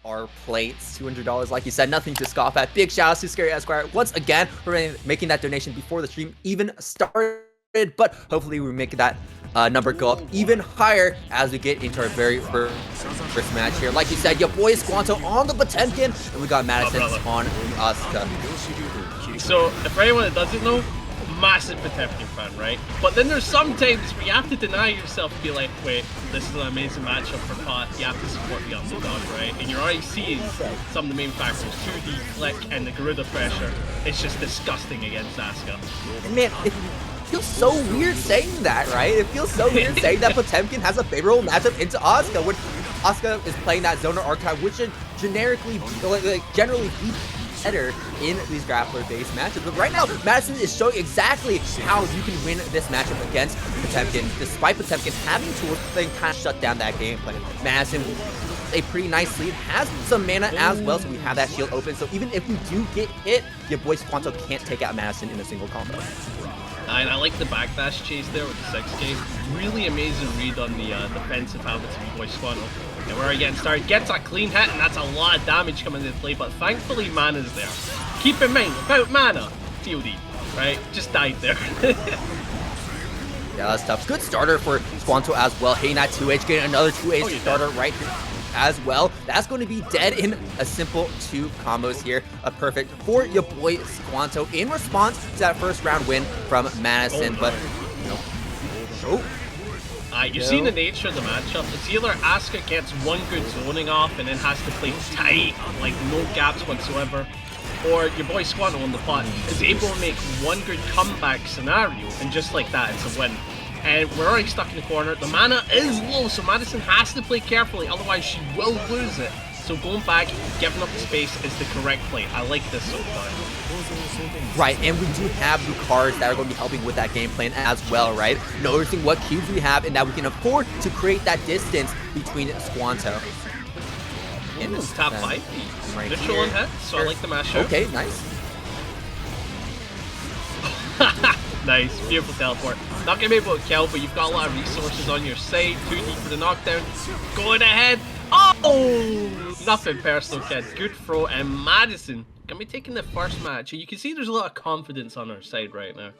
our plates. $200, like you said, nothing to scoff at. Big shout out to Scary Esquire once again for making that donation before the stream even started. But hopefully we make that number go up even higher as we get into our very first match here. Like you said, your boy Squanto on the Potemkin, and we got Madison on the Asuka. So, for anyone that doesn't know, massive Potemkin fan, right? But then there's some times where you have to deny yourself and be like, wait, this is an amazing matchup for Pot. You have to support the underdog, right? And you're already seeing some of the main factors, 2D flick and the Garuda pressure. It's just disgusting against Asuka. And man, it feels so weird saying that, right? It feels so weird saying that Potemkin has a favorable matchup into Asuka when Asuka is playing that Zoner archetype, which is generally be better in these grappler-based matchups. But right now, Madison is showing exactly how you can win this matchup against Potemkin, despite Potemkin having tools that can kind of shut down that gameplay. Madison, a pretty nice lead, has some mana as well, so we have that shield open. So even if we do get hit, your boy Squanto can't take out Madison in a single combo. And I like the backdash chase there with the 6K. Really amazing read on the defensive habits of your boy Squanto. And we're again started, gets a clean hit, and that's a lot of damage coming into play, but thankfully mana's there. Keep in mind, without mana, TOD, right? Just died there. Yeah, that's tough. Good starter for Squanto as well. Hitting that 2H, getting another 2H starter right here as well. That's going to be dead in a simple 2 combos here. A perfect for your boy Squanto in response to that first round win from Madison. But, you know, you see the nature of the matchup. It's either Asuka gets one good zoning off and then has to play tight, like no gaps whatsoever, or your boy Squanto on the pot is able to make one good comeback scenario, and just like that, it's a win. And we're already stuck in the corner. The mana is low, so Madison has to play carefully, otherwise she will lose it. So going back, giving up the space is the correct play. I like this so far. Right, and we do have the cards that are going to be helping with that game plan as well, right? Noticing what cubes we have and that we can afford to create that distance between Squanto. And this top 5 right neutral and hit, so I like the mashup. Okay, nice. Nice, beautiful teleport. Not gonna be able to kill, but you've got a lot of resources on your side. 2D for the knockdown. Going ahead. Oh! Nothing personal, kid. Good throw, and Madison gonna be taking the first match. And you can see there's a lot of confidence on our side right now.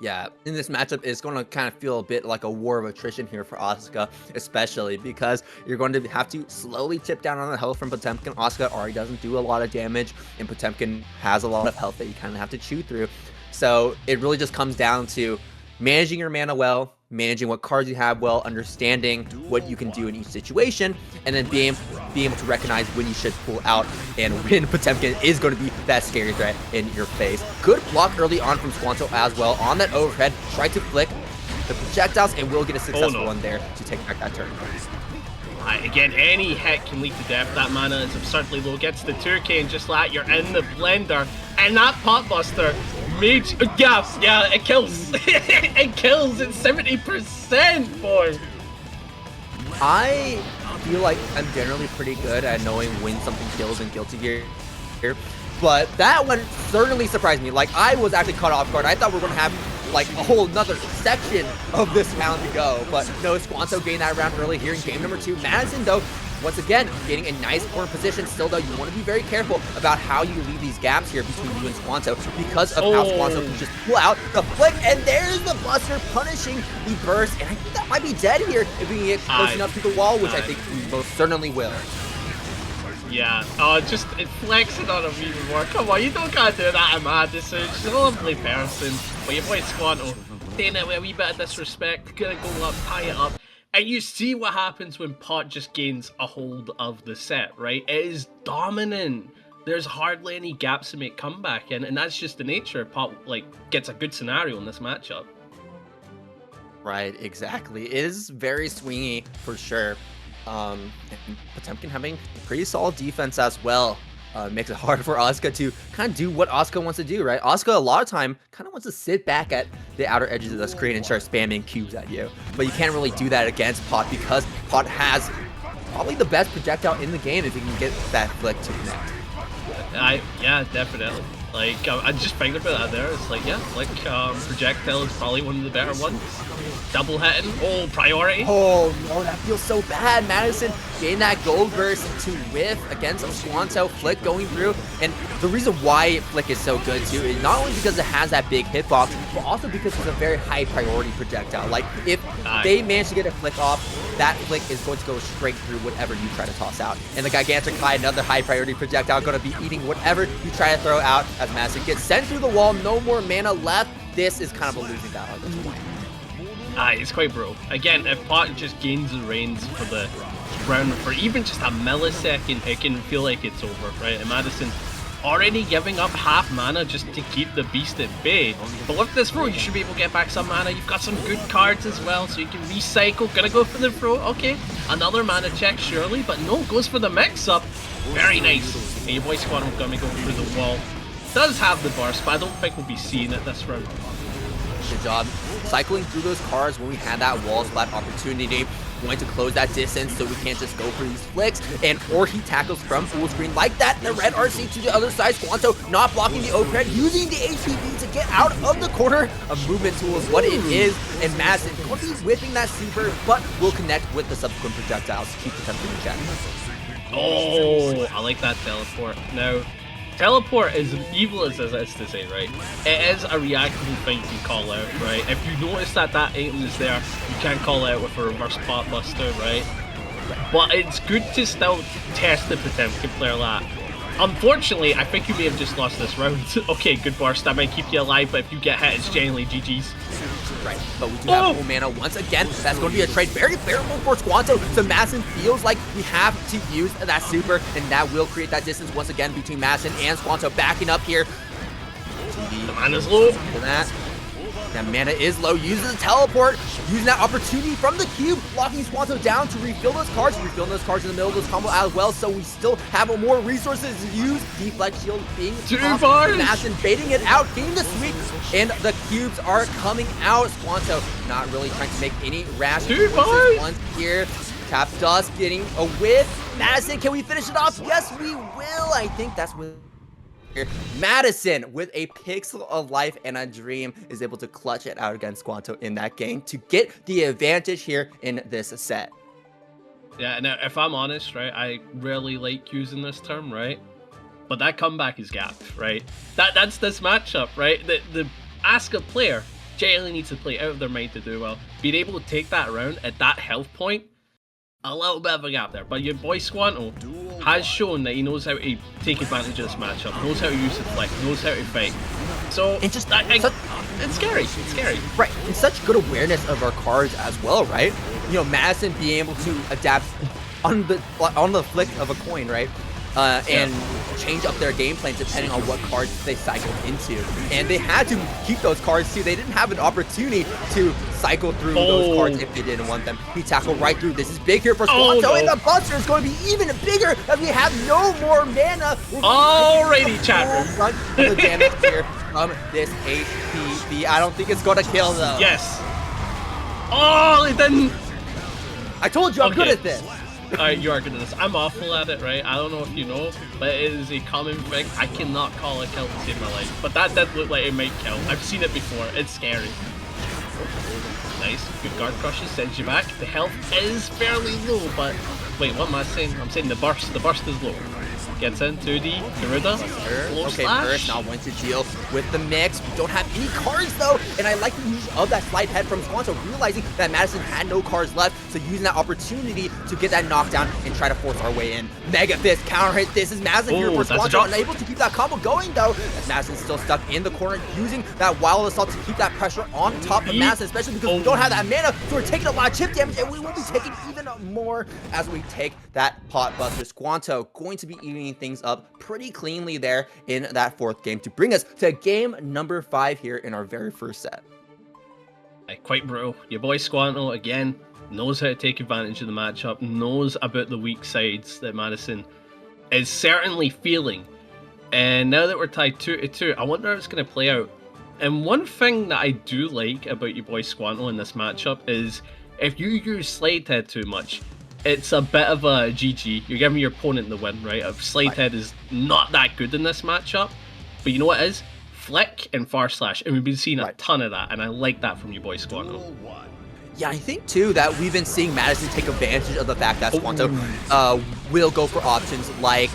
Yeah, in this matchup, it's going to kind of feel a bit like a war of attrition here for Asuka, especially because you're going to have to slowly chip down on the health from Potemkin. Asuka already doesn't do a lot of damage, and Potemkin has a lot of health that you kind of have to chew through. So it really just comes down to managing your mana well, managing what cards you have well, understanding what you can do in each situation, and then being able to recognize when you should pull out and when Potemkin is going to be that scary threat in your face. Good block early on from Squanto as well on that overhead. Try to flick the projectiles and will get a successful one there to take back that turn. Again, any hit can lead to death. That mana is absurdly low. Gets the 2K and just like you're in the blender. And that potbuster made yeah, it kills. It kills at 70%, boy. I feel like I'm generally pretty good at knowing when something kills in Guilty Gear. But that one certainly surprised me. Like, I was actually caught off guard. I thought we were going to have like a whole nother section of this round to go, but no, Squanto gained that round early here in game number 2. Madison, though, once again, getting a nice corner position. Still, though, you want to be very careful about how you leave these gaps here between you and Squanto because of how Squanto can just pull out the flick, and there's the Buster punishing the burst, and I think that might be dead here if we can get close enough to the wall, which I think we most certainly will. Yeah, just flexing on him even more. Come on, you don't gotta do that, Madison. She's a lovely person. But your boy Squanto, taking it with a wee bit of disrespect, gonna go up, tie it up. And you see what happens when Pot just gains a hold of the set, right? It is dominant. There's hardly any gaps to make comeback in, and that's just the nature. Pot, like, gets a good scenario in this matchup. Right, exactly. It is very swingy for sure. And Potemkin having pretty solid defense as well makes it hard for Asuka to kind of do what Asuka wants to do, right? Asuka a lot of time kind of wants to sit back at the outer edges of the screen and start spamming cubes at you, but you can't really do that against Pot because Pot has probably the best projectile in the game if you can get that flick to connect. Yeah, definitely. Like, I just thinking about that there. It's like, yeah, like, projectile is probably one of the better ones. Double hitting. Oh, priority. Oh, no, that feels so bad. Madison getting that gold burst to whiff against Squanto. Flick going through. And the reason why Flick is so good, too, is not only because it has that big hitbox, but also because it's a very high priority projectile. Like, if they manage to get a Flick off, that Flick is going to go straight through whatever you try to toss out. And the Gigantic, another high priority projectile, going to be eating whatever you try to throw out as Madison gets sent through the wall. No more mana left. This is kind of a losing battle at this point. It's quite brutal. Again, if Pot just gains the reins for the round for even just a millisecond, it can feel like it's over, right? And Madison already giving up half mana just to keep the beast at bay. But with this throw, you should be able to get back some mana. You've got some good cards as well, so you can recycle. Gonna go for the throw. Okay, another mana check surely, but no, goes for the mix-up. Very nice. And your boy Squanto gonna go through the wall. Does have the burst, but I don't think we'll be seeing it this round. Good job cycling through those cards when we had that wall splat opportunity. Going to close that distance so we can't just go for these flicks. And or he tackles from full screen like that. The red RC to the other side. Squanto not blocking the overhead, using the HPV to get out of the corner. A movement tool is what it is. And Madison going to be whipping that super, but will connect with the subsequent projectiles to keep the temperature in check. Oh, I like that teleport. Now, teleport, as evil as it is to say, right? It is a reactable thing you can call out, right? If you notice that that item is there, you can call out with a reverse pot buster, right? But it's good to still test the Potemkin player that. Unfortunately, I think you may have just lost this round. Okay, good burst. That might keep you alive, but if you get hit, it's generally GG's. Right, but we do have full mana once again. That's going to be a trade very favorable for Squanto. So Madison feels like we have to use that super, and that will create that distance once again between Madison and Squanto. Backing up here. The mana's low. That mana is low. Uses the teleport. Using that opportunity from the cube. Locking Squanto down to refill those cards. Refilling those cards in the middle of those combo as well. So we still have more resources to use. Deflect shield being off. Madison baiting it out. Getting the sweep. And the cubes are coming out. Squanto not really trying to make any rash choices once here. Tap Dust getting a whiff. Madison, can we finish it off? Yes, we will. I think that's what... Madison, with a pixel of life and a dream, is able to clutch it out against Squanto in that game to get the advantage here in this set. Yeah, now if I'm honest, right, I really like using this term, right? But that comeback is gapped, right? That's this matchup, right? The Asuka player generally needs to play out of their mind to do well. Being able to take that round at that health point, a little bit of a gap there. But your boy Squanto has shown that he knows how to take advantage of this matchup, knows how to use the flick, knows how to fight. So and just it's scary. It's scary. Right, and such good awareness of our cards as well, right? You know, Madison being able to adapt on the flick of a coin, right? And change up their game plan depending on what cards they cycled into. And they had to keep those cards too. They didn't have an opportunity to cycle through those cards if they didn't want them. He tackled right through. This is big here for Squanto, and the buster is going to be even bigger as we have no more mana. Alrighty, chat room. The damage here from this HPV. I don't think it's going to kill though. Yes. Oh, it didn't. I told you I'm good at this. Alright, you are good at this. I'm awful at it, right? I don't know if you know, but it is a common thing. I cannot call a kill to save my life. But that did look like it might kill. I've seen it before. It's scary. Nice. Good guard crushes. Sends you back. The health is fairly low, but... Wait, what am I saying? I'm saying the burst. The burst is low. Gets into the Garuda. Okay, first, now went to deal with the mix. We don't have any cards though, and I like the use of that slide head from Squanto, realizing that Madison had no cards left, so using that opportunity to get that knockdown and try to force our way in. Mega Fist, counter hit. This is Madison here for Squanto, unable to keep that combo going though, as Madison's still stuck in the corner, using that Wild Assault to keep that pressure on top of Madison, especially because we don't have that mana, so we're taking a lot of chip damage, and we will be taking even more as we take that pot buster. Squanto going to be eating things up pretty cleanly there in that fourth game to bring us to game number 5 here in our very first set. Quite brutal. Your boy Squanto, again, knows how to take advantage of the matchup, knows about the weak sides that Madison is certainly feeling. And now that we're tied 2-2, I wonder how it's going to play out. And one thing that I do like about your boy Squanto in this matchup is if you use Slide Head too much, it's a bit of a GG. You're giving your opponent the win, right? Slide Head is not that good in this matchup. but you know what it is? Flick and far slash, and we've been seeing a Right. ton of that, and I like that from you boy Squanto. Yeah, I think too that we've been seeing Madison take advantage of the fact that Squanto will go for options like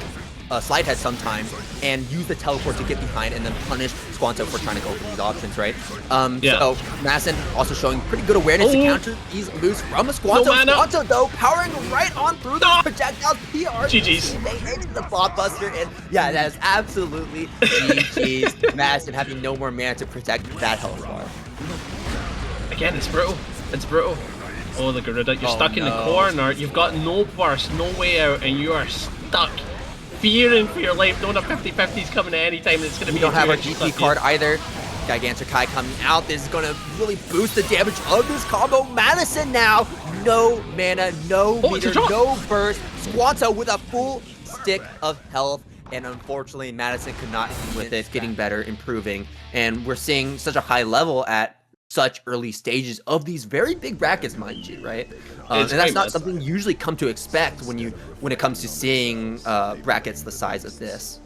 slide head sometimes and use the teleport to get behind and then punish Squanto for trying to go for these options, right? So Madison also showing pretty good awareness to counter these moves from a Squanto. Squanto though powering right on through the projectiles. GG's. They into the blockbuster, and yeah, that is absolutely GG's. Madison having no more mana to protect that health bar. Again, it's brutal. It's brutal. Oh, the Garuda. You're stuck in the corner. You've got no burst, no way out, and you are stuck. Fearing for your life, knowing a 50-50 is coming at any time, and it's going to be. We don't have our GT card either. Gigantic coming out. This is going to really boost the damage of this combo. Madison now, no mana, no meter, no burst. Squanto with a full stick of health. And unfortunately, Madison could not deal with it, getting better, improving. And we're seeing such a high level at such early stages of these very big brackets, mind you, right? And that's not something you usually come to expect when it comes to seeing brackets the size of this.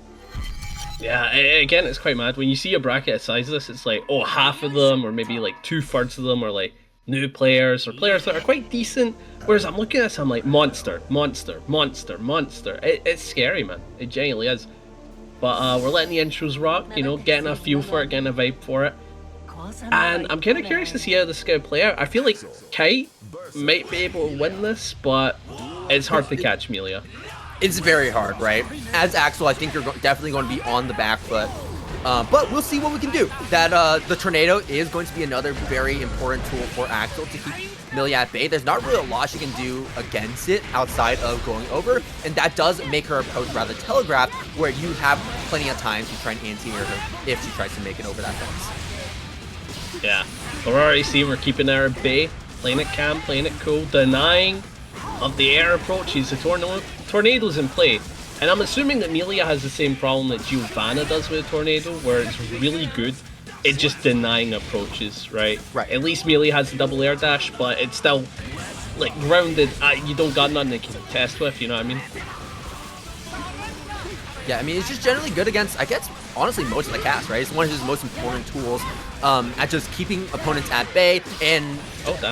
Yeah, again, it's quite mad. When you see a bracket the size of this, it's like, oh, half of them, or maybe like 2/3 of them are like new players, or players that are quite decent. Whereas I'm looking at this, I'm like, monster, monster, monster, monster. It's scary, man. It genuinely is. But we're letting the intros rock, you know, getting a feel for it, getting a vibe for it. And I'm kind of curious to see how this is going to play out. I feel like Kyet might be able to win this, but it's hard to catch Millia. It's very hard, right? As Axel, I think you're definitely going to be on the back foot. But we'll see what we can do. That the Tornado is going to be another very important tool for Axel to keep Millia at bay. There's not really a lot she can do against it outside of going over, and that does make her approach rather telegraphed, where you have plenty of time to try and anti-air her if she tries to make it over that fence. Yeah, we're already seeing we're keeping her at bay, playing it calm, playing it cool, denying of the air approaches. The Tornado's in play. And I'm assuming that Millia has the same problem that Giovanna does with a Tornado, where it's really good at just denying approaches, right? Right. At least Millia has the double air dash, but it's still, like, grounded. You don't got nothing to contest with, you know what I mean? Yeah, I mean, it's just generally good against, I guess, honestly, most of the cast, right? It's one of his most important tools at just keeping opponents at bay, and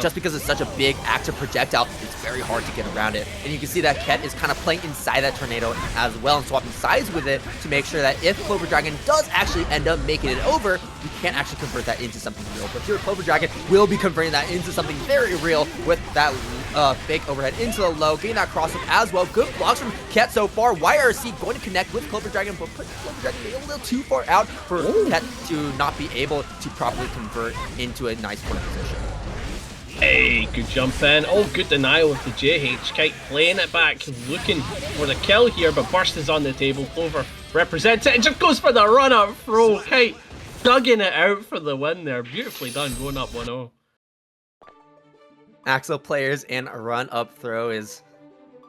just because it's such a big active projectile, it's very hard to get around it. And you can see that Kyet is kind of playing inside that Tornado as well and swapping sides with it to make sure that if CloverDragon does actually end up making it over, you can't actually convert that into something real. But here, CloverDragon will be converting that into something very real with that fake overhead into the low, getting that crossover as well. Good blocks from Kyet so far. YRC going to connect with CloverDragon, but putting CloverDragon a little too far out for Kyet to not be able to properly convert into a nice corner position. Hey, good jump in. Oh, good denial of the JH. Kyet playing it back, looking for the kill here, but burst is on the table. Clover represents it and just goes for the run-up throw. Kyet dugging it out for the win there. Beautifully done, going up 1-0. Axel players and a run-up throw is,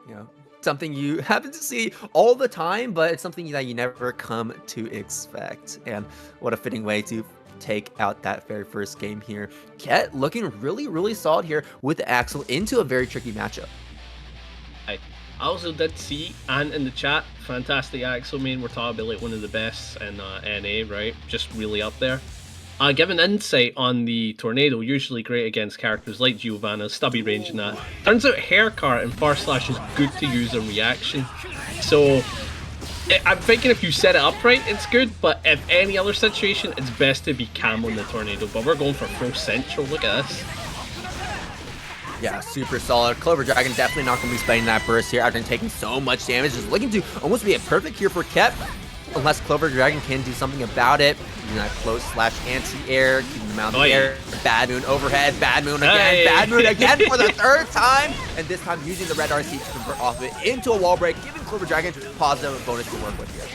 you know, something you happen to see all the time, but it's something that you never come to expect. And what a fitting way to take out that very first game here. Kyet looking really, really solid here with Axel into a very tricky matchup. I also did see, and in the chat, fantastic Axel main. We're talking about like one of the best in NA, right? Just really up there. Giving insight on the Tornado, usually great against characters like Giovanna, stubby range and that. Turns out Haircut and Far Slash is good to use in reaction. So I'm thinking if you set it up right, it's good, but if any other situation, it's best to be calm on the Tornado. But we're going for full central, look at this. Yeah, super solid. CloverDragon definitely not going to be spending that burst here after taking so much damage. Just looking to almost be a perfect here for Kyet, unless CloverDragon can do something about it. Using that close slash anti-air, keeping them out of the air. Bad Moon overhead, Bad Moon again, Bad Moon again for the third time. And this time using the red RC to convert off of it into a wall break, giving CloverDragon positive bonus to work with here.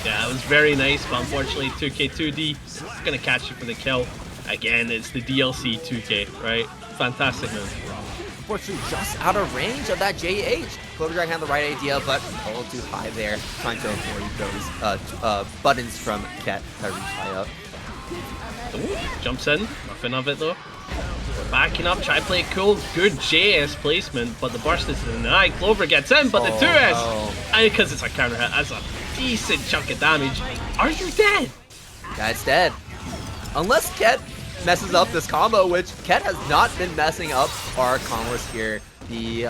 Yeah, it was very nice, but unfortunately 2K2D is going to catch you for the kill. Again, it's the DLC 2K, right? Fantastic move. Unfortunately, just out of range of that JH. CloverDragon had the right idea, but a little too high there, trying to avoid those buttons from Kyet that reach high up. Ooh, jumps in, nothing of it though. We're backing up, try to play it cool. Good JS placement, but the burst is denied. Clover gets in, but the 2S, because it's a counter hit, that's a decent chunk of damage. Are you dead? Yeah, it's dead. Unless Kyet messes up this combo, which Kyet has not been messing up our combos here. The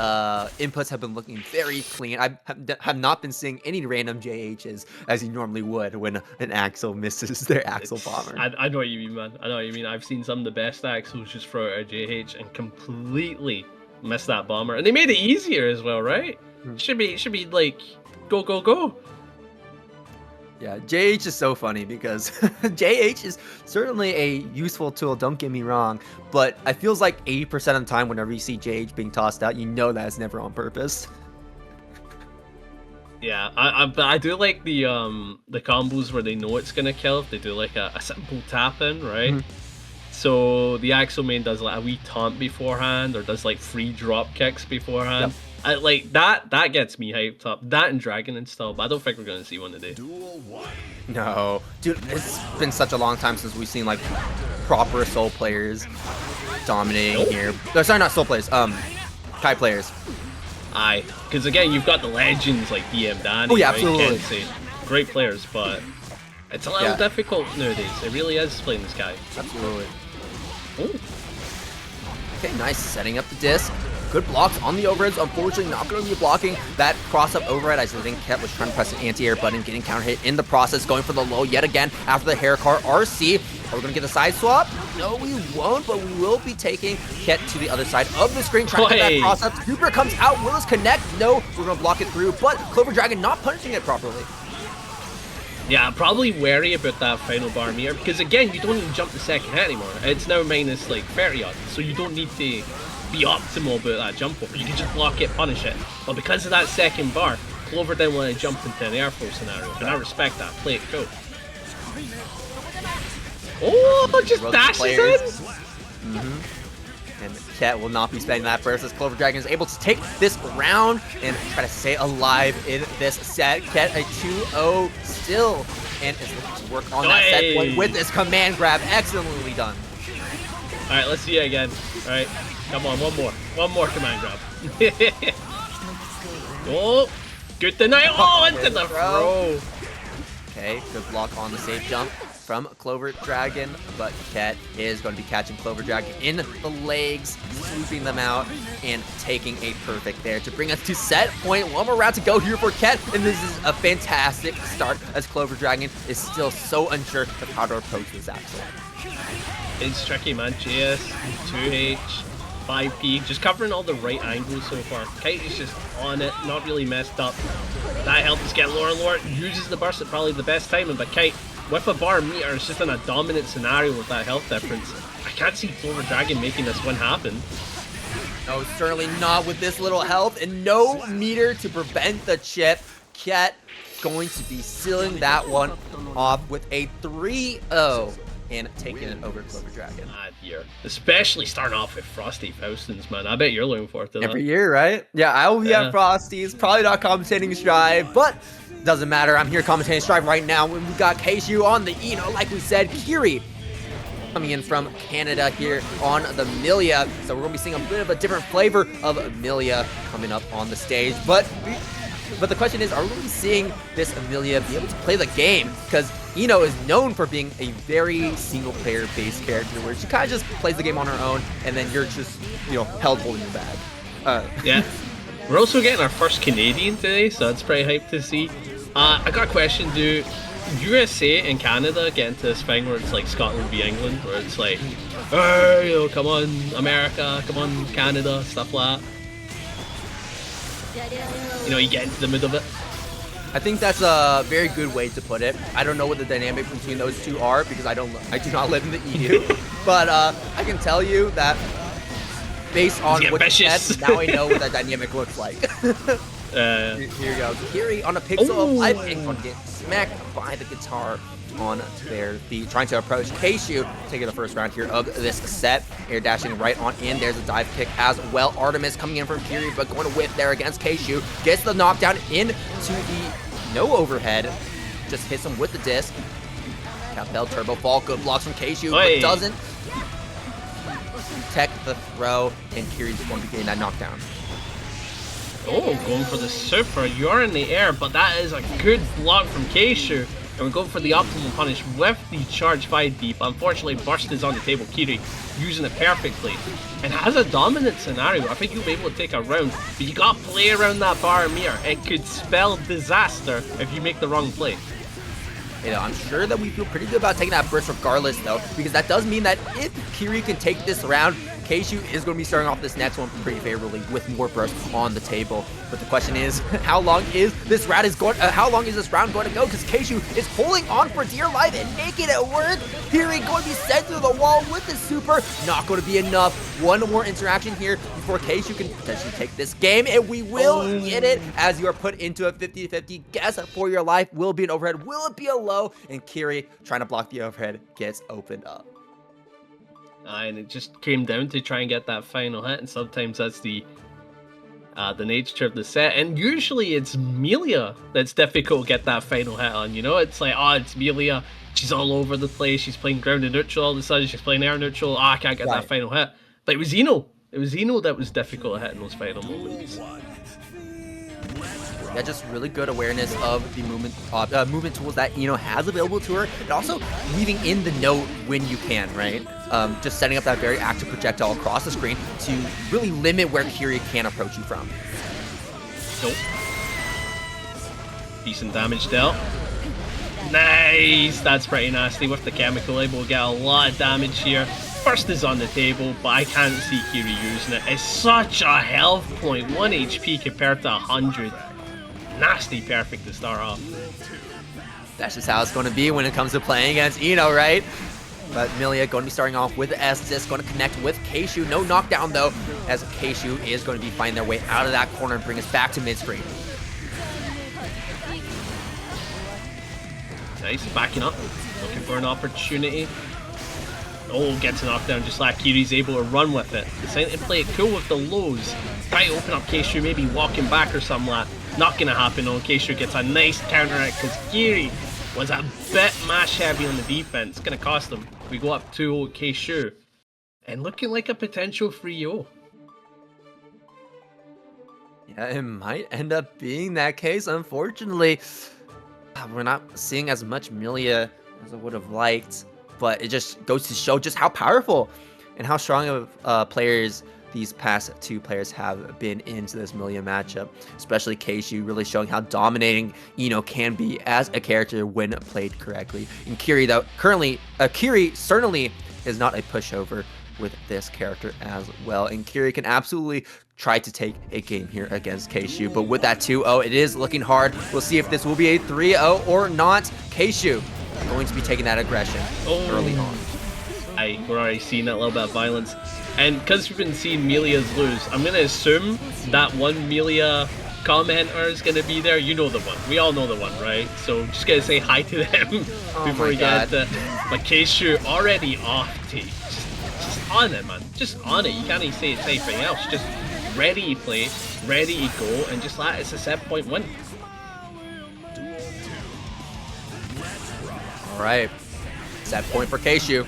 inputs have been looking very clean. I have not been seeing any random JHs as you normally would when an Axel misses their Axel bomber. I know what you mean, man. I know what you mean. I've seen some of the best Axels just throw out a JH and completely miss that bomber. And they made it easier as well, right? Should be like, go, go, go. Yeah, JH is so funny because JH is certainly a useful tool, don't get me wrong, but it feels like 80% of the time whenever you see JH being tossed out, you know that it's never on purpose. Yeah, I do like the combos where they know it's gonna kill if they do like a simple tap in, right? So the Axel main does like a wee taunt beforehand or does like free drop kicks beforehand. Yep. Like that gets me hyped up. That and Dragon and stuff, but I don't think we're gonna see one today. No, dude, it's been such a long time since we've seen like proper Soul players dominating here. No, sorry, not Soul players. Kai players. Aye, because again, you've got the legends like DM Danny. Oh yeah, right? absolutely. Say, great players, but it's a little difficult nowadays. It really is playing this guy. Absolutely. Ooh. Okay, nice, setting up the disc. Good blocks on the overheads. Unfortunately, not going to be blocking that cross-up overhead. I think Kyet was trying to press an anti-air button, getting counter hit in the process, going for the low yet again after the hair car RC. Are we going to get the side swap? No, we won't, but we will be taking Kyet to the other side of the screen, trying to get that cross-up. Super comes out. Will this connect? No, we're going to block it through, but CloverDragon not punching it properly. Yeah, I'm probably wary about that final bar meter because again, you don't even jump the second hit anymore. It's now minus like 30 odd, so you don't need to be optimal about that jump over. You can just block it, punish it. But because of that second bar, Clover didn't want to jump into an airflow scenario, and I respect that. Play it cool. Oh, just dashes in. And Kyet will not be spending that burst as CloverDragon is able to take this round and try to stay alive in this set. Kyet a 2-0 still, and is looking to work on that set point with this command grab. Excellently done. All right, let's see it again. All right, come on, one more command grab. Oh, good deny. Oh, into the throw. Okay, good block on the safe jump from CloverDragon, but Kyet is going to be catching CloverDragon in the legs, swooping them out, and taking a perfect there to bring us to set point. One more round to go here for Kyet, and this is a fantastic start as CloverDragon is still so unsure of how to approach this Axel. It's tricky, man. JS, 2H, 5P, just covering all the right angles so far. Kyet is just on it, not really messed up. That helps us get lower and lower. Uses the burst at probably the best timing, but Kyet, with a bar meter, it's just in a dominant scenario with that health difference. I can't see CloverDragon making this one happen. No, certainly not with this little health and no meter to prevent the chip. Kyet going to be sealing that one off with a 3-0 and taking it over CloverDragon. Year. Especially starting off with Frosty Faustins, man. I bet you're looking forward to that. Every year, right? Yeah, I will be at Frosty's. Probably not commentating Strive, but doesn't matter. I'm here commentating Strive right now. We got Kshu on the like we said, Kiri coming in from Canada here on the Millia. So we're going to be seeing a bit of a different flavor of Millia coming up on the stage. But the question is, are we really seeing this Millia be able to play the game? Because Eno is known for being a very single-player based character where she kind of just plays the game on her own, and then you're just, held holding your bag. Yeah. We're also getting our first Canadian today, so that's pretty hyped to see. I got a question, do USA and Canada get into this thing where it's like Scotland v England, where it's like, oh, come on, America, come on, Canada, stuff like that? You get into the middle of it. I think that's a very good way to put it. I don't know what the dynamic between those two are because I do not live in the EU. But I can tell you that based on what you said, now I know what that dynamic looks like. Here you go. Kiri on a pixel of life and going to get smacked by the guitar on their feet, trying to approach Kshu, taking the first round here of this set. Air dashing right on in. There's a dive kick as well. Artemis coming in from Kiri, but going to whip there against Kshu. Gets the knockdown into the no overhead. Just hits him with the disc. Capel turbo fall. Good blocks from Kshu, but doesn't protect the throw, and Kiri's going to be getting that knockdown. Oh, going for the super. You're in the air, but that is a good block from Kshu. And we're going for the optimal punish with the charge 5D, but unfortunately burst is on the table. Kiri using it perfectly and has a dominant scenario. I think you'll be able to take a round, but you gotta play around that bar meter. It could spell disaster if you make the wrong play. You know, I'm sure that we feel pretty good about taking that burst regardless, though, because that does mean that if Kiri can take this round, Kshu is going to be starting off this next one pretty favorably with more burst on the table. But the question is, how long is this round going to go? Because Kshu is holding on for dear life and making it work. Kiri going to be sent through the wall with the super. Not going to be enough. One more interaction here before Kshu can potentially take this game, and we will get it as you are put into a 50-50 guess for your life. Will it be an overhead? Will it be a low? And Kiri, trying to block the overhead, gets opened up. And it just came down to try and get that final hit, and sometimes that's the nature of the set. And usually it's Millia that's difficult to get that final hit on, you know? It's like, oh, it's Millia, she's all over the place, she's playing ground and neutral all of a sudden, she's playing air neutral, oh, I can't get that final hit. But it was Eno. It was Eno that was difficult to hit in those final moments. Yeah, just really good awareness of the movement tools that Eno has available to her, and also leaving in the note when you can, right? Just setting up that very active projectile across the screen to really limit where Kiri can approach you from. Nope. Decent damage dealt. Nice! That's pretty nasty with the chemical, able to get a lot of damage here. First is on the table, but I can't see Kiri using it. It's such a health point, 1 HP compared to 100. Nasty perfect to start off. That's just how it's going to be when it comes to playing against Eno, right? But Millia going to be starting off with S-Disc, going to connect with Kshu. No knockdown, though, as Kshu is going to be finding their way out of that corner and bring us back to mid-screen. Nice, backing up, looking for an opportunity. Oh, gets a knockdown just like Kiri's able to run with it. Deciding to play it cool with the lows. Try to open up Kshu, maybe walking back or something like that. Not gonna happen. Oh, Kshu gets a nice counteract because Kiri was a bit mash heavy on the defense. It's gonna cost them. We go up 2-0 Kshu. And looking like a potential 3-0. Yeah, it might end up being that case, unfortunately. We're not seeing as much Millia as I would have liked, but it just goes to show just how powerful and how strong of players these past two players have been into this Millia matchup, especially Kshu really showing how dominating Eno can be as a character when played correctly. And Kiri, though, Kiri certainly is not a pushover with this character as well, and Kiri can absolutely try to take a game here against Kshu, but with that 2-0, it is looking hard. We'll see if this will be a 3-0 or not. Kshu going to be taking that aggression early on. We're already seeing that little bit of violence. And because we've been seeing Milia's lose, I'm going to assume that one Millia commenter is going to be there. You know the one. We all know the one, right? So just going to say hi to them before we get into it. But Kshu already off T. Just on it, man. Just on it. You can't even say it's anything else. Just ready to play, ready to go, and just like it's a 7-point win. All right. Set point for Kshu.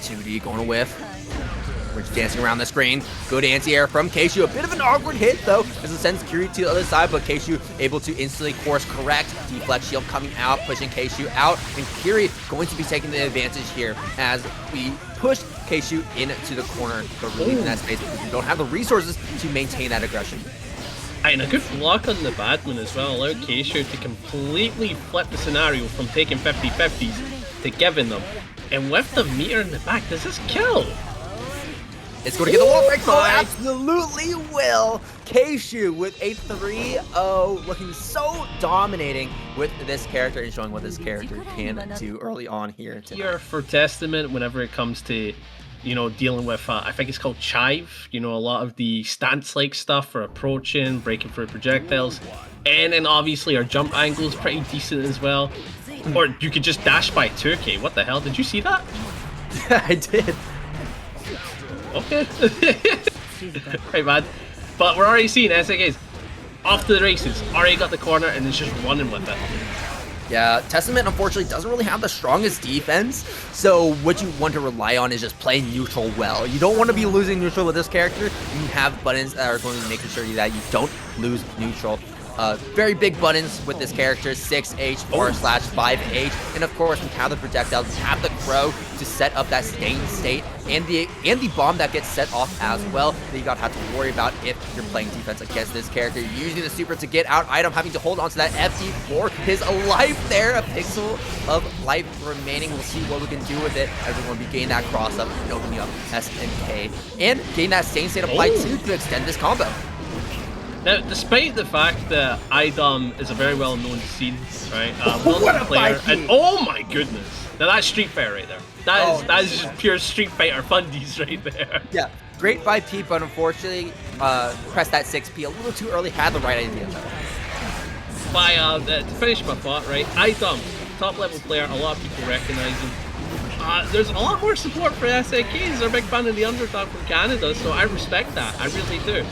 2D going to whiff. We're just dancing around the screen. Good anti-air from Kshu. A bit of an awkward hit, though, as it sends Kiri to the other side, but Kshu able to instantly course correct. Deflect shield coming out, pushing Kshu out, and Kiri going to be taking the advantage here as we push Kshu into the corner, but relieving that space because we don't have the resources to maintain that aggression. And a good block on the Badman as well allowed Kshu to completely flip the scenario from taking 50-50s to giving them. And with the meter in the back, does this kill? It's going to get the wall break. Oh, absolutely will. Kshu with a 3-0, looking so dominating with this character and showing what this character can do early on here tonight. Here for testament whenever it comes to, you know, dealing with, I think it's called chive, you know, a lot of the stance-like stuff for approaching, breaking through projectiles. And then obviously our jump angle is pretty decent as well. Or you could just dash by 2K. What the hell? Did you see that? I did. Okay. Right, man. But we're already seeing SNKs off to the races. Already got the corner and is just running with it. Yeah, Testament unfortunately doesn't really have the strongest defense, so what you want to rely on is just playing neutral well. You don't want to be losing neutral with this character. You have buttons that are going to make sure that you don't lose neutral. Very big buttons with this character, 6H, 4/5H, and of course we have the projectiles, we have the crow to set up that staying state, and the bomb that gets set off as well that you gotta have to worry about if you're playing defense against this character. Using the super to get out, iDom having to hold on to that FD for his life there, a pixel of life remaining. We'll see what we can do with it as we're going to be getting that cross up and opening up SNK, and getting that staying state applied too to extend this combo. Now, despite the fact that iDom is a very well-known scene, right? Well-known player, and oh my goodness, now that's Street Fighter right there. That is just pure Street Fighter fundies right there. Yeah, great 5P, but unfortunately, pressed that 6P a little too early. Had the right idea though. To finish my thought, right? iDom, top-level player, a lot of people recognize him. There's a lot more support for SNKs. They're a big fan of the underdog from Canada, so I respect that. I really do.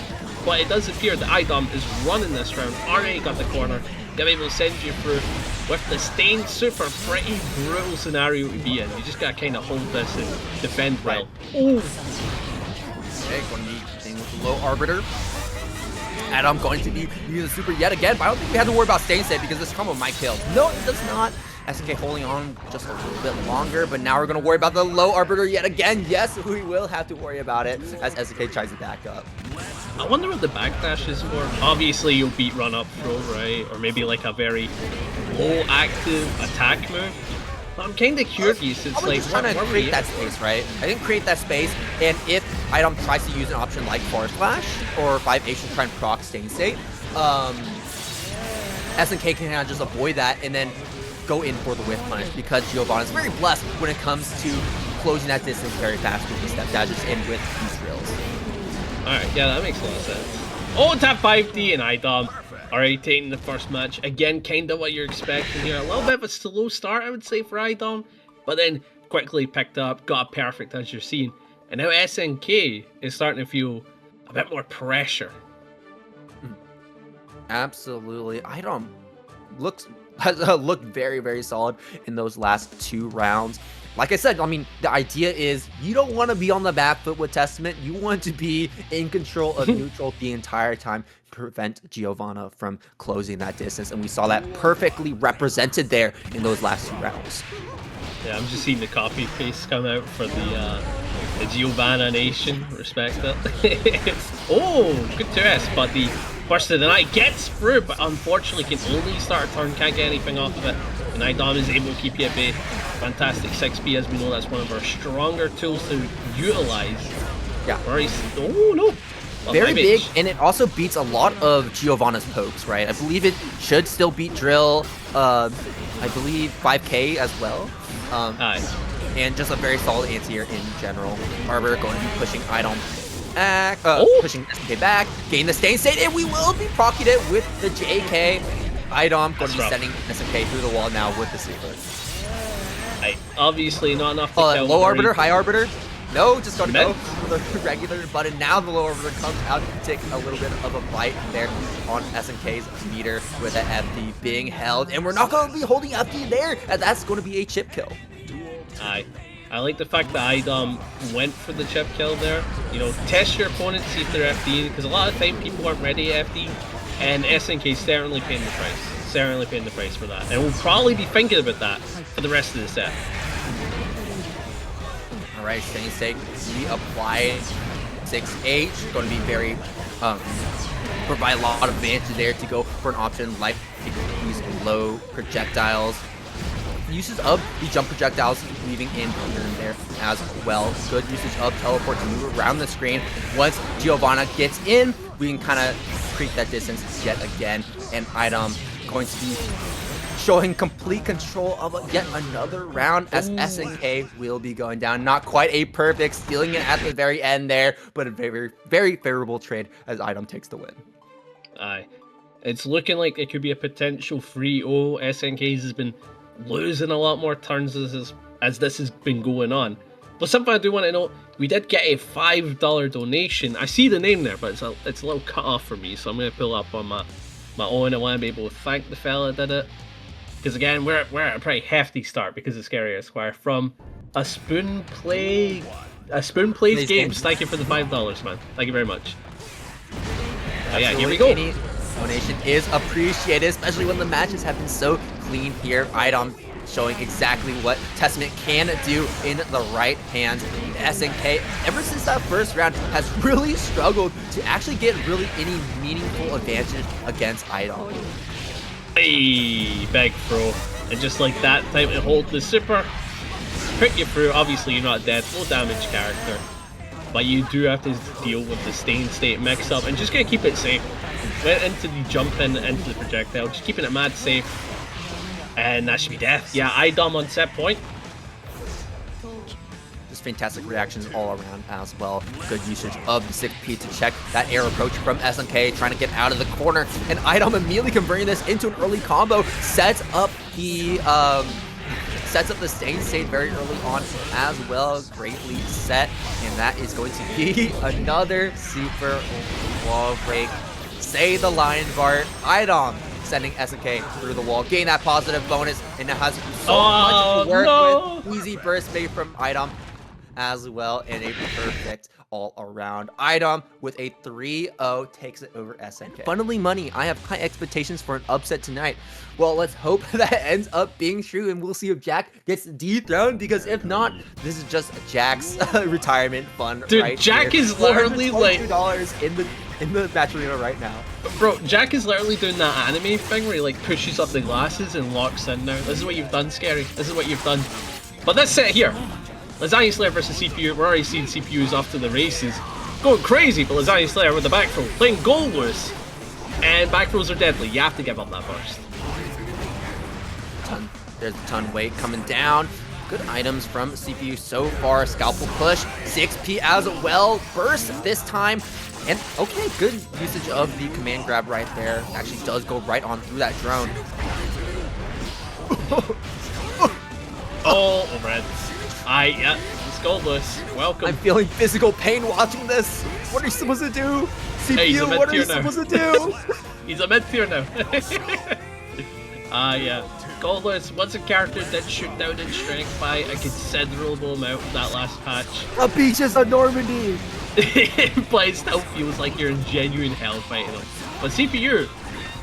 But it does appear that iDom is running this round, already got the corner, they'll be able to send you through with the stained super. Pretty brutal scenario to be in. You just gotta kind of hold this and defend well. Ooh. Okay, going to be playing with the low arbiter. iDom going to be using the super yet again, but I don't think we have to worry about staying safe because this combo might kill. No, it does not. SNK holding on just a little bit longer, but now we're going to worry about the low arbiter yet again. Yes, we will have to worry about it as SNK tries to back up. I wonder what the backdash is for. Obviously, you'll beat run-up throw, right? Or maybe like a very low active attack move. But I'm kind of curious. It's like, trying to create that space, right? I didn't create that space, and if iDom tries to use an option like Force Flash or 5H to try and proc Stain State, SNK can kind of just avoid that and then go in for the whiff punish because Giovanna is very blessed when it comes to closing that distance very fast with these step dashes and with these drills. Alright, yeah, that makes a lot of sense. Oh, tap 5D and iDom already taking the first match. Again, kind of what you're expecting here. A little bit of a slow start, I would say, for iDom, but then quickly picked up, got perfect as you're seeing. And now SNK is starting to feel a bit more pressure. Absolutely. iDom has looked very, very solid in those last 2 rounds. Like I said, I mean, the idea is you don't want to be on the back foot with Testament. You want to be in control of neutral the entire time, prevent Giovanna from closing that distance. And we saw that perfectly represented there in those last 2 rounds. Yeah, I'm just seeing the copy paste come out for the Giovanna Nation. Respect it. Oh, good to us, but the burst of the night gets through, but unfortunately can only start a turn, can't get anything off of it. And iDom is able to keep you at bay. Fantastic 6B, as we know that's one of our stronger tools to utilize. Yeah. Oh no. Well, very big, and it also beats a lot of Giovanna's pokes, right? I believe it should still beat drill, I believe 5K as well. And just a very solid anti-air in general. Arbiter going to be pushing iDom back, pushing SNK back, gain the staying state, and we will be proccing it with the JK. iDom going to be sending SNK through the wall now with the super. Obviously not enough to kill. Low arbiter, high arbiter. No, just going to go for the regular button. Now the low arbiter comes out to take a little bit of a bite there on SNK's meter with that FD being held. And we're not going to be holding FD there, and that's going to be a chip kill. I like the fact that iDom went for the chip kill there. You know, test your opponent, see if they're FD, because a lot of time people aren't ready to FD, and SNK certainly paying the price. Certainly paying the price for that. And we'll probably be thinking about that for the rest of the set. Alright, staying safe. We apply 6H. Going to be very, provide a lot of advantage there to go for an option like these low projectiles. Usage of the jump projectiles, weaving in here and there as well. Good usage of teleport to move around the screen. Once Giovanna gets in, we can kind of creep that distance yet again. And iDom going to be showing complete control of yet another round as SNK will be going down. Not quite a perfect, stealing it at the very end there, but a very, very favorable trade as iDom takes the win. It's looking like it could be a potential 3-0. SNK's has been losing a lot more turns as this has been going on. But something I do want to know, we did get a $5 donation. I see the name there, but it's a little cut off for me, so I'm going to pull up on my own. I want to be able to thank the fella that did it. Because again, we're at a pretty hefty start because of Scary Esquire from a Spoon Plays Games. Thank you for the $5, man. Thank you very much. Yeah, here we go. Any donation is appreciated, especially when the matches have been so clean here. iDom showing exactly what Testament can do in the right hands. SNK, ever since that first round, has really struggled to actually get really any meaningful advantage against iDom. Hey, big throw. And just like that, time to hold the super. Put you through. Obviously, you're not dead. Low damage character. But you do have to deal with the staying state mix-up. And just gonna keep it safe. Went into the jump in, into the projectile. Just keeping it mad safe. And that should be death. Yeah, iDom on set point. Just fantastic reactions all around as well. Good usage of the 6P to check that air approach from SNK, trying to get out of the corner. And iDom immediately converting this into an early combo. Sets up the staying state very early on as well. Greatly set. And that is going to be another super wall break. Say the line, Bart. iDom sending SNK through the wall, gain that positive bonus, and now has so much to work with. Easy burst made from iDom as well, and a perfect all around. iDom with a 3-0 takes it over SNK. Funnily money, I have high expectations for an upset tonight. Well, let's hope that ends up being true, and we'll see if Jack gets dethroned, because if not, this is just Jack's retirement fund. Dude, right Jack here. is literally like $2 in the match arena right now. Bro, Jack is literally doing that anime thing where he like pushes up the glasses and locks in now. This is what you've done, Scary. This is what you've done. But let's set here. Lasagna Slayer versus CPU. We're already seeing CPU's off to the races. Going crazy, but Lasagna Slayer with the back throw. Playing Goldlewis. And back throws are deadly. You have to give up that burst. There's a ton weight coming down. Good items from CPU so far. Scalpel push. 6P as well. Burst this time. And okay, good usage of the command grab right there. Actually does go right on through that drone. Oh, overhead. Yeah, it's Goldless. Welcome. I'm feeling physical pain watching this. What are you supposed to do? CPU, hey, what are you supposed to do? He's a mid-tier now. Yeah. Goldless was a character that shoot down in strength by a considerable amount that last patch. A beach is a Normandy! But it still feels like you're in genuine hell fighting them. But CPU,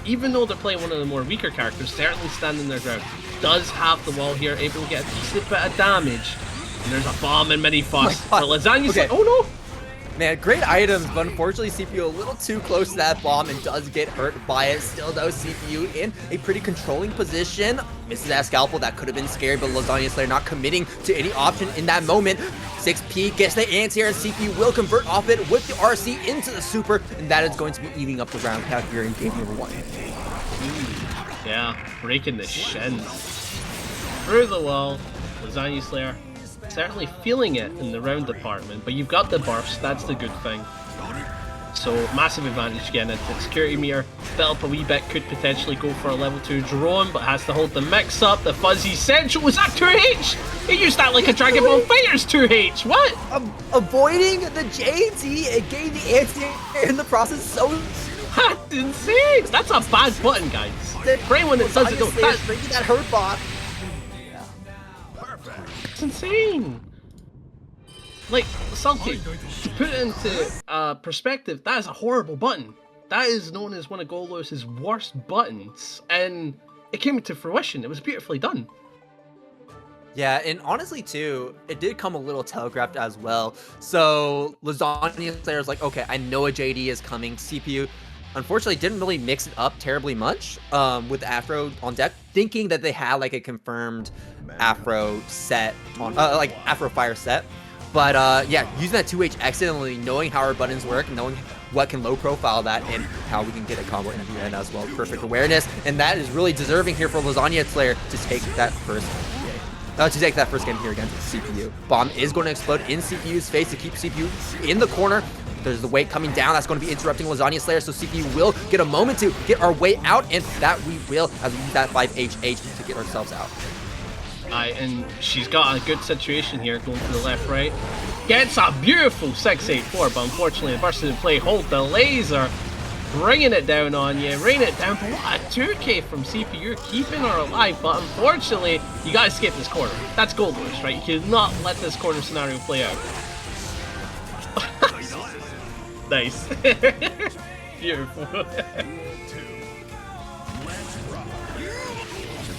even though they're playing one of the more weaker characters, certainly standing their ground. Does have the wall here, able to get a decent bit of damage. And there's a bomb and mini fuss. But Lasagna's like, oh no! Man, great items, but unfortunately CPU a little too close to that bomb and does get hurt by it. Still though, CPU in a pretty controlling position. Misses that scalpel, that could have been scary, but Lasagna Slayer not committing to any option in that moment. 6P gets the anti-air, and CPU will convert off it with the RC into the super, and that is going to be eating up the round count here in game number 1. Yeah, breaking the shins. Through the wall, Lasagna Slayer certainly feeling it in the round department, but you've got the burst, that's the good thing. So massive advantage getting into security meter. Build up a wee bit, could potentially go for a level 2 drone, but has to hold the mix up. The fuzzy central, was that 2H? He used that like a Dragon Ball Fighter's 2H, what? Avoiding the JT and getting the anti-air in the process, so... That's insane! That's a bad button, guys. Pray when it does it, don't. That's bringing that hurt bot. It's insane. Like, Salty, to put it into perspective, that is a horrible button. That is known as one of Goldlewis's worst buttons, and it came into fruition. It was beautifully done. Yeah, and honestly too, it did come a little telegraphed as well. So Lasagna Slayer's like, okay, I know a JD is coming. CPU unfortunately didn't really mix it up terribly much with Afro on deck, thinking that they had like a confirmed Afro set on, like Afro Fire set. But yeah, using that 2H accidentally, knowing how our buttons work, knowing what can low profile that, and how we can get a combo in the end as well. Perfect awareness, and that is really deserving here for Lasagna Slayer to take that first game here against CPU. Bomb is going to explode in CPU's face to keep CPU in the corner. There's the weight coming down. That's going to be interrupting Lasagna Slayer, so CPU will get a moment to get our way out, and that we will as we use that 5HH to get ourselves out. And she's got a good situation here, going to the left, right. Gets a beautiful 684, but unfortunately the burst into play, hold the laser. bringing it down on you, raining it down. But what a 2K from CPU, keeping her alive. But unfortunately, you gotta skip this corner. That's Goldlewis, right? You cannot let this corner scenario play out. Nice. Beautiful.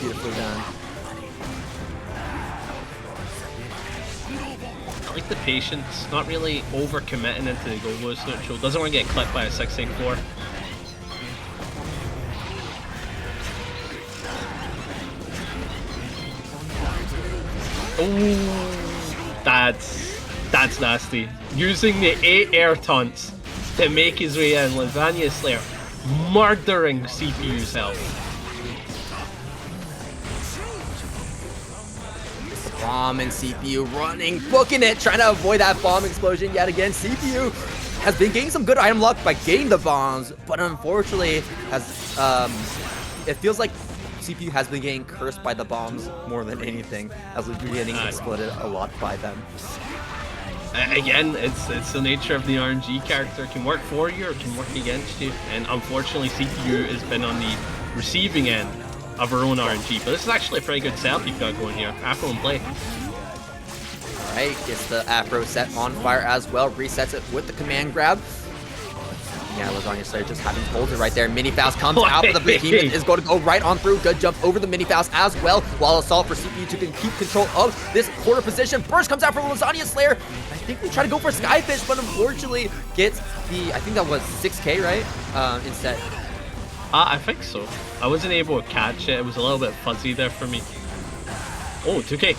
Beautifully done. I like the patience, not really overcommitting into the Goldlewis neutral. Doesn't want to get clipped by a 684. Oh, that's nasty. Using the 8 air taunts to make his way in, Lasagna Slayer murdering CPU's health. Bomb and CPU running, booking it, trying to avoid that bomb explosion yet again. CPU has been getting some good item luck by getting the bombs, but unfortunately has it feels like CPU has been getting cursed by the bombs more than anything, as we've been getting exploited a lot by them. Again, it's the nature of the RNG character. It can work for you or it can work against you, and unfortunately CPU has been on the receiving end of her own RNG, but this is actually a pretty good setup you've got going here. Afro in play. Alright, gets the Afro set on fire as well, resets it with the command grab. Yeah, Lasagna Slayer just having to hold it right there. Mini Faust comes out, but the behemoth is going to go right on through. Good jump over the Mini Faust as well, while assault for CPU to keep control of this quarter position. Burst comes out from Lasagna Slayer. I think we try to go for Skyfish, but unfortunately gets the, I think that was 6K, right? Instead. I think so. I wasn't able to catch it. It was a little bit fuzzy there for me. Oh, 2K.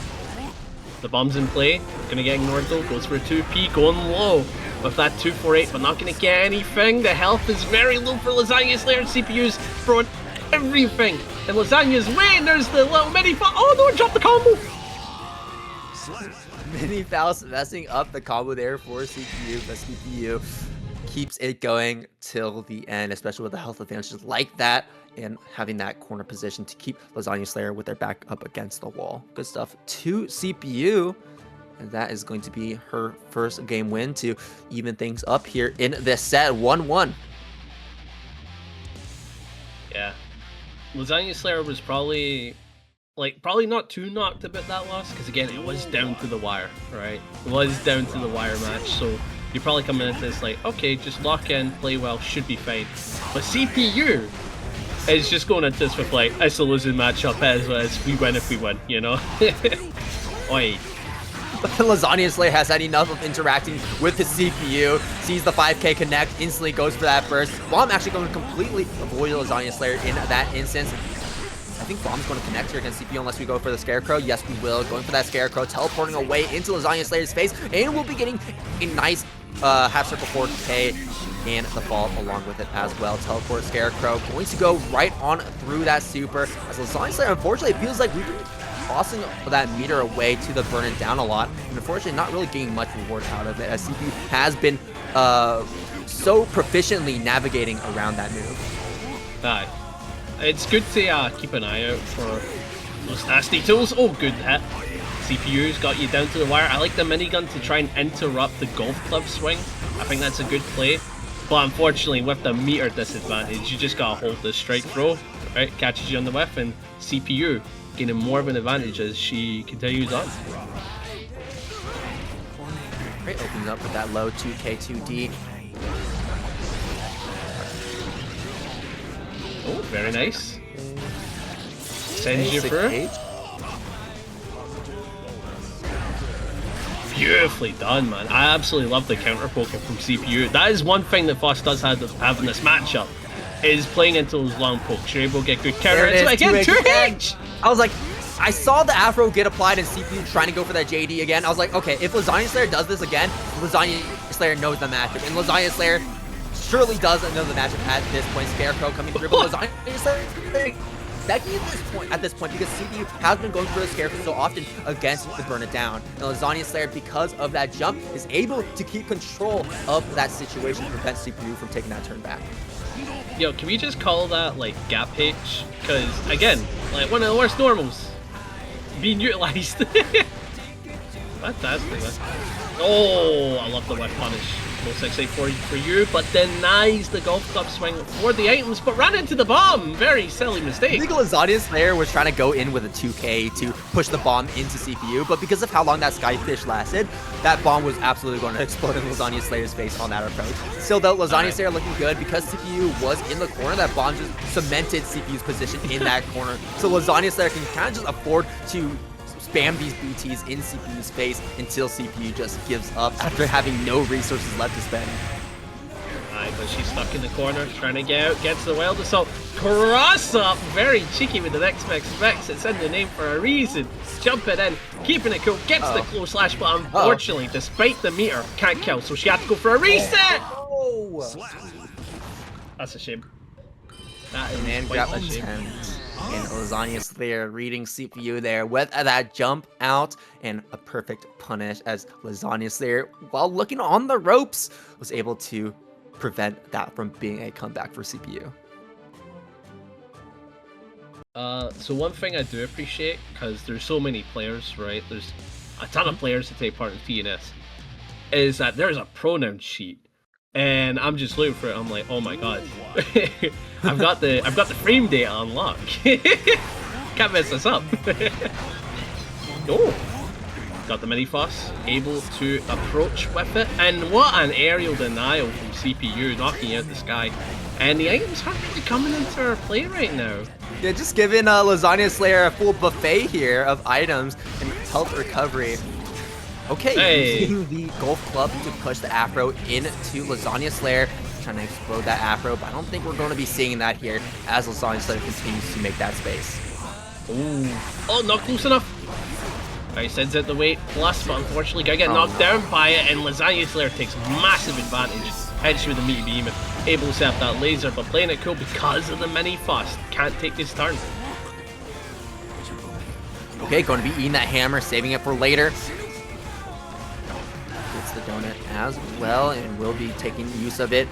The bomb's in play. Gonna get ignored though. Goes for a 2P. Going low with that 248, but not gonna get anything. The health is very low for Lasagna Slayer. CPU's throwing everything in Lasagna's way. And there's the little mini Faust. Oh no, drop the combo. Mini Faust messing up the combo there for CPU, but CPU keeps it going till the end, especially with the health advantages like that and having that corner position to keep Lasagna Slayer with their back up against the wall. Good stuff to CPU, and that is going to be her first game win to even things up here in this set. 1-1. Yeah, Lasagna Slayer was probably not too knocked about that loss, because again it was down to the wire, right? It was down to the wire match, so you're probably coming into this like, okay, just lock in, play well, should be fine. But CPU is just going into this with like, it's a losing matchup as we win if we win, you know? Oi. Lasagna Slayer has had enough of interacting with his CPU, sees the 5K connect, instantly goes for that burst. Bomb actually going to completely avoid Lasagna Slayer in that instance. I think Bomb's going to connect here against CPU unless we go for the Scarecrow. Yes, we will. Going for that Scarecrow, teleporting away into Lasagna Slayer's face, and we'll be getting a nice half circle 4K and the fall along with it as well. Teleport Scarecrow going to go right on through that super. As Lasagna Slayer, unfortunately, it feels like we've been tossing that meter away to the burn it down a lot, and unfortunately not really getting much reward out of it, as CPU has been so proficiently navigating around that move. Aye. It's good to keep an eye out for those nasty tools. Oh, good hit. CPU's got you down to the wire. I like the minigun to try and interrupt the golf club swing. I think that's a good play. But unfortunately, with the meter disadvantage, you just gotta hold this strike throw. Right? Catches you on the whiff, and CPU gaining more of an advantage as she continues on. Right, opens up with that low 2K2D. Oh, very nice. Sends you through. Beautifully done, man. I absolutely love the counter poker from CPU. That is one thing that Faust does have in this matchup, is playing into those long pokes. You're able to get good counter into it. Again, 2H! I was like, I saw the Afro get applied and CPU trying to go for that JD again. I was like, okay, if Lasagna Slayer does this again, Lasagna Slayer knows the matchup. And Lasagna Slayer surely doesn't know the matchup at this point. Scarecrow coming through, but Lasagna Slayer Becky at this point, because CPU has been going for the Scarecrow so often against the Burn It Down. And Lasagna Slayer, because of that jump, is able to keep control of that situation, prevent CPU from taking that turn back. Yo, can we just call that like gap H? Because again, like one of the worst normals being utilized. Fantastic, man. Oh, I love the whip punish. for you, but denies the golf club swing for the items, but ran into the bomb. Very silly mistake. I think Lasagna's player was trying to go in with a 2K to push the bomb into CPU, but because of how long that Skyfish lasted, that bomb was absolutely going to explode in Lasagna Slayer's face on that approach. Still though, Lasagna Slayer looking good because CPU was in the corner. That bomb just cemented CPU's position in that corner. So Lasagna Slayer can kind of just afford to spam these BTs in CPU's face until CPU just gives up after having no resources left to spend. Alright, but she's stuck in the corner, trying to get out, gets the wild assault. Cross up, very cheeky with the next Vex. It's in the name for a reason. Jumping in, keeping it cool, gets the close slash, but unfortunately, despite the meter, can't kill, so she had to go for a reset! That's a shame. That is Man quite grab a shame. attempt. And Lasagna Slayer reading CPU there with that jump out and a perfect punish as Lasagna Slayer, while looking on the ropes, was able to prevent that from being a comeback for CPU. So one thing I do appreciate, because there's so many players, right? There's a ton of players to take part in TNS, is that there's a pronoun sheet. And I'm just looking for it. I'm like, oh my god, I've got the frame data unlocked. Can't mess this up. Oh, got the mini Faust, able to approach with it, and what an aerial denial from CPU, knocking out the sky. And the items aren't really coming into our play right now. Yeah, just giving Lasagna Slayer a full buffet here of items and health recovery. Okay, using the golf club to push the Afro into Lasagna Slayer, trying to explode that Afro, but I don't think we're going to be seeing that here as Lasagna Slayer continues to make that space. Ooh. Oh, not close enough. Alright, sends out the weight plus, but unfortunately gonna get knocked down by it, and Lasagna Slayer takes massive advantage. Heads with the meaty behemoth, able to set up that laser, but playing it cool because of the mini Faust. Can't take this turn. Okay, going to be eating that hammer, saving it for later. Gets the donut as well, and will be taking use of it.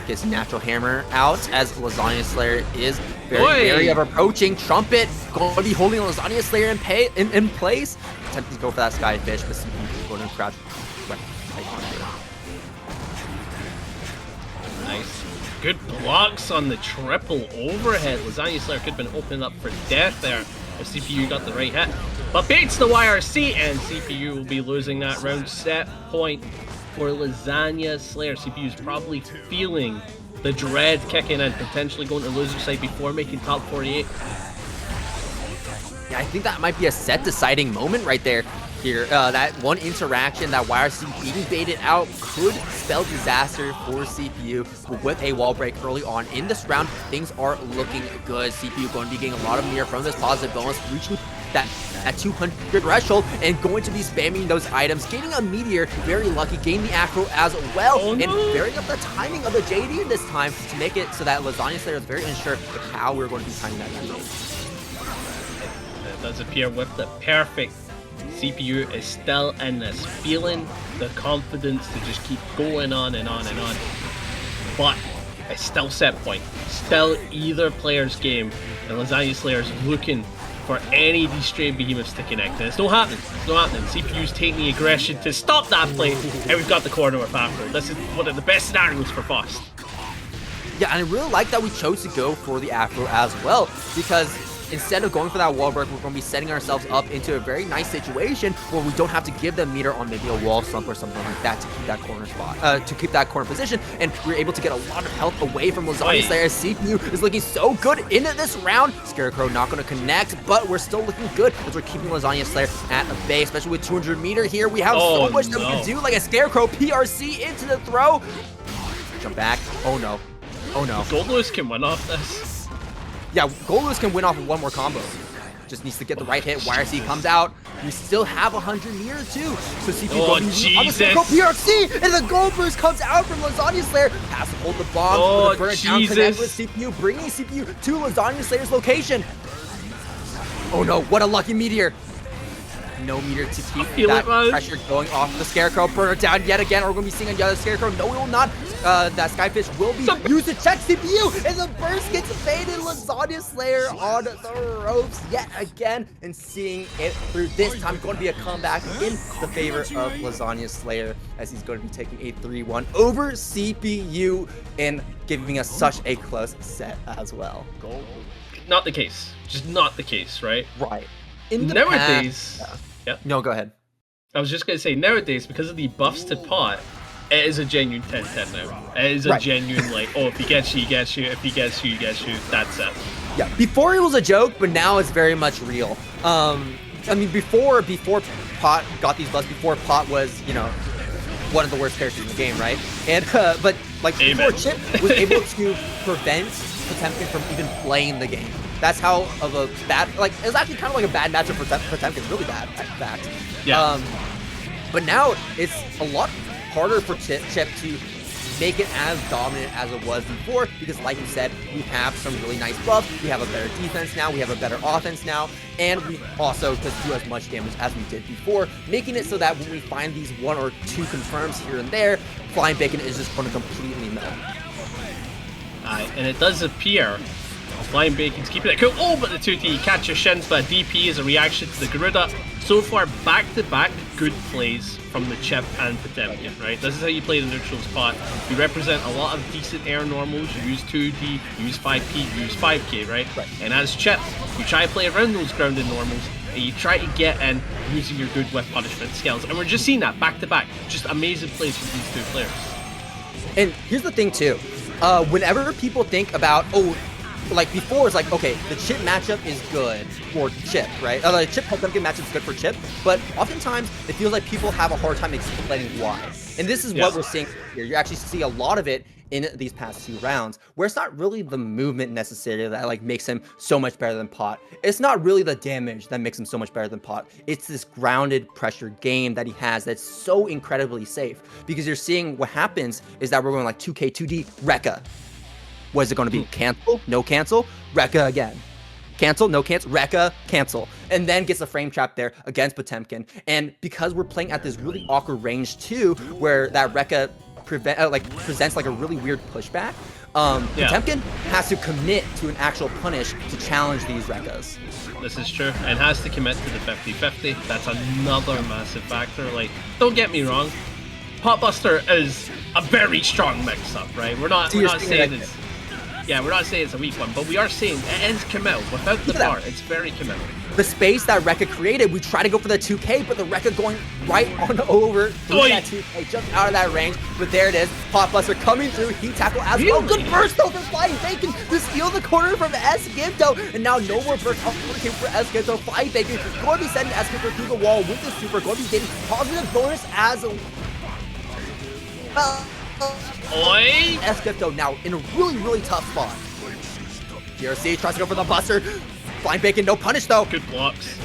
Gets natural hammer out as Lasagna Slayer is very wary of approaching. Trumpet going to be holding Lasagna Slayer in place. Attempting to go for that Skyfish, but CP going to crouch right onto it. Nice. Good blocks on the triple overhead. Lasagna Slayer could have been opening up for death there if CPU got the right hit. But baits the YRC, and CPU will be losing that round. Set point for Lasagna Slayer. CPU is probably feeling the dread kicking in, potentially going to loser side before making top 48. Yeah, I think that might be a set deciding moment right there. Here, that one interaction that YRC being baited out could spell disaster for CPU, but with a wall break early on in this round, things are looking good. CPU going to be getting a lot of mirror from this positive bonus, reaching that 200 threshold, and going to be spamming those items, getting a meteor, very lucky, getting the Afro as well, and varying up the timing of the JD this time to make it so that Lasagna Slayer is very unsure of how we're going to be timing that JD. It does appear with the perfect. CPU is still in this, feeling the confidence to just keep going on and on and on. But it's still set point. Still either player's game, and Lasagna Slayer is looking for any of these stray behemoths to connect. And it's not happening. It's not happening. CPU's taking the aggression to stop that play, and we've got the corner with Afro. This is one of the best scenarios for Faust. Yeah, and I really like that we chose to go for the Afro as well, because instead of going for that wall break, we're going to be setting ourselves up into a very nice situation where we don't have to give them meter on maybe a wall slump or something like that to keep that corner spot, to keep that corner position, and we're able to get a lot of health away from Lasagna Slayer. CPU is looking so good in this round. Scarecrow not going to connect, but we're still looking good as we're keeping Lasagna Slayer at a bay, especially with 200 meter here. We have so much that we can do, like a Scarecrow PRC into the throw. Jump back. Oh no. Oh no. Goldlewis can win off this. Yeah, Goldlewis can win off of one more combo. Just needs to get the right hit. YRC comes out. We still have 100 meter too. So CPU on the Scarecrow PRC, and the gold boost comes out from Lasagna Slayer. Has to hold the bomb. For the burn down connect with CPU, bringing CPU to Lasagna Slayer's location. Oh no, what a lucky meteor. No meter to keep that pressure going off the Scarecrow. Burner down yet again. Are we going to be seeing another Scarecrow? No, we will not. that Skyfish will be used to check CPU, and the burst gets faded. Lasagna Slayer on the ropes yet again, and seeing it through. This time going to be a comeback in the favor of Lasagna Slayer, as he's going to be taking a 3-1 over CPU and giving us such a close set as well. Not the case. Just not the case, right? Right. Nowadays... Yeah. No, go ahead. I was just going to say, nowadays, because of the buffs to pot, it is a genuine 10-10 now. It is a genuine, like, oh, if he gets you, he gets you. If he gets you, he gets you. That's it. Yeah, before it was a joke, but now it's very much real. I mean, before Pot got these buffs, before Pot was, you know, one of the worst characters in the game, right? And but like before Chipp was able to prevent Potemkin from even playing the game. That's how of a bad, like, it was actually kind of like a bad matchup for Potemkin, really bad, in fact. Yeah. But now it's a lot harder for Chipp to make it as dominant as it was before, because like you said, we have some really nice buffs, we have a better defense now, we have a better offense now, and we also just do as much damage as we did before, making it so that when we find these 1 or 2 confirms here and there, Flying Bacon is just going to completely melt. And it does appear Flying Bacon's keeping it cool. Oh, but the 2T catches shins, but DP is a reaction to the Garuda. So far, back-to-back good plays from the Chipp and Potemkin, right? This is how you play the neutral spot. You represent a lot of decent air normals. You use 2D, you use 5P, you use 5K, right? And as Chipp, you try to play around those grounded normals, and you try to get in using your good whip punishment skills. And we're just seeing that back-to-back. Just amazing plays from these 2 players. And here's the thing, too. Whenever people think about, oh, like before it's like, okay, the Chipp matchup is good for Chipp, right? The Chipp Potemkin matchup is good for Chipp, but oftentimes it feels like people have a hard time explaining why. And this is what we're seeing here. You actually see a lot of it in these past 2 rounds, where it's not really the movement necessarily that like makes him so much better than Pot. It's not really the damage that makes him so much better than Pot. It's this grounded pressure game that he has that's so incredibly safe, because you're seeing what happens is that we're going like 2K, 2D, Rekka. What is it going to be? Cancel? No cancel? Rekka again. Cancel? No cancel? Rekka? Cancel. And then gets a frame trap there against Potemkin. And because we're playing at this really awkward range too, where that Rekka presents like a really weird pushback, Potemkin has to commit to an actual punish to challenge these Rekkas. This is true, and has to commit to the 50-50. That's another massive factor. Like, don't get me wrong, Potbuster is a very strong mix-up, right? We're not saying it's... Yeah, we're not saying it's a weak one, but we are saying it is committal. Without the bar, it's very committal. The space that Rekka created, we try to go for the 2K, but the Rekka going right on over through that 2K, just out of that range. But there it is, Potbuster coming through, Heat Tackle as well. Good burst over Flying Bacon to steal the corner from snkz, and now no more burst off came for snkz. Flying Bacon going to be sending snkz through the wall with the super, going to be getting positive bonus as well. snkz now in a really tough spot. GRC tries to go for the buster. Flying Bacon, no punish though. Good blocks.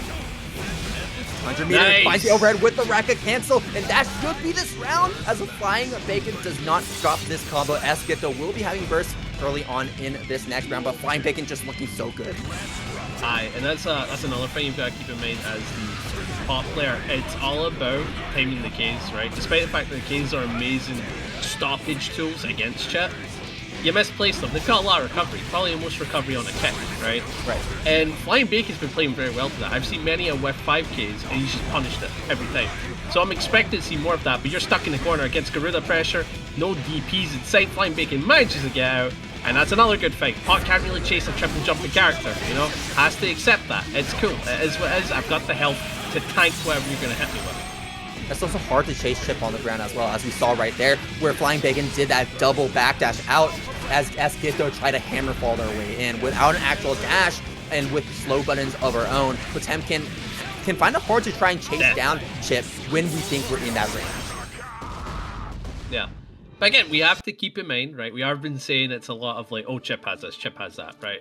100 meters, finds the overhead with the Rekka cancel, and that should be this round, as a Flying Bacon does not drop this combo. snkz will be having burst early on in this next round, but Flying Bacon just looking so good. Aye, and that's another thing you've got to keep in mind as the Pot player. It's all about timing the Ks, right? Despite the fact that the Ks are amazing stoppage tools against Chipp, you misplace them. They've got a lot of recovery, probably the most recovery on a kick, right? And Flying Bacon's been playing very well to that. I've seen many with 5Ks, and he's just punished it every time. So I'm expecting to see more of that, but you're stuck in the corner against Garuda pressure, no DPs inside. Flying Bacon manages to get out, and that's another good fight. Pot can't really chase a triple jumping character, you know? Has to accept that. It's cool. It is what it is. I've got the health to tank whatever you're going to hit me with. It's also hard to chase Chipp on the ground as well, as we saw right there, where Flying Bacon did that double backdash out as snkz tried to hammer fall their way in without an actual dash, and with slow buttons of our own. Potemkin can find it hard to try and chase down Chipp when we think we're in that range. Yeah. But again, we have to keep in mind, right? We have been saying it's a lot of like, oh, Chipp has this, Chipp has that, right?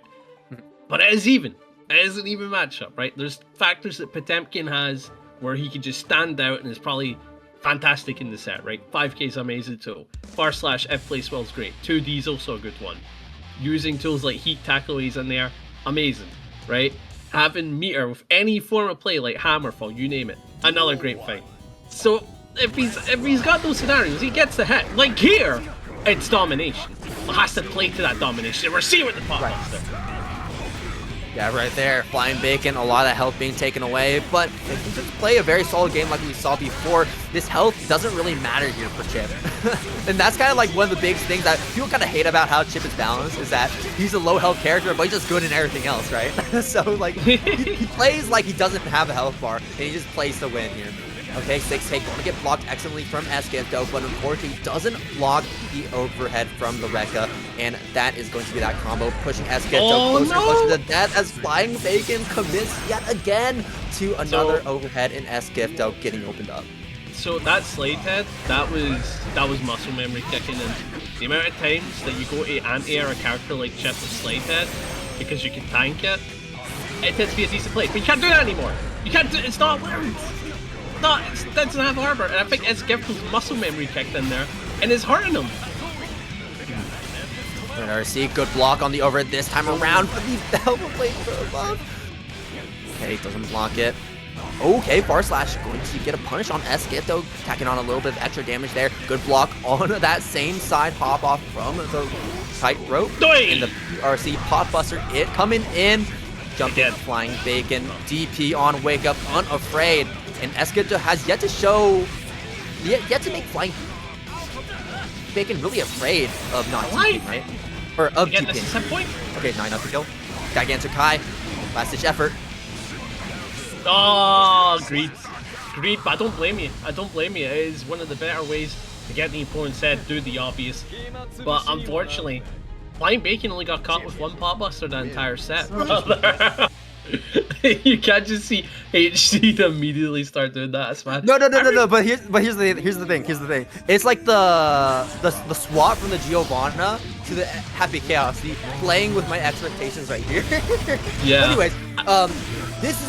But it is even. It is an even matchup, right? There's factors that Potemkin has where he can just stand out and is probably fantastic in the set, right? 5K is amazing too. /F play swell's great. 2D is also a good one. Using tools like Heat Tackle, he's in there, amazing, right? Having meter with any form of play like Hammerfall, you name it, another great thing. So if he's got those scenarios, he gets the hit. Like here, It's domination. It has to play to that domination. We're seeing with the pop buster. Yeah, right there. Flying Bacon, a lot of health being taken away. But if you just play a very solid game like we saw before, this health doesn't really matter here for Chipp. And that's kind of like one of the big things that people kind of hate about how Chipp is balanced, is that he's a low health character, but he's just good in everything else, right? So, like, he plays like he doesn't have a health bar, and he just plays to win here. Okay, 6K going to get blocked excellently from snkz, but unfortunately doesn't block the overhead from the Rekka, and that is going to be that combo, pushing snkz closer and closer to death as Flying Bacon commits yet again to another overhead, and snkz getting opened up. So that slide head, that was muscle memory kicking in. The amount of times that you go to anti-air a character like Chipp with slide head because you can tank it, it tends to be a decent play, but you can't do that anymore. You can't do it's not learned. It doesn't have harbor, and I think snkz's muscle memory kicked in there and is hurting him. And RC, good block on the overhead this time around, but the elbow blade for above. Okay, doesn't block it. Okay, far slash going to get a punish on snkz, tacking on a little bit of extra damage there. Good block on that same side, pop off from the tight rope. And the RC pot buster, it coming in. Jumping, Flying Bacon, DP on wake up, unafraid. And snkz has yet to show, yet to make Flying Bacon really afraid of not DPing, right? Or of DPing. Okay, 9 up to kill. Gigantic-Kai, last ditch effort. Oh, greed, but I don't blame you. I don't blame you. It is one of the better ways to get the opponent's head, do the obvious. But unfortunately, Flying Bacon only got caught with one pot buster the entire set. You can't just see HC immediately start doing that, man. No. But here's the thing. It's like the swap from the Giovanna to the Happy Chaos. See, playing with my expectations right here. Yeah. Anyways, this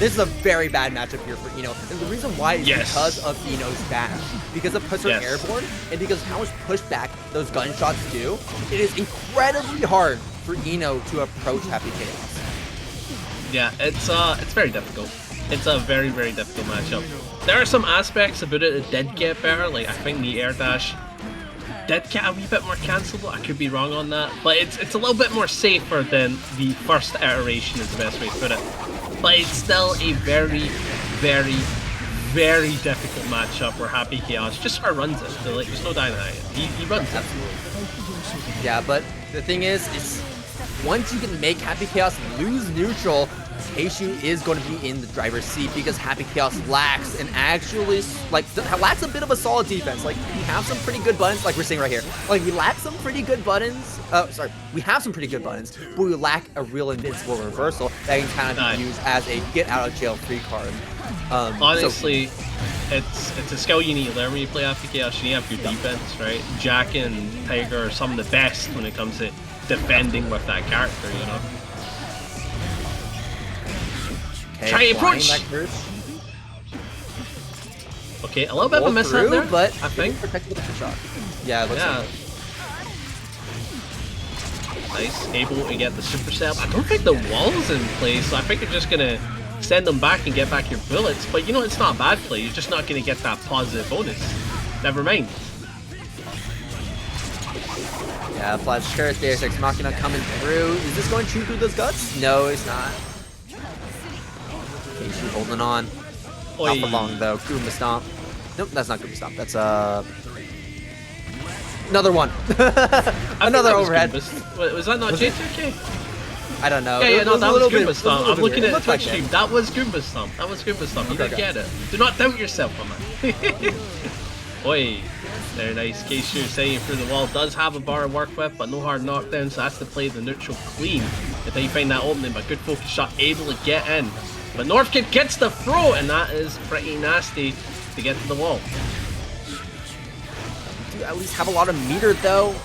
is a very bad matchup here for Eno, and the reason why is because of Eno's dash, because of push airborne, and because how much pushback those gunshots do. It is incredibly hard for Eno to approach Happy Chaos. Yeah, it's very difficult. It's a very, very difficult matchup. There are some aspects about it that did get better, like I think the air dash did get a wee bit more cancelable. I could be wrong on that, but it's a little bit more safer than the first iteration is the best way to put it. But it's still a very, very, very difficult matchup where Happy Chaos just sort of runs it. So, like, there's no denying it. He runs it. Yeah, but the thing is once you can make Happy Chaos lose neutral, Kshu is going to be in the driver's seat because Happy Chaos lacks and actually lacks a bit of a solid defense. Like, we have some pretty good buttons, like we're seeing right here. Like, we lack some pretty good buttons. We have some pretty good buttons, but we lack a real invincible reversal that can kind of be used as a get out of jail free card. Honestly, it's a skill you need to learn when you play Happy Chaos. You need to have good defense, right? Jack and Tiger are some of the best when it comes to defending with that character, you know. Okay, try approach. Okay, a little bit of a miss out there, but I think. Protected with the shot. Yeah, it looks like. Nice, able to get the supercell. I don't think the wall's in place, so I think you're just gonna send them back and get back your bullets. But you know, it's not a bad play. You're just not gonna get that positive bonus. Never mind. Yeah, Flash Carrot there, Machina coming through. Is this going true through those guts? No, it's not. Kshu holding on. Not for long though. Goomba Stomp. Nope, that's not Goomba Stomp. That's another one. Another overhead. Was that not J2K? I don't know. Yeah, no, that was Goomba Stomp. I'm looking at the Twitch stream. That was Goomba Stomp. That was Goomba Stomp. You didn't get it. Do not doubt yourself, my man. Oi. Very nice. Kshu saying through the wall does have a bar to work with, but no hard knockdown, so has to play the neutral clean until you find that opening. But good focus shot, able to get in. But Northkid gets the throw, and that is pretty nasty to get to the wall. Do at least have a lot of meter though,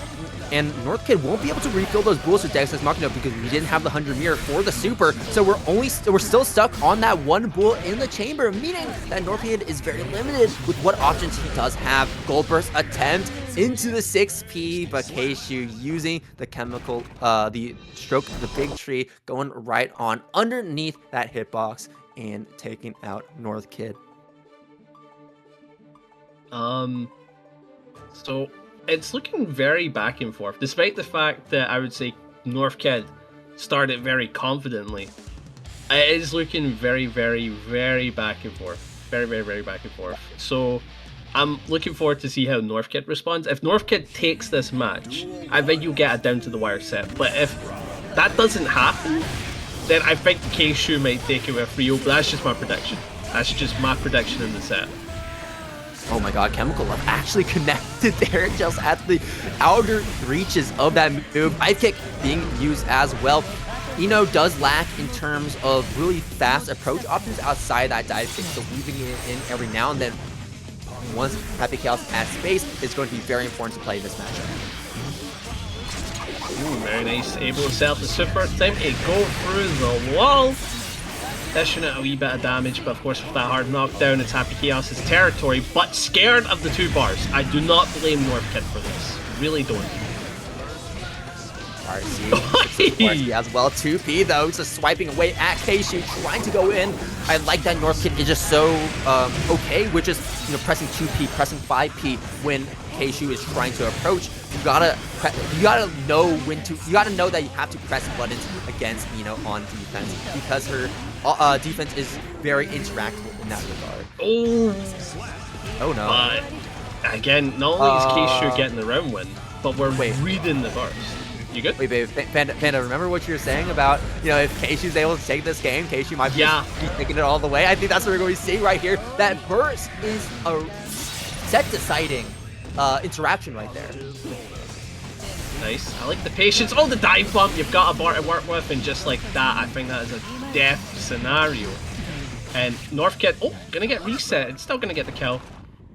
and Northkid won't be able to refill those bullets with Dexter's Machina because we didn't have the 100 meter for the super, so we're still stuck on that one bullet in the chamber, meaning that Northkid is very limited with what options he does have. Gold Burst attempt into the 6P, but Kshu using the chemical, the stroke of the big tree, going right on underneath that hitbox and taking out Northkid. So It's looking very back and forth, despite the fact that I would say North Kid started very confidently. It is looking very, very, very back and forth. Very, very, very back and forth. So I'm looking forward to see how North Kid responds. If North Kid takes this match, I think you'll get a down to the wire set. But if that doesn't happen, then I think Kshu might take it with 3-0, but that's just my prediction. That's just my prediction in the set. Oh my god, Chemical Love actually connected there just at the outer reaches of that move. Dive kick being used as well. Eno does lack in terms of really fast approach options outside that dive kick, so weaving it in every now and then once Happy Chaos has space is going to be very important to play this matchup. Ooh, very nice. Able to set up the super. Time to go through the wall. Dishing out a wee bit of damage, but of course with that hard knockdown, it's Happy Chaos' territory, but scared of the 2 bars. I do not blame North Kid for this. Really don't. RC as well. 2P though, just swiping away at Kshu, trying to go in. I like that North Kid is just so okay with just pressing 2P, pressing 5P when Kshu is trying to approach. You gotta know when to. You gotta know that you have to press buttons against on defense because her defense is very interactable in that regard. Oh no! Again, not only is Kshu getting the round win, but we're reading the burst. You good? Wait, Panda, remember what you were saying about, if Kshu's able to take this game, Kshu might be taking it all the way. I think that's what we're going to see right here. That burst is a set-deciding interaction right there. Nice. I like the patience. Oh, the dive bump. You've got a bar to work with, and just like that, I think that is a death scenario. And North Kid, gonna get reset. It's still gonna get the kill.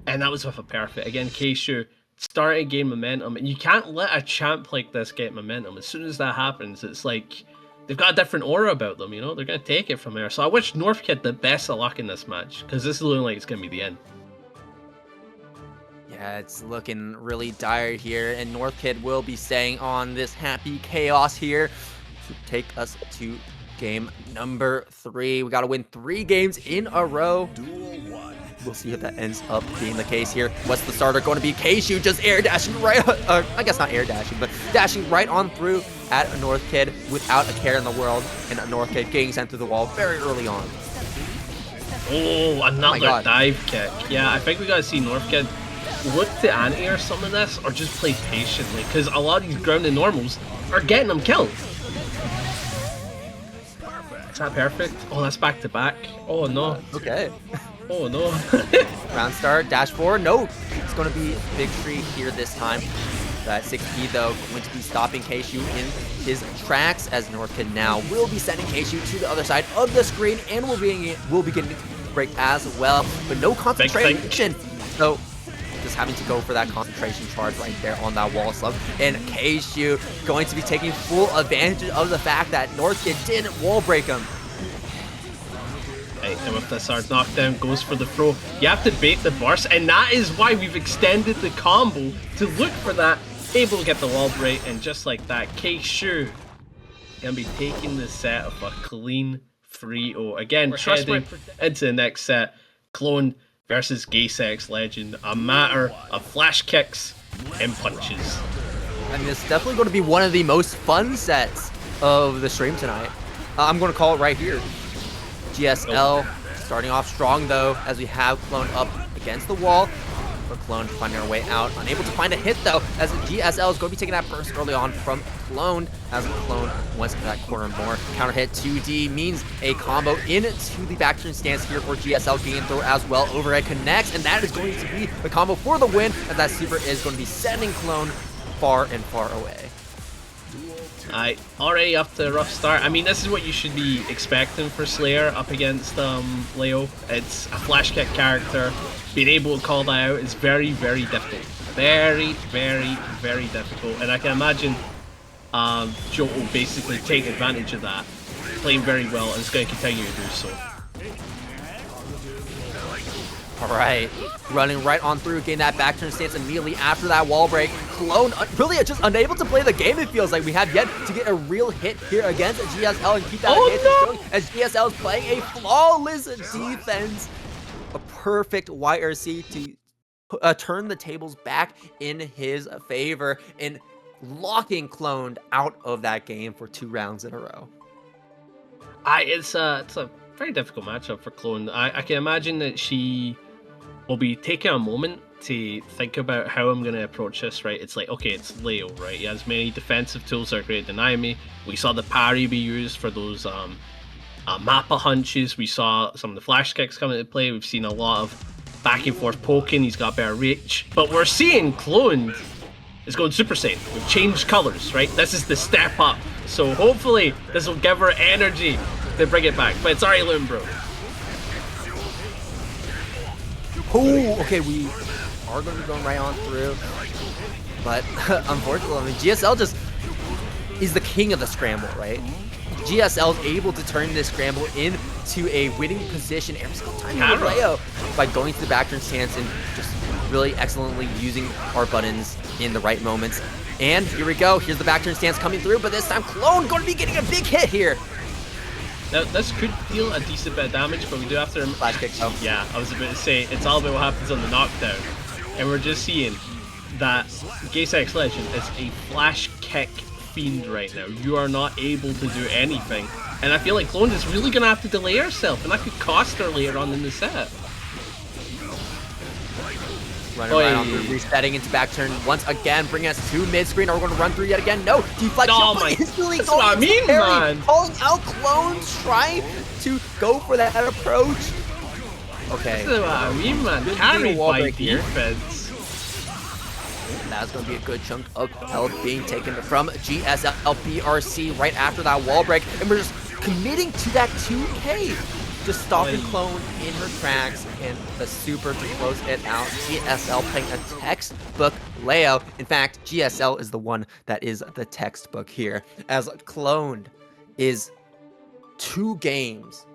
And that was with a perfect. Again, Kshu starting to gain momentum, and you can't let a champ like this get momentum. As soon as that happens, it's like they've got a different aura about them, they're gonna take it from there. So I wish North Kid the best of luck in this match, because this is looking like it's gonna be the end. Yeah, it's looking really dire here, and North Kid will be staying on this Happy Chaos here to take us to game number 3. We gotta win 3 games in a row. We'll see if that ends up being the case here. What's the starter going to be? Kshu just air dashing right, I guess not air dashing, but dashing right on through at a North Kid without a care in the world, and a North Kid getting sent through the wall very early on. Oh, another dive kick. Yeah, I think we gotta see North Kid look to anti-air some of this, or just play patiently, because a lot of these grounded normals are getting them killed. Is that perfect? Oh, that's back to back. Oh no. Okay. Oh no. Round start, dash forward. No, it's going to be victory here this time. That 6P though going to be stopping Kshu in his tracks, as North Kid now will be sending Kshu to the other side of the screen, and will be getting to break as well, but no concentration. So just having to go for that concentration charge right there on that wall slug, and Kshu going to be taking full advantage of the fact that North Kid didn't wall break him. Right, and with this hard knockdown, goes for the throw. You have to bait the burst, and that is why we've extended the combo to look for that. Able to get the wall break, and just like that, Kshu gonna be taking the set of a clean 3-0. Again, heading into the next set, Clone versus Gaysexlegend, a matter of flash kicks and punches. And it's definitely going to be one of the most fun sets of the stream tonight. I'm going to call it right here. GSL starting off strong though, as we have Clone up against the wall. But Clone finding our way out, unable to find a hit though, as GSL is going to be taking that burst early on from Clone, as Clone wants that corner more. Counter hit 2D means a combo into the backturn stance here for GSL. Gain throw as well, overhead connects, and that is going to be the combo for the win, as that super is going to be sending Clone far and far away. Already up to a rough start. I mean, this is what you should be expecting for Slayer up against Leo. It's a flash kick character. Being able to call that out is very, very difficult. Very, very, very difficult. And I can imagine Joe will basically take advantage of that, playing very well, and is going to continue to do so. Alright, running right on through, getting that back turn stance immediately after that wall break. Clone really just unable to play the game, it feels like. We have yet to get a real hit here against GSL and keep that going, as GSL is playing a flawless defense. A perfect YRC to turn the tables back in his favor and locking Cloned out of that game for 2 rounds in a row. It's a very difficult matchup for Clone. I can imagine that she will be taking a moment to think about how I'm going to approach this, right? It's like, okay, it's Leo, right? He has many defensive tools that are great at denying me. We saw the parry be used for those Mappa hunches. We saw some of the flash kicks come into play. We've seen a lot of back and forth poking. He's got better reach. But we're seeing Cloned is going Super Saiyan. We've changed colors, right? This is the step up. So hopefully this will give her energy to bring it back. But it's already looking broke. Oh, okay, we are going to be going right on through. But unfortunately, I mean, GSL just is the king of the scramble, right? GSL is able to turn this scramble into a winning position every single time you Leo by going to the back turn stance and just really excellently using our buttons in the right moments. And here we go. Here's the back turn stance coming through, but this time Clone going to be getting a big hit here. Now, this could deal a decent bit of damage, but we do have to... Flash kick. Oh. Yeah, I was about to say, it's all about what happens on the knockdown. And we're just seeing that Gaysexlegend is a flash kick fiend right now. You are not able to do anything. And I feel like Clone is really going to have to delay herself, and that could cost her later on in the set. Running around, resetting into back turn once again, bringing us to mid screen. Are we going to run through yet again? No, deflection. Oh my! That's what I mean, man. Calling out Clones, trying to go for that approach. Okay. That's what I mean, man. Carried by defense. That's going to be a good chunk of health being taken from GSL BRC right after that wall break, and we're just committing to that 2K. Just stopping Clone in her tracks, and the super to close it out. GSL playing a textbook Leo. In fact, GSL is the one that is the textbook here, as Clone is 2 games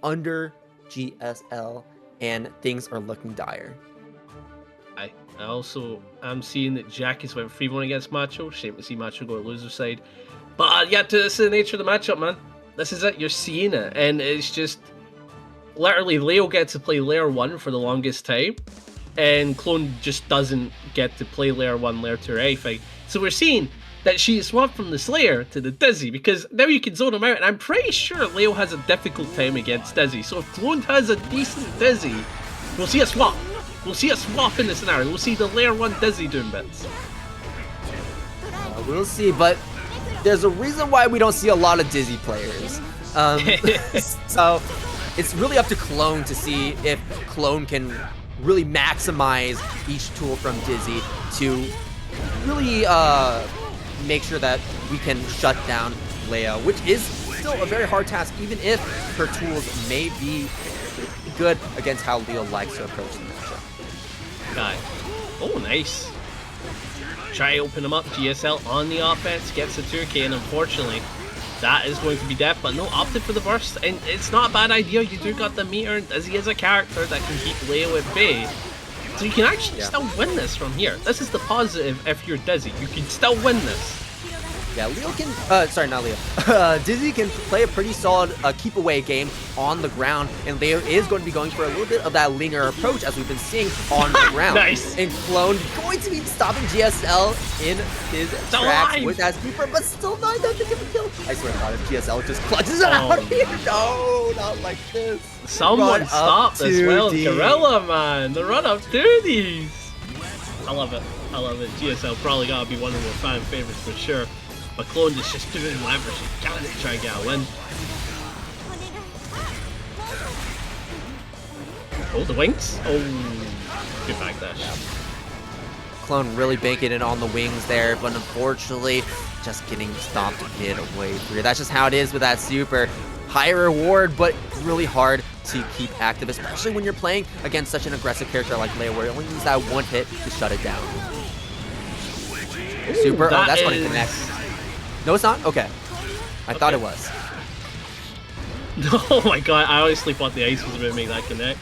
under GSL, and things are looking dire. I also am seeing that Jackie's went 3-1 against Macho. Shame to see Macho go to loser side. But yeah, this is the nature of the matchup, man. This is it. You're seeing it, and it's just... Literally, Leo gets to play Layer 1 for the longest time, and Clone just doesn't get to play Layer 1, Layer 2, or anything. So we're seeing that she swapped from the Slayer to the Dizzy, because now you can zone him out, and I'm pretty sure Leo has a difficult time against Dizzy. So if Clone has a decent Dizzy, we'll see a swap. We'll see a swap in this scenario. We'll see the Layer 1 Dizzy doing bits. We'll see, but there's a reason why we don't see a lot of Dizzy players. So... it's really up to Clone to see if Clone can really maximize each tool from Dizzy to really make sure that we can shut down Leo, which is still a very hard task, even if her tools may be good against how Leo likes to approach the matchup. Guy. Oh, nice. Try to open him up. GSL on the offense, gets the 2K, and unfortunately, that is going to be death, but no, opted for the burst, and it's not a bad idea. You do got the meter, as he is a character that can keep Leo at bay, so you can actually still win this from here. This is the positive if you're Dizzy. You can still win this. Yeah, Leo can, sorry, not Leo. Dizzy can play a pretty solid keep away game on the ground, and Leo is going to be going for a little bit of that linear approach as we've been seeing on the ground. Nice. And Clone going to be stopping GSL in his tracks with that super, but still not enough to give a kill. I swear to God, if GSL just clutches it out here. No, not like this. Someone stop this Gorilla, man. The run up to these. I love it. I love it. GSL probably gotta be one of the fan favorites for sure. But Clone is just doing whatever she can to try and get a win. Oh, the wings? Oh, good backdash. Clone really banking it on the wings there, but unfortunately, just getting stopped midway through. That's just how it is with that super. High reward, but really hard to keep active, especially when you're playing against such an aggressive character like Leo, where it only needs that one hit to shut it down. Ooh, super. Oh, that's going to connect. No, it's not? Okay. I thought it was. Oh my god, I honestly thought the ice was about to make that connect.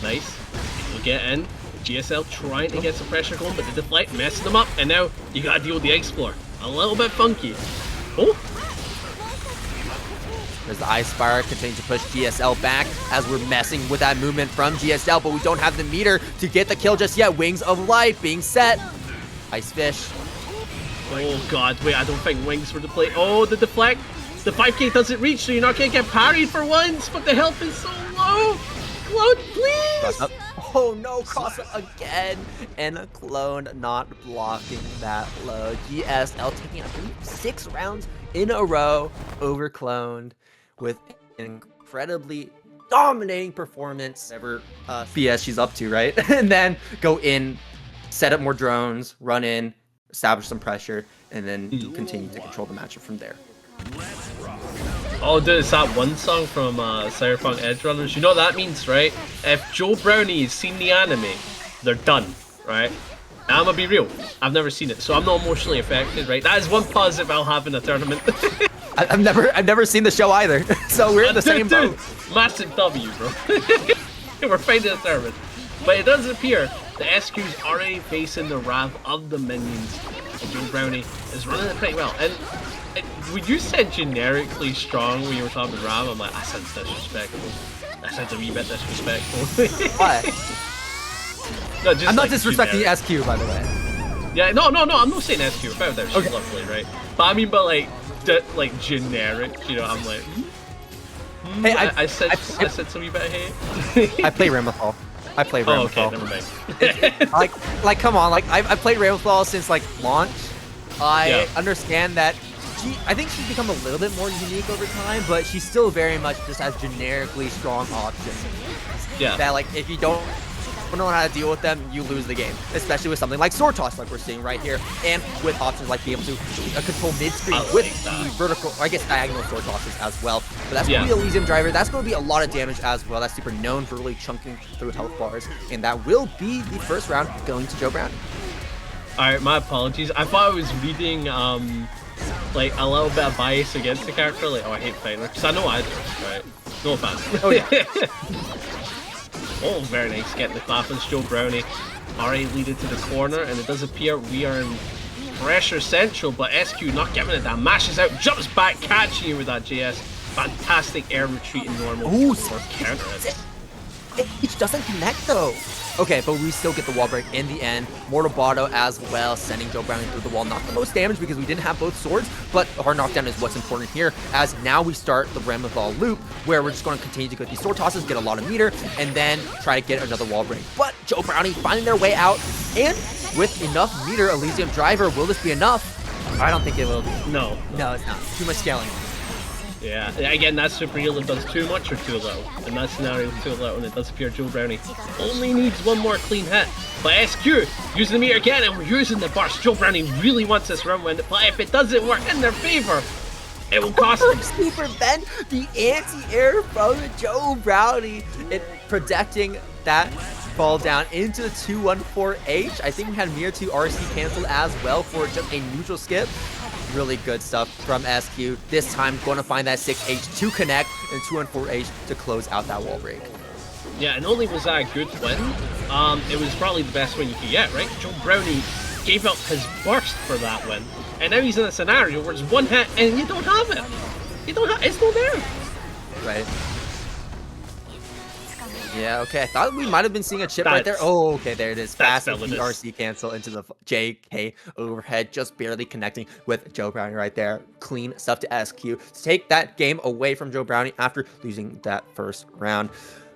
Nice. We'll get in. GSL trying to get some pressure going, but the deflect messes them up, and now you gotta deal with the X-Floor. A little bit funky. Oh! There's the Ice Fire, continue to push GSL back as we're messing with that movement from GSL, but we don't have the meter to get the kill just yet. Wings of Light being set. Ice Fish. Oh god, wait, I don't think Wings were the play. Oh, the deflect. The 5k doesn't reach, so you're not gonna get parried for once, but the health is so low. Clone, please! Oh no, cross up again. And a Clone not blocking that low. GSL taking out 6 rounds in a row over Cloned with an incredibly dominating performance. Whatever BS she's up to, right? And then go in, set up more drones, run in, establish some pressure, and then continue to control the matchup from there. Oh, dude, it's that one song from Cyberpunk Edge Runners. You know what that means, right? If Joe Brownie has seen the anime, they're done, right? Now, I'm gonna be real. I've never seen it, so I'm not emotionally affected, right? That is one positive I'll have in a tournament. I've never seen the show either, so we're in the same boat. Massive W, bro. We're fighting a tournament. But it does appear the SQ's already facing the wrath of the minions, and Joe Brownie is running it pretty well. And when you said generically strong when you were talking about Ram, I'm like, that sounds disrespectful. That sounds a wee bit disrespectful. Why? No, just I'm not like disrespecting generic. SQ, by the way. Yeah, no, I'm not saying SQ. Without that, she's lovely, right? But I mean, but like generic, you know, I'm like, hey, I said some wee bit of hate. I play Ramlethal. I play Ramlethal. Oh, okay, never mind. like, come on, like, I've played Ramlethal since, like, launch. I understand that I think she's become a little bit more unique over time, but she's still very much just as generically strong options. Yeah. That, like, if you don't know how to deal with them, you lose the game. Especially with something like Sword Toss, like we're seeing right here, and with options like being able to control mid-screen with the vertical, or I guess diagonal Sword Tosses as well. But that's going to be Elysium Driver. That's going to be a lot of damage as well. That's super known for really chunking through health bars, and that will be the first round going to Joe Brownie. Alright, my apologies. I thought I was reading like a little bit of bias against the character, like, oh, I hate fighting her, because I know I do, right? No offense. Oh, yeah. Oh, very nice, getting the clappings. Joe Brownie already leading to the corner, and it does appear we are in pressure central, but SQ not giving it that, mashes out, jumps back, catching you with that JS. Fantastic air retreat in normal. Ooh, or counter it. It doesn't connect though. Okay, but we still get the wall break in the end. Mortal Botto as well, sending Joe Brownie through the wall. Not the most damage because we didn't have both swords, but our knockdown is what's important here, as now we start the Ramlethal loop, where we're just going to continue to get these sword tosses, get a lot of meter, and then try to get another wall break. But Joe Brownie finding their way out, and with enough meter, Elysium Driver, will this be enough? I don't think it will be. No. No, it's not. Too much scaling. Yeah, again, that super heal that does too much or too little. In that scenario, too little, and it does appear Joe Brownie only needs one more clean hit. But SQ using the meter again, and we're using the burst. Joe Brownie really wants this run win, but if it doesn't work in their favor, it will cost them. Sleeper Ben, the anti-air from Joe Brownie, and protecting that fall down into the 214H. I think we had Mirror 2 RC canceled as well for just a neutral skip. Really good stuff from SQ. This time going to find that 6H to connect and 214H to close out that wall break. Yeah, and only was that a good win, it was probably the best win you could get, right? Joe Brownie gave up his burst for that win, and now he's in a scenario where it's one hit and you don't have it. You don't have, it's not there. Right. Yeah, okay. I thought we might have been seeing a chip right there. Oh, okay, there it is. Fast RC cancel into the JK overhead, just barely connecting with Joe Brownie right there. Clean stuff to SQ to take that game away from Joe Brownie after losing that first round.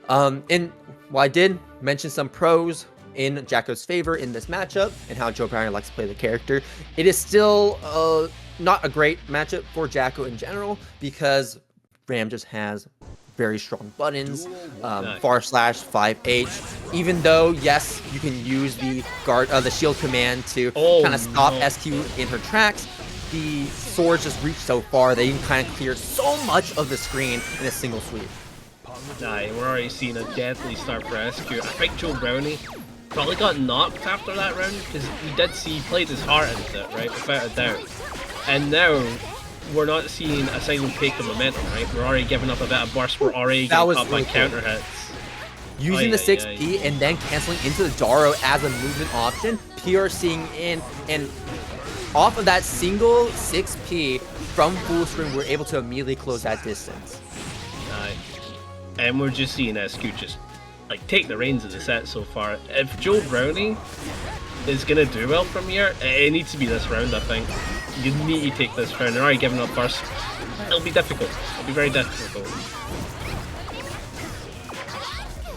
And while I did mention some pros in Jacko's favor in this matchup and how Joe Brownie likes to play the character, it is still not a great matchup for Jacko in general because Ram just has very strong buttons, // 5H. Even though, yes, you can use the shield command to kind of stop SQ in her tracks, the swords just reach so far they can kind of clear so much of the screen in a single sweep. Nah, we're already seeing a deadly start for SQ. I think Joe Brownie probably got knocked after that round because we did see he played his heart into it, right, without a doubt. And now we're not seeing a single take of momentum, right? We're already giving up a bit of burst. We're already getting caught by counter hits. Using the 6P and then canceling into the Daro as a movement option, PRCing in, and off of that single 6P from full screen, we're able to immediately close that distance. And we're just seeing SQ just like take the reins of the set so far. If Joe Brownie is gonna do well from here, it needs to be this round, I think. You need to take this round. They're already giving up first. It'll be difficult. It'll be very difficult.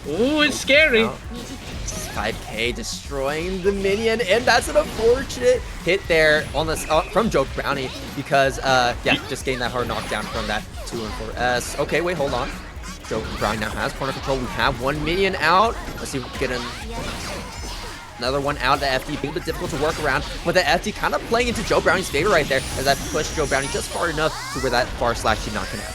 Oh, it's scary. 5K destroying the minion, and that's an unfortunate hit there on this from Joe Brownie because yeah, just getting that hard knockdown from that 2 and 4S. Okay, wait, hold on. Joe Brownie now has corner control. We have 1 minion out. Let's see if we can get another one out. The FD being a bit difficult to work around, but the FD kind of playing into Joe Brownie's favor right there as that pushed Joe Brownie just far enough to where that far slash did not connect.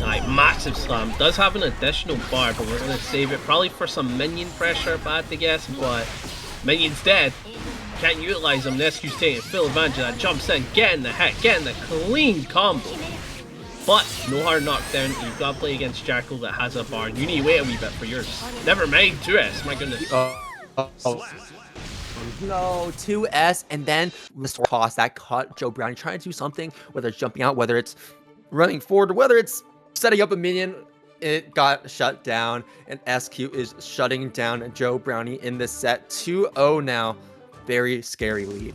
Alright, massive slam. Does have an additional bar, but we're going to save it probably for some minion pressure, if I had to guess, but minion's dead. Can't utilize him. Nescu's taking full advantage of that. Jumps in, getting the hit, getting the clean combo. But no hard knockdown. You've got to play against Jackal that has a bar. You need to wait a wee bit for yours. Never mind 2S, my goodness. No, 2S, and then the toss that caught Joe Brownie trying to do something, whether it's jumping out, whether it's running forward, or whether it's setting up a minion. It got shut down, and SQ is shutting down Joe Brownie in this set. 2-0 now. Very scary lead.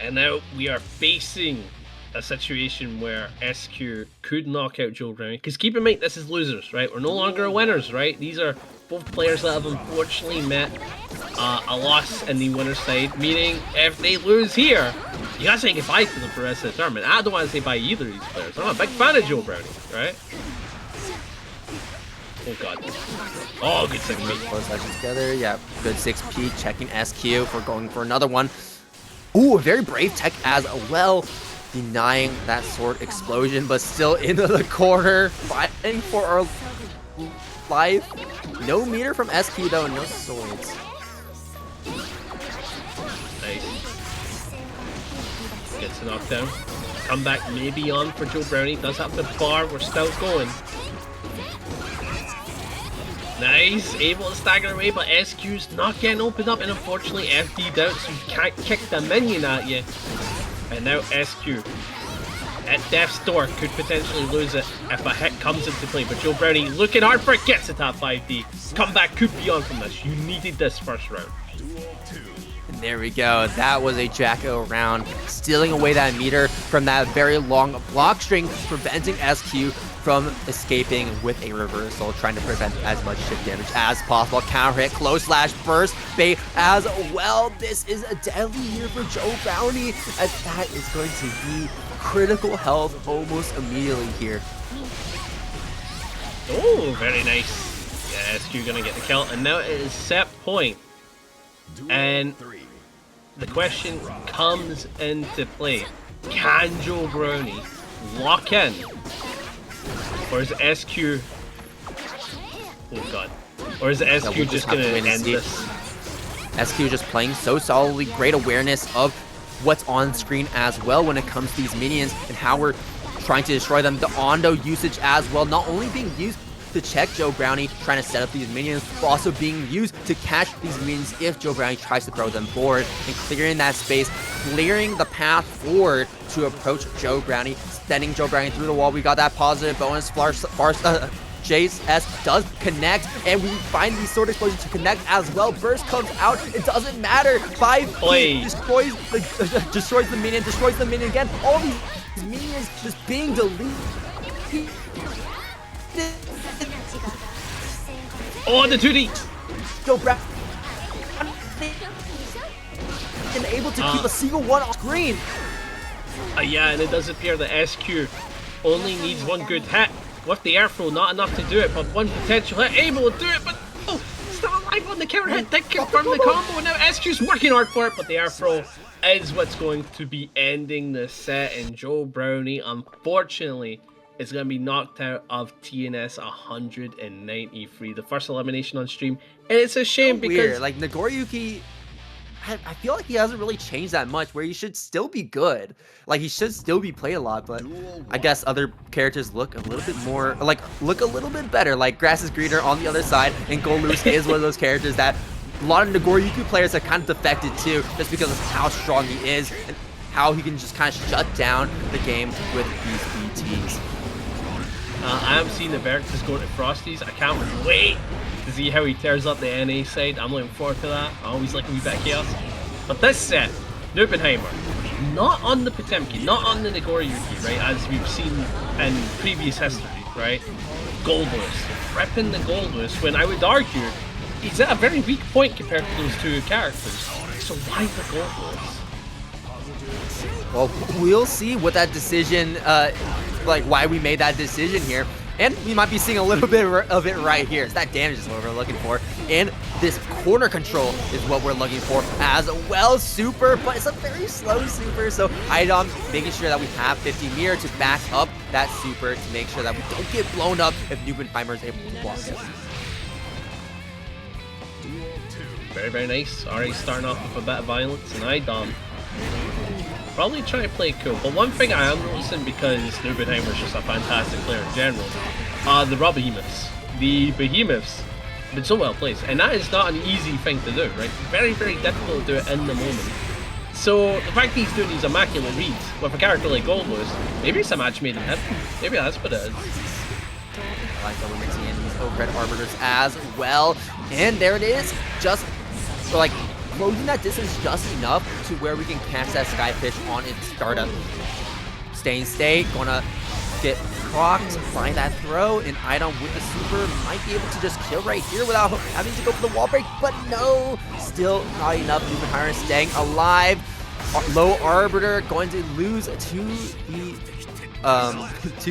And now we are facing a situation where SQ could knock out Joe Brownie. Because keep in mind, this is losers, right? We're no longer winners, right? These are both players that have unfortunately met a loss in the winner's side. Meaning, if they lose here, you gotta say goodbye to them for the rest of the tournament. I don't want to say bye either of these players. I'm a big fan of Joe Brownie, right? Oh god. Oh, good 6P. Close sessions together. Yeah, good 6P. Checking SQ for going for another one. Ooh, a very brave tech as well. Denying that sword explosion, but still into the corner, fighting for our life. No meter from SQ though, no swords. Nice. Gets a knockdown. Comeback maybe on for Joe Brownie. Does have the bar, we're still going. Nice, able to stagger away, but SQ's not getting opened up, and unfortunately FD'd out, so you can't kick the minion at you. And now SQ at death's door could potentially lose it if a hit comes into play. But Joe Brownie looking hard for it, gets it at 5D. Comeback could be on from this. You needed this first round. And there we go. That was a Jacko round, stealing away that meter from that very long block string, preventing SQ from escaping with a reversal, trying to prevent as much chip damage as possible. Counter hit, close slash, burst bait as well. This is a deadly year for Joe Brownie, as that is going to be critical health almost immediately here. Oh, very nice. Yeah, SQ gonna get the kill, and now it is set point. And the question comes into play. Can Joe Brownie lock in? Or is SQ... Oh god. Or is SQ just gonna end this? SQ just playing so solidly, great awareness of what's on screen as well when it comes to these minions and how we're trying to destroy them. The Ondo usage as well, not only being used to check Joe Brownie trying to set up these minions, but also being used to catch these minions if Joe Brownie tries to throw them forward, and clearing that space, clearing the path forward to approach Joe Brownie, sending Joe Brownie through the wall. We got that positive bonus. JS does connect, and we find these sword explosions to connect as well. Burst comes out, it doesn't matter. 5 destroys the minion, destroys the minion again. All these minions just being deleted. Oh, the 2D! Joe Brownie and able to keep a single one on screen. Yeah, and it does appear that SQ only needs one good hit. With the air throw, not enough to do it, but one potential hit, able to do it, but oh, still alive on the counter hit, did confirm the combo, and now SQ's working hard for it, but the air throw is what's going to be ending the set, and Joe Brownie, unfortunately, is going to be knocked out of TNS 193, the first elimination on stream, and it's a shame because... Weird. Like, Nagoriyuki, I feel like he hasn't really changed that much, where he should still be good. Like, he should still be played a lot, but I guess other characters look a little bit more, like, look a little bit better. Like, Grass is greener on the other side, and Goldlewis is one of those characters that a lot of Nagoriyuki players have kind of defected too, just because of how strong he is and how he can just kind of shut down the game with these BTs. I haven't seen the Veracruz go to Frosties. I can't wait to see how he tears up the NA side. I'm looking forward to that. I always like a wee bit of chaos. But this set, Nubenheimer, not on the Potemkin, not on the Nagoriyuki, right, as we've seen in previous history, right? Goldlewis, ripping the Goldlewis, when I would argue he's at a very weak point compared to those two characters. So why the Goldlewis? Well, we'll see what that decision, like why we made that decision here. And we might be seeing a little bit of it right here. So that damage is what we're looking for. And this corner control is what we're looking for as well. Super, but it's a very slow super. So iDom making sure that we have 50 meter to back up that super to make sure that we don't get blown up if Nubenheimer is able to block it. Very, very nice. Already starting off with a bit of violence, and iDom probably trying to play it cool. But one thing I am noticing, because Nubenheimer is just a fantastic player in general, the raw behemoths. The behemoths have been so well placed, and that is not an easy thing to do, right? Very, very difficult to do it in the moment. So the fact that he's doing these immaculate reads with a character like Goldlewis, maybe it's a match made in heaven. Maybe that's what it is. I like that we're mixing in these overhead arbiters as well. And there it is. Just like closing that distance just enough to where we can catch that Skyfish on its startup. Staying state, gonna get procced by that throw, and iDom with the super might be able to just kill right here without having to go for the wall break, but no, still not enough. Nubenheimer staying alive. Low Arbiter going to lose to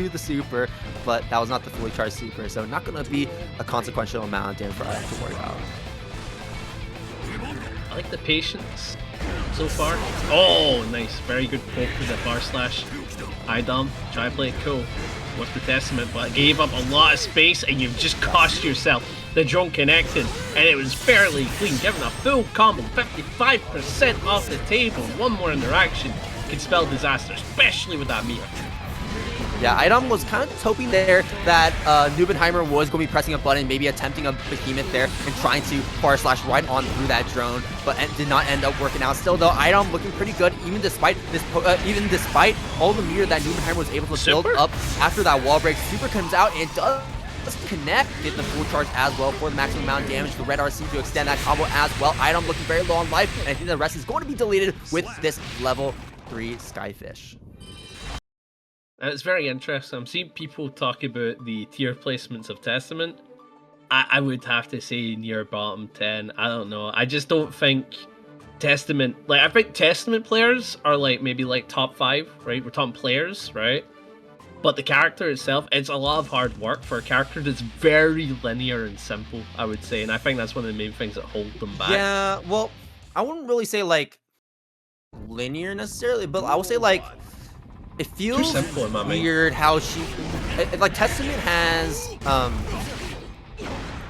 the super, but that was not the fully charged super, so not gonna be a consequential amount of damage for iDom to worry about. I like the patience so far. Oh, nice. Very good poke with the bar slash. iDom, try to play it cool with the Testament, but gave up a lot of space, and you've just cost yourself. The drone connected, and it was fairly clean, given a full combo, 55% off the table. One more interaction could spell disaster, especially with that meter. Yeah, iDom was kind of hoping there that Nubenheimer was going to be pressing a button, maybe attempting a behemoth there and trying to bar slash right on through that drone, but did not end up working out. Still though, iDom looking pretty good, even despite this, despite all the meter that Nubenheimer was able to build up after that wall break. Super comes out and does connect, get the full charge as well for the maximum amount of damage. The red R seems to extend that combo as well. iDom looking very low on life, and I think the rest is going to be deleted with this level 3 Skyfish. And it's very interesting. I'm seeing people talk about the tier placements of Testament. I would have to say near bottom 10. I don't know. I just don't think Testament... Like, I think Testament players are, like, maybe, like, top 5, right? We're talking players, right? But the character itself, it's a lot of hard work for a character that's very linear and simple, I would say. And I think that's one of the main things that hold them back. Yeah, well, I wouldn't really say, like, linear necessarily, but I would say, like... It feels weird how she, like Testament has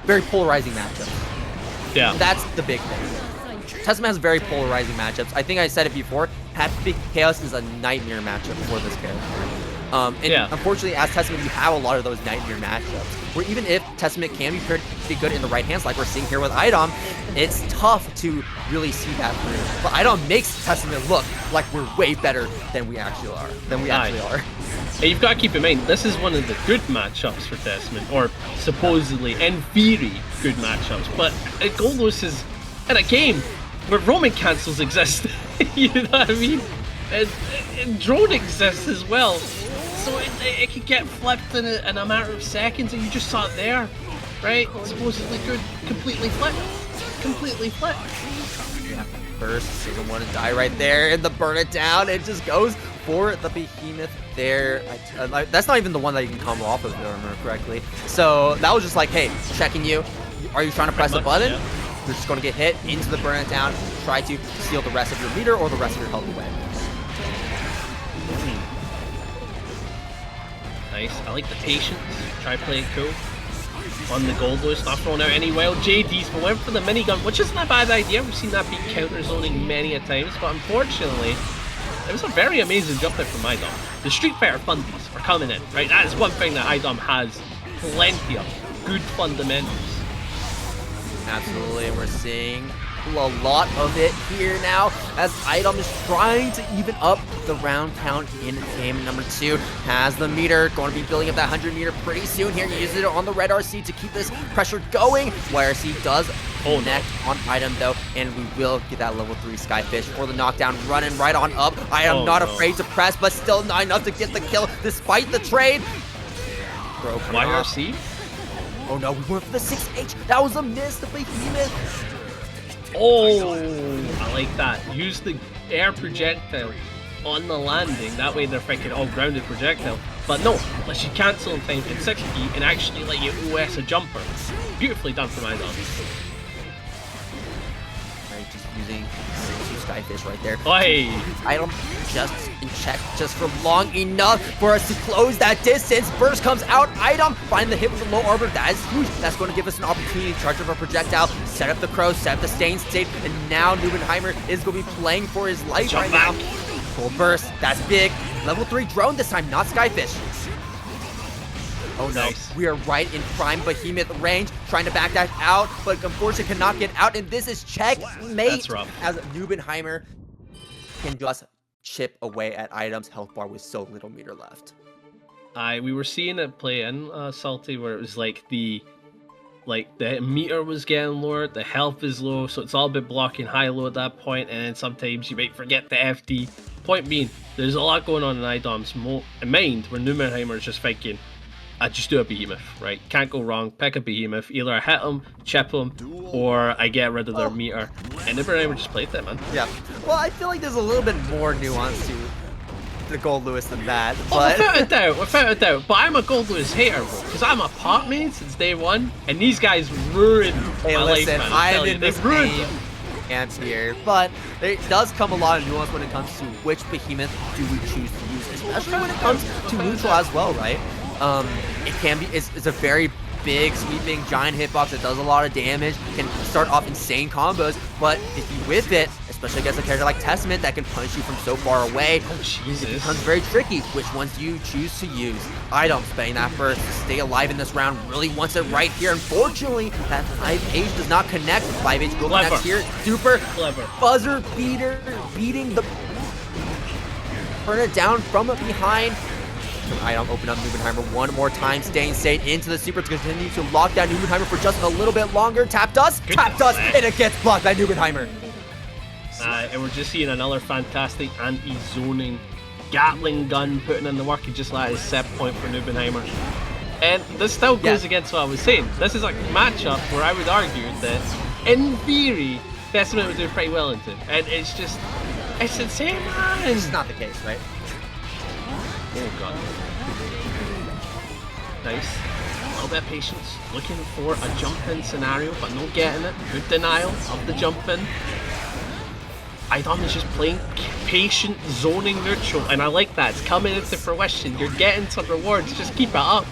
very polarizing matchups. Yeah, that's the big thing. Testament has very polarizing matchups. I think I said it before. Pacific Chaos is a nightmare matchup for this character. And unfortunately, as Testament, you have a lot of those nightmare matchups. Where even if Testament can be pretty good in the right hands, like we're seeing here with iDom, it's tough to really see that through. But iDom makes Testament look like we're way better than we actually are. And you've got to keep in mind, this is one of the good matchups for Testament, or supposedly, in theory, good matchups. But Goldlewis is in a game where roaming cancels exist. You know what I mean? And drone exists as well. So it could get flipped in a matter of seconds, and you just saw it there, right? Supposedly good, completely flipped. Yeah, first doesn't want to die right there, and the burn it down. It just goes for the behemoth there. That's not even the one that you can combo off of, if I remember correctly. So that was just like, hey, checking you. Are you trying to press the button? Yeah. You're just going to get hit into the burn it down. Try to steal the rest of your meter or the rest of your health away. Nice. I like the patience. Try playing cool. On the Goldlewis, not throwing out any wild JDs, but went for the minigun, which isn't a bad idea. We've seen that beat counter zoning many a times, but unfortunately, it was a very amazing jump there from iDom. The Street Fighter fundies are coming in, right? That is one thing that iDom has plenty of. Good fundamentals. Absolutely, and we're seeing a lot of it here now as iDom is trying to even up the round count in game number 2. Has the meter, going to be building up that 100 meter pretty soon here. Uses it on the red RC to keep this pressure going. YRC does connect on iDom though, and we will get that level 3 Skyfish for the knockdown, running right on up. iDom not afraid to press, but still not enough to get the kill despite the trade. Bro, YRC? Oh no, we went for the 6H. That was a miss, the behemoth. Oh, I like that. Use the air projectile on the landing. That way they're thinking, oh, grounded projectile. But no, lets you cancel in time, get 6 key, and actually let you OS a jumper. Beautifully done from iDom. Right, just using Skyfish right there. Oi! iDom just in check just for long enough for us to close that distance. Burst comes out. iDom find the hit with the low arbor. That is huge. That's going to give us an opportunity to charge up our projectile, set up the crow, set up the stain state, and now Nubenheimer is going to be playing for his life right now. Full burst. That's big. Level 3 drone this time, not Skyfish. Oh no, nice. We are right in prime behemoth range, trying to back that out, but unfortunately cannot get out, and this is checkmate. That's rough. As Nubenheimer can just chip away at iDom's health bar with so little meter left. We were seeing it play in Salty, where it was like the meter was getting lower, the health is low, so it's all a bit blocking high-low at that point, and then sometimes you might forget the FD. Point being, there's a lot going on in iDom's mind where Nubenheimer is just thinking, I just do a behemoth, right? Can't go wrong. Pick a behemoth. Either I hit him, chip him, or I get rid of their meter. And Nubenheimer just played that, man. Yeah. Well, I feel like there's a little bit more nuance to the Goldlewis than that. But... Oh, without a doubt. But I'm a Goldlewis hater, bro. Because I'm a pot main since day one. And these guys ruined my life, man. I'm in this game. And here, but there does come a lot of nuance when it comes to which behemoth do we choose to use, especially when it comes to neutral as well, right? It can be, it's a very big, sweeping, giant hitbox that does a lot of damage, can start off insane combos, but if you whip it, especially against a character like Testament that can punish you from so far away, it becomes very tricky. Which ones do you choose to use? iDom spending that first to stay alive in this round, really wants it right here. Unfortunately, that 5H does not connect. 5H will connect here. Super clever buzzer beater, beating the... Turn it down from behind. iDom open up Nubenheimer one more time, staying safe into the super to continue to lock down Nubenheimer for just a little bit longer. Tap dust, and it gets blocked by Nubenheimer. And we're just seeing another fantastic anti-zoning Gatling gun putting in the work. He just let his set point for Nubenheimer. And this still goes against what I was saying. This is a matchup where I would argue that, in theory, Testament would do pretty well into. And it's just, it's insane, man. It's not the case, right? Oh god. Nice. A little bit of patience. Looking for a jump-in scenario, but not getting it. Good denial of the jump-in. iDom is just playing patient, zoning neutral, and I like that. It's coming into fruition. You're getting some rewards. Just keep it up.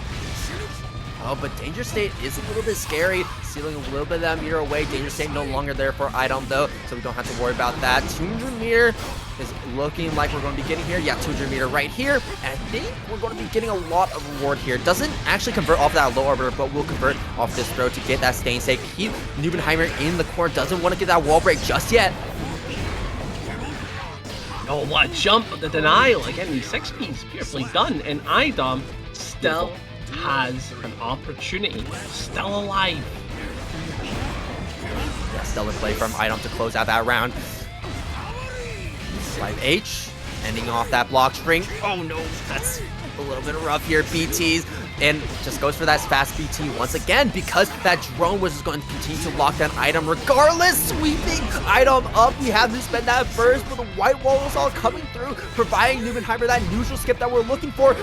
Oh, but Danger State is a little bit scary. Sealing a little bit of that meter away. Danger State no longer there for iDom though, so we don't have to worry about that. 200 meter is looking like we're going to be getting here. Yeah, 200 meter right here. And I think we're going to be getting a lot of reward here. Doesn't actually convert off that low arbiter, but will convert off this throw to get that stain state. Keep Nubenheimer in the corner. Doesn't want to get that wall break just yet. Oh, what a jump! The denial again. These 6 Ps beautifully done, and iDom still has an opportunity. Still alive. Yeah, stellar play from iDom to close out that round. 5H, ending off that block string. Oh no, that's a little bit rough here, BTs. And just goes for that fast BT once again because that drone was just going to continue to lock down iDom regardless. Sweeping iDom up. We have to spend that burst, but the white wall is all coming through, providing Nubenheimer that neutral skip that we're looking for.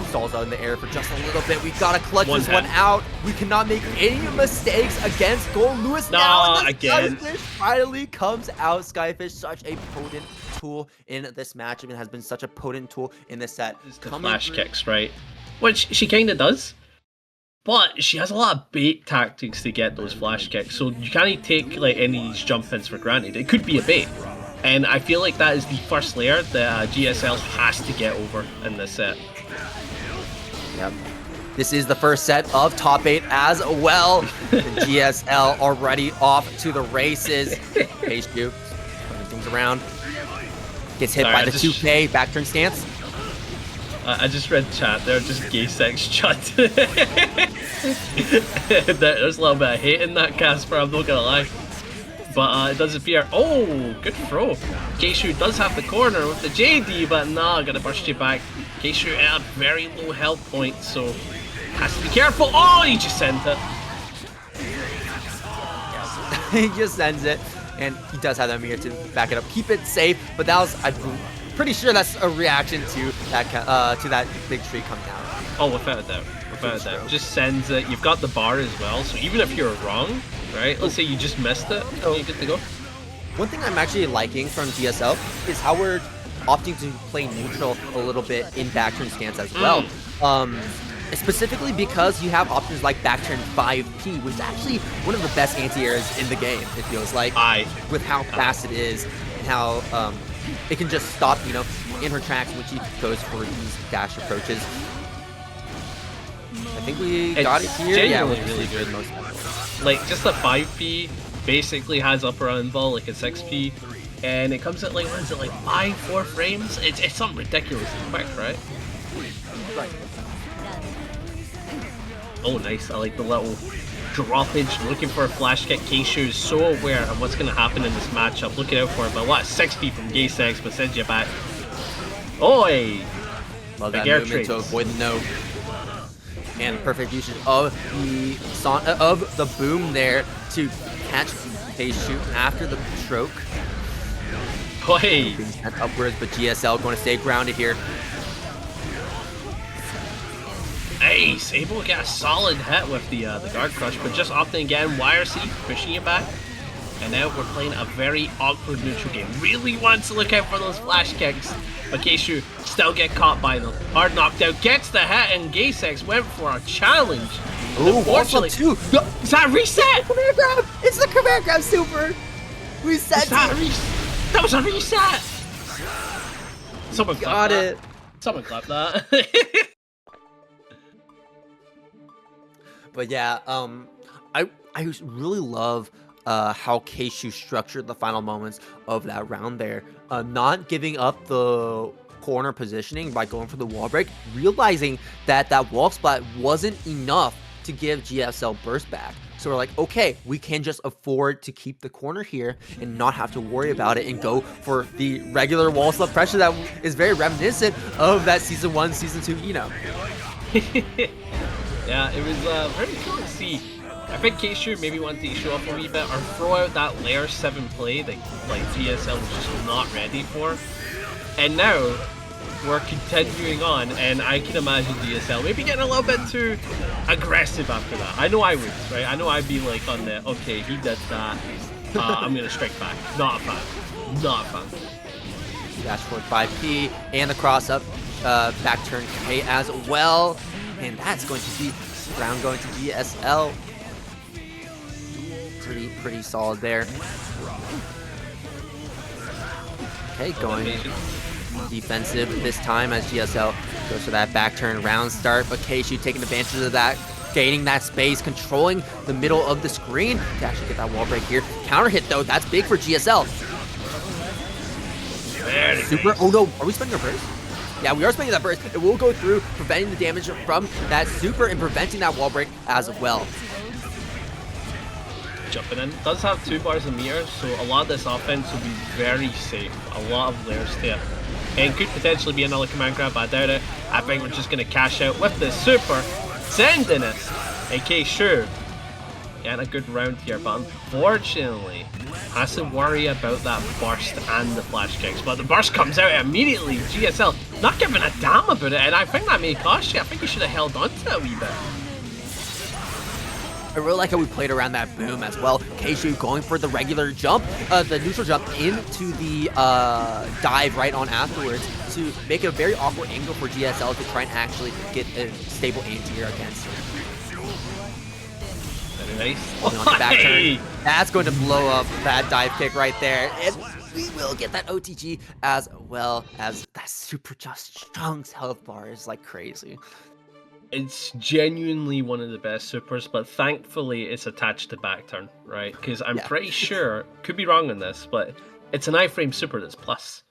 Stalls out in the air for just a little bit. We gotta clutch this one out. We cannot make any mistakes against Goldlewis now. And the again. Skyfish finally comes out. Skyfish, such a potent tool in this matchup and has been such a potent tool in this set. The flash kicks, right? Which she kind of does, but she has a lot of bait tactics to get those flash kicks. So you can't take like any of these jump ins for granted. It could be a bait. And I feel like that is the first layer that GSL has to get over in this set. Yep. This is the first set of top 8 as well. The GSL already off to the races. Kshu putting things around. Gets hit by the 2K back turn stance. I just read chat there, just Gaysex chat. There's a little bit of hate in that, Casper, I'm not gonna lie. But it does appear. Oh, good throw. Kshu does have the corner with the JD, but nah, gonna burst you back. Kshu at a very low health point, so has to be careful. Oh, he just sent it. He just sends it, and he does have that mirror to back it up. Keep it safe, but that was, I'm pretty sure that's a reaction to that big tree coming out. Oh, without a doubt. Without a doubt. Just sends it. You've got the bar as well, so even if you're wrong, right? Let's say you just missed it, you're good to go. One thing I'm actually liking from GSL is how we're opting to play neutral a little bit in back turn stance as well. Specifically because you have options like back turn 5P, which is actually one of the best anti-airs in the game, it feels like. With how fast it is and how it can just stop, you know, in her tracks when she goes for these dash approaches. I think we got it here. Yeah, it was really good. Like, just the 5P basically has upper involve like a 6P, and it comes at like, what is it, like 4 frames? It's something ridiculously quick, right? Oh, nice. I like the little droppage, looking for a flash kick. Kshu is so aware of what's going to happen in this matchup. Looking out for it, but what? 6P from Gaysex, but sends you back. Oi! Love that movement to avoid the no. And perfect usage of the boom there to catch Kshu after the stroke. Oi! And upwards, but GSL going to stay grounded here. Nice! Able to get a solid hit with the guard crush, but just opting again, YRC pushing it back. And now we're playing a very awkward neutral game. Really wants to look out for those flash kicks, but Kshu still get caught by them. Hard knocked out, gets the hit, and Gaysex went for a challenge. Oh, unfortunately, too. Is that a reset? Command grab! It's the command grab super! Reset! That was a reset! Someone got it. Someone clapped that. But yeah, I really love how Kshu structured the final moments of that round there. Not giving up the corner positioning by going for the wall break, realizing that that wall splat wasn't enough to give GSL burst back. So we're like, okay, we can just afford to keep the corner here and not have to worry about it and go for the regular wall slap pressure that is very reminiscent of that Season 1, Season 2, you know. Yeah, it was very cool to see. I think Kshu maybe wanted to show off a wee bit or throw out that layer 7 play that like GSL was just not ready for. And now we're continuing on, and I can imagine GSL maybe getting a little bit too aggressive after that. I know I would, right? I know I'd be like on the, okay, he did that, I'm gonna strike back. Not a fan. Not a fan. Dash forward 5P and the cross up back turn K as well. And that's going to be round going to GSL. Pretty solid there. Okay, going defensive this time as GSL goes for that back turn round start. But Kshu taking advantage of that, gaining that space, controlling the middle of the screen to actually get that wall break here. Counter hit though, that's big for GSL. Super. Oh no, are we spending our burst? Yeah, we are spending that burst. It will go through, preventing the damage from that super and preventing that wall break as well. Jumping in. Does have 2 bars of meter, so a lot of this offense will be very safe. A lot of layers to it. And could potentially be another command grab, but I doubt it. I think we're just going to cash out with the super, sending it. And Kshu getting a good round here, but unfortunately has to worry about that burst and the flash kicks. But the burst comes out immediately. GSL not giving a damn about it, and I think that may cost you. I think you should have held on to it a wee bit. I really like how we played around that boom as well. Kshu going for the regular jump, the neutral jump into the dive right on afterwards to make it a very awkward angle for GSL to try and actually get a stable anti-air against her. Very nice. Back turn. That's going to blow up that dive kick right there. And we will get that OTG as well as that super just chunks health bar is like crazy. It's genuinely one of the best supers, but thankfully it's attached to back turn, right? Because I'm pretty sure, could be wrong on this, but it's an iframe super that's plus.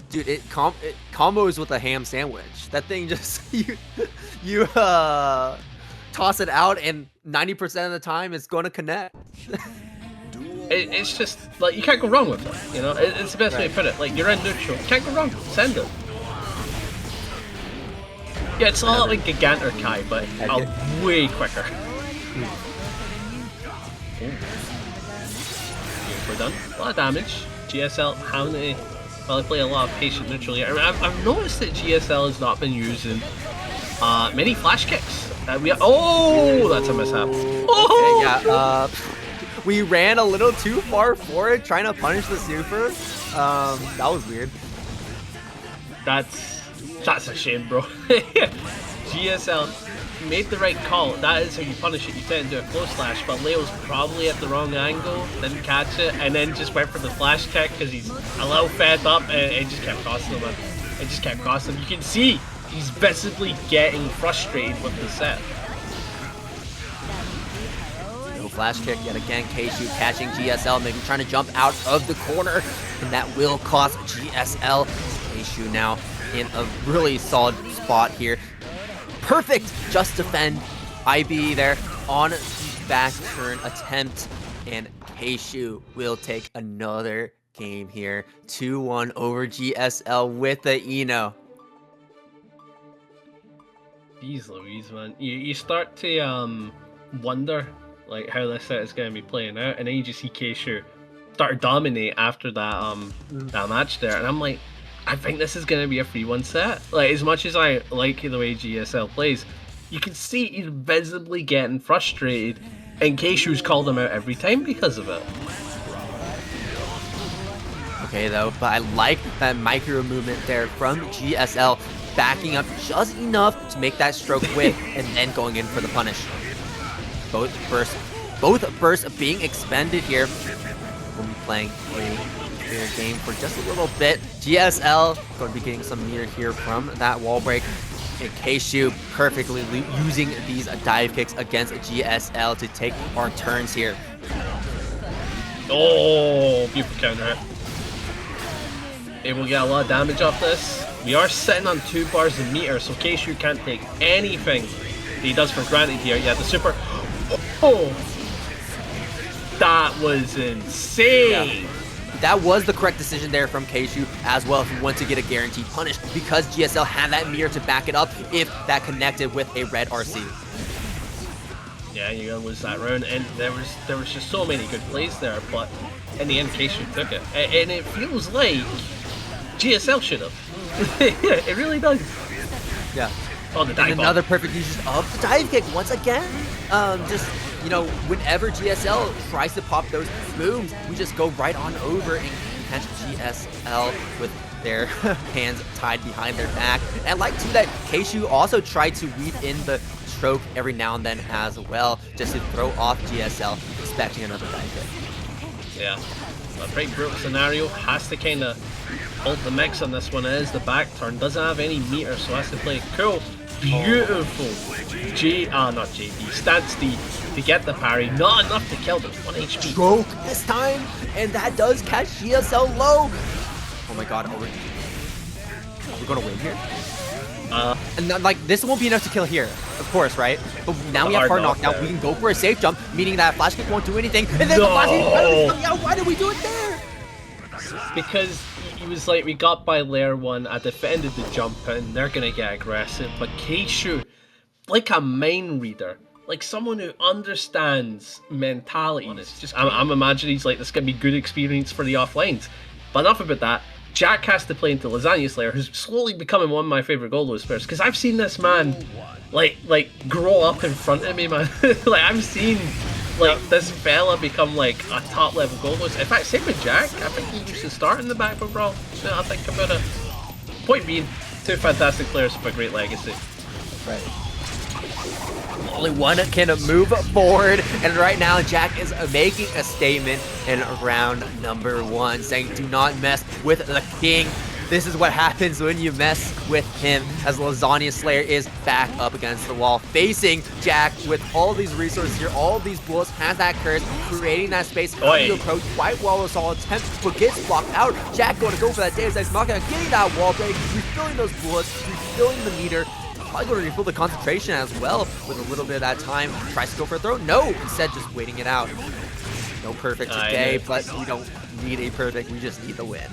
Dude, it combos with a ham sandwich. That thing just you toss it out, and 90% of the time it's going to connect. It's just like you can't go wrong with it. You know, it's the best way to put it. Like you're in neutral, can't go wrong. Send it. Yeah, it's a lot like GigantorKai, but way quicker. We're done. A lot of damage. GSL having to play a lot of patient neutral here. I've noticed that GSL has not been using many flash kicks. Oh, that's a mishap. Oh, okay, yeah. We ran a little too far forward, trying to punish the super. That was weird. That's a shame, bro. GSL made the right call. That is how you punish it. You tend to do a close slash, but Leo's probably at the wrong angle, didn't catch it, and then just went for the flash kick because he's a little fed up, and it just kept crossing him. It just kept crossing him. You can see he's visibly getting frustrated with the set. No flash kick yet again. Kshu catching GSL, maybe trying to jump out of the corner, and that will cost GSL. Kshu now in a really solid spot here. Perfect just defend. IB there on the back turn attempt, and Kshu will take another game here. 2-1 over GSL with the Eno. Jeez Louise, man. You start to wonder like how this set is going to be playing out, and then you just see Kshu start to dominate after that that match there, and I'm like, I think this is going to be a 3-1 set. Like, as much as I like the way GSL plays, you can see he's visibly getting frustrated, and Kshu's called him out every time because of it. Okay, though, but I like that micro movement there from GSL, backing up just enough to make that stroke quick, and then going in for the punish. Both bursts being expended here. We'll be playing a game for just a little bit. GSL going to be getting some meter here from that wall break. And Kshu perfectly using these dive kicks against GSL to take our turns here. Oh, beautiful counter. Able to get a lot of damage off this. We are sitting on 2 bars of meter, so Kshu can't take anything that he does for granted here. Yeah, the super. Oh, that was insane. Yeah. That was the correct decision there from Kshu as well if you want to get a guaranteed punish, because GSL had that mirror to back it up if that connected with a red RC. Yeah, you're gonna lose that round, and there was just so many good plays there, but in the end Kshu took it. And it feels like GSL should have. It really does. Yeah. Oh, the dive and another perfect use of the dive kick once again. Just, you know, whenever GSL tries to pop those booms, we just go right on over and catch GSL with their hands tied behind their back. And I like too that Kshu also tried to weave in the stroke every now and then as well, just to throw off GSL, expecting another dive kick. Yeah, a pretty brutal scenario. Has to kind of hold the mix on this one. It is the back turn, doesn't have any meter, so has to play cool. Beautiful not JD, stance D to get the parry, not enough to kill, but 1 HP. Stroke this time, and that does catch GSL low. Oh my god, are we gonna win here? And then, like, this won't be enough to kill here, of course, right? But now we have hard knockdown, we can go for a safe jump, meaning that flash kick won't do anything, and then the flash kick finally comes out. Why did we do it there? Because he was like, we got by layer 1, I defended the jump, and they're gonna get aggressive, but Kshu, like a mind reader, like someone who understands mentality, it's just, I'm imagining he's like, this is gonna be good experience for the offlines. But enough about that. Jack has to play into Lasagna Slayer, who's slowly becoming one of my favorite Goldlewis players, because I've seen this man like grow up in front of me, man. Like, I've seen like this fella become like a top level Goldlewis. In fact, same with Jack. I think he used to start in the back overall. I think about it. Point being, 2 fantastic players with a great legacy. Right. Only one can move forward, and right now Jack is making a statement in round number 1, saying do not mess with the king. This is what happens when you mess with him, as Lasagna Slayer is back up against the wall, facing Jack with all these resources here, all these bullets, has that curse, creating that space, coming to approach quite well with solid attempt, but gets blocked out. Jack going to go for that Deus Ex Machina, getting that wall break, refilling those bullets, refilling the meter, probably going to refill the concentration as well with a little bit of that time. Tries to go for a throw, no, instead just waiting it out. No perfect today, but we don't need a perfect, we just need the win.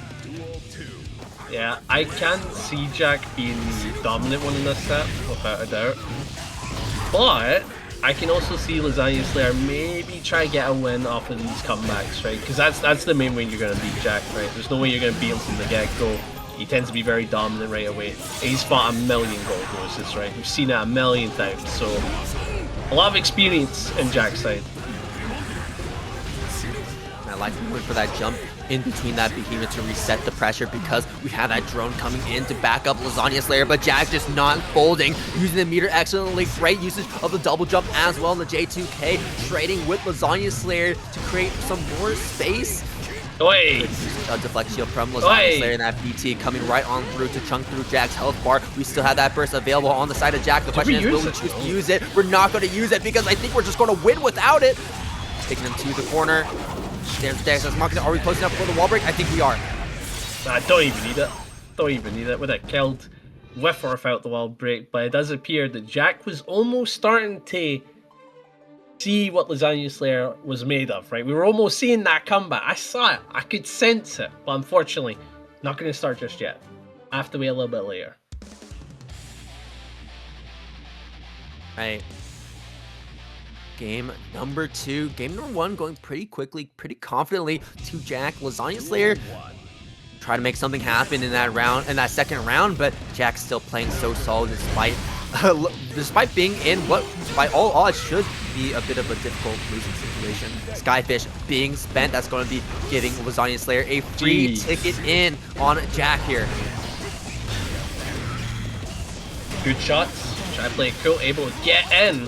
Yeah, I can see Jack being the dominant one in this set, without a doubt. But I can also see Lasagna Slayer maybe try to get a win off of these comebacks, right? Because that's the main way you're going to beat Jack, right? There's no way you're going to beat him from the get-go. He tends to be very dominant right away. He's fought a million Goldlewis, right? We've seen that a million times, so a lot of experience in Jack's side. I like to wait for that jump in between that behemoth to reset the pressure, because we have that drone coming in to back up Lasagna Slayer, but Jack just not folding, using the meter excellently. Great usage of the double jump as well in the J2K, trading with Lasagna Slayer to create some more space. Oi! A deflect shield from Lasagna Slayer, and that BT coming right on through to chunk through Jack's health bar. We still have that burst available on the side of Jack. The question is, will we choose to use it? We're not going to use it because I think we're just going to win without it. Taking him to the corner. There's Deus Ex Machina. Are we close enough for the wall break? I think we are. I don't even need it. Don't even need it. Would have killed with or without the wall break, but it does appear that Jack was almost starting to see what Lasagna Slayer was made of, right? We were almost seeing that comeback. I saw it. I could sense it, but unfortunately, not going to start just yet. I have to wait a little bit later. Right. Game number 2. Game number 1 going pretty quickly, pretty confidently to Jack. Lasagna Slayer try to make something happen in that round, in that second round, but Jack's still playing so solid despite being in what by all odds should be a bit of a difficult losing situation. Skyfish being spent, that's going to be giving Lasagna Slayer a free ticket in on Jack here. Good shots. Try to play it cool, able to get in.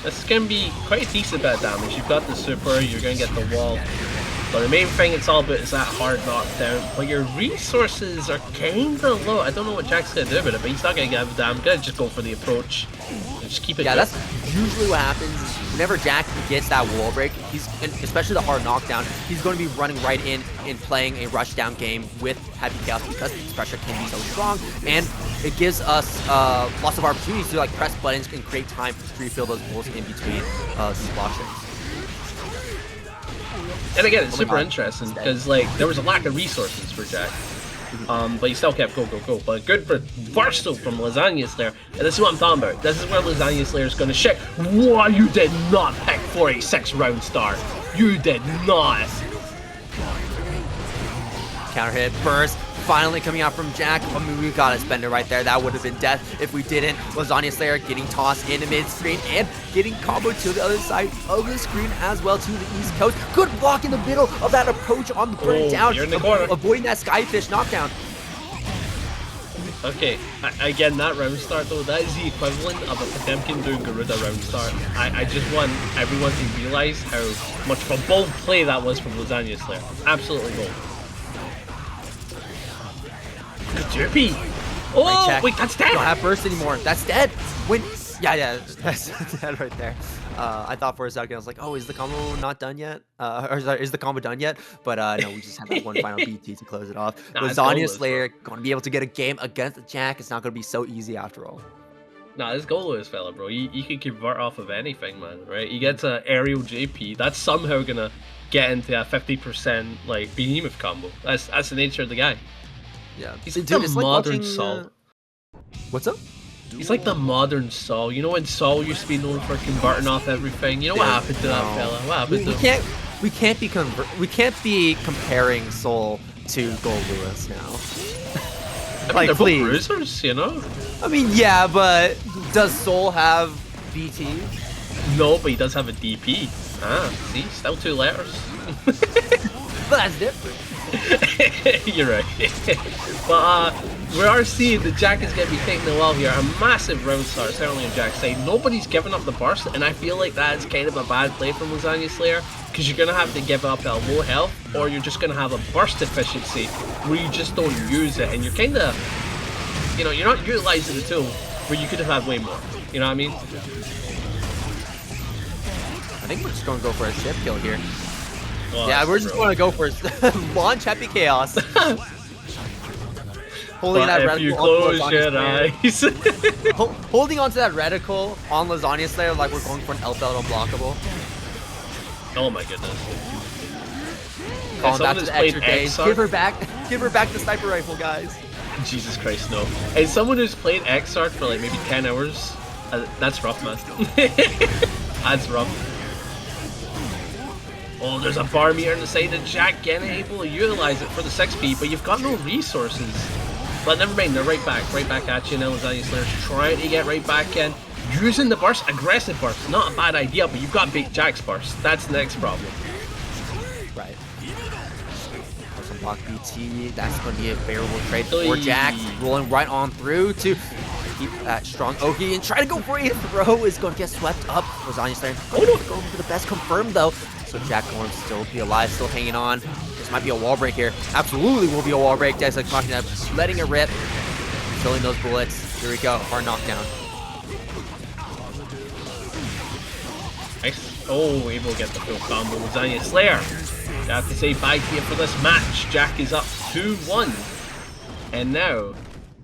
This is going to be quite a decent bit of damage. You've got the super, you're going to get the wall. But the main thing it's all about is that hard knockdown. But your resources are kind of low. I don't know what Jack's going to do with it, but he's not going to give a damn. Going to just go for the approach and just keep it going. That's usually what happens. Whenever Jack gets that wall break, especially the hard knockdown, he's going to be running right in and playing a rushdown game with Happy Chaos, because his pressure can be so strong, and it gives us lots of opportunities to like press buttons and create time to refill those bullets in between these blockers. And again, it's super interesting because like there was a lack of resources for Jack, but he still kept go. But good for versatile from Lasagna Slayer, and this is what I'm talking about. This is where Lasagna Slayer is going to shake. Why you did not pick for a 6-round start? You did not. Counter hit, burst, finally coming out from Jack. I mean, we gotta spend it right there. That would have been death if we didn't. Lasagna Slayer getting tossed into mid-screen and getting comboed to the other side of the screen as well, to the east coast. Good block in the middle of that approach on the burn down, you're in the corner. Avoiding that Skyfish knockdown. Okay, again, that round start though, that is the equivalent of a Potemkin doing Garuda round start. I just want everyone to realize how much of a bold play that was from Lasagna Slayer. Absolutely bold. Derpy. Oh, wait, that's dead. Don't have burst anymore. That's dead. Yeah, that's dead right there. I thought for a second, I was like, oh, is the combo not done yet? Or sorry, is the combo done yet? But no, we just have that one final BT to close it off. Lasagna Slayer going to be able to get a game against Jack. It's not going to be so easy after all. Nah, this Goldlewis fella, bro, you can convert off of anything, man, right? He gets an aerial JP. That's somehow going to get into a 50% like behemoth combo. That's the nature of the guy. Yeah, he's like the modern Saul. What's up? He's like the modern Saul. You know when Saul used to be known for converting off everything? You know what happened to that fella? What happened to him? We can't be comparing Soul to Goldlewis now. I mean, like, they're both bruisers, you know? I mean, yeah, but does Soul have BT? No, but he does have a DP. Ah, see? Still 2 letters. But that's different. You're right. But we are seeing that Jack is going to be taking the well here. A massive round start, certainly on Jack's side. Nobody's giving up the burst, and I feel like that is kind of a bad play from Lasagna Slayer, because you're going to have to give up at low health, or you're just going to have a burst efficiency where you just don't use it, and you're kind of, you know, you're not utilizing the tool where you could have had way more. You know what I mean? I think we're just going to go for a ship kill here. Well, yeah, we're just going to go for launch Happy Chaos. Holding that if you close your eyes. Holding onto that reticle on Lasagna Slayer like we're going for an L-Belt unblockable. Oh my goodness. Calling back to the extra days. Give her back the sniper rifle, guys. Jesus Christ, no. And someone who's played Exarch for like maybe 10 hours, that's rough, man. That's rough. Oh, there's a bar meter on the side of Jack getting able to utilize it for the 6p, but you've got no resources. But never mind, they're right back at you now. Lasagna Slayer's trying to get right back in. Using the burst, aggressive burst, not a bad idea, but you've got to beat Jack's burst. That's the next problem. Right. Some block BT, that's going to be a favorable trade for Jack. Rolling right on through to keep that strong Oki and try to go for a throw is going to get swept up. Lasagna Slayer going for the best confirmed though. So Jack going to still be alive, still hanging on. This might be a wall break here. Absolutely will be a wall break. Gaysexlegend letting it rip. Killing those bullets. Here we go. Our knockdown. Nice. Oh, able to get the full combo. Lasagna Slayer. You have to say bye to you for this match. Jack is up 2-1. And now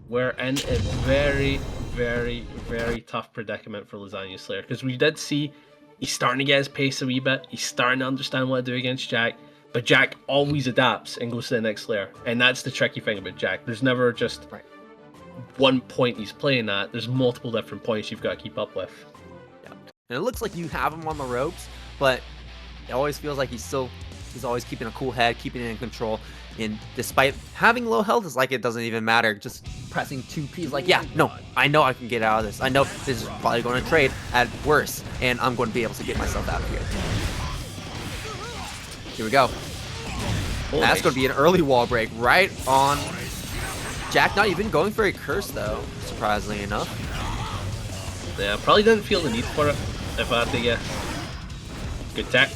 we're in a very, very, very tough predicament for Lasagna Slayer. Because we did see he's starting to get his pace a wee bit. He's starting to understand what to do against Jack. But Jack always adapts and goes to the next layer. And that's the tricky thing about Jack. There's never just one point he's playing at. There's multiple different points you've got to keep up with. Yeah. And it looks like you have him on the ropes, but it always feels like he's always keeping a cool head, keeping it in control. And despite having low health, it's like it doesn't even matter. Just pressing 2P is like, yeah, no, I know I can get out of this. I know this is probably going to trade at worst, and I'm going to be able to get myself out of here. Here we go. Oh, that's going to be an early wall break right on Jack. Not even going for a curse though, surprisingly enough. Yeah, probably didn't feel the need for it, if I had to guess. Good tech.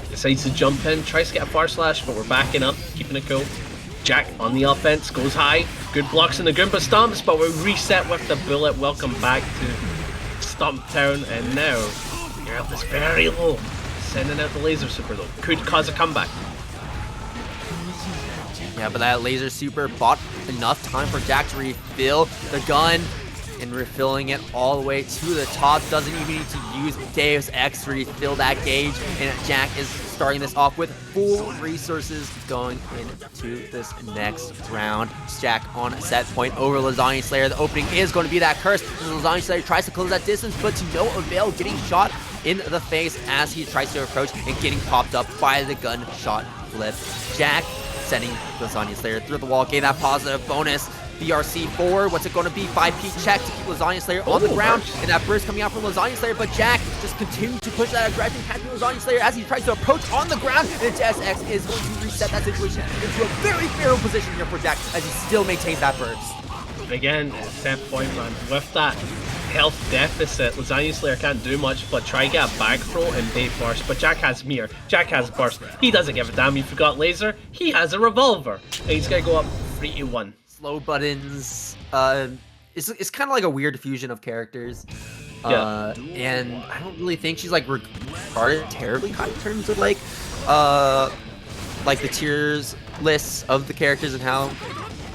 Decides to jump in, tries to get a far slash, but we're backing up, keeping it cool. Jack on the offense, goes high. Good blocks in the Goomba Stomps, but we reset with the bullet. Welcome back to Stomp Town, and now you're up this very low. Sending out the laser super though. Could cause a comeback. Yeah, but that laser super bought enough time for Jack to refill the gun. And refilling it all the way to the top. Doesn't even need to use Deus Ex to refill that gauge. And Jack is starting this off with full resources going into this next round. Jack on set point over Lasagna Slayer. The opening is going to be that curse. Lasagna Slayer tries to close that distance, but to no avail, getting shot in the face as he tries to approach and getting popped up by the gunshot flip. Jack sending Lasagna Slayer through the wall, getting that positive bonus. BRC forward, what's it going to be? 5P check to keep Lasagna Slayer on the ground, and that burst coming out from Lasagna Slayer, but Jack just continues to push that aggression, catching Lasagna Slayer as he tries to approach on the ground, and SX is going to reset that situation into a very favorable position here for Jack as he still maintains that burst. Again, set point, man. With that health deficit, Lasagna Slayer can't do much but try to get a back throw and bait burst, but Jack has mirror, Jack has burst. He doesn't give a damn if you got laser, he has a revolver, and he's going to go up 3-1. Slow buttons. It's kind of like a weird fusion of characters. And I don't really think she's like regarded terribly high in terms of like the tiers lists of the characters and how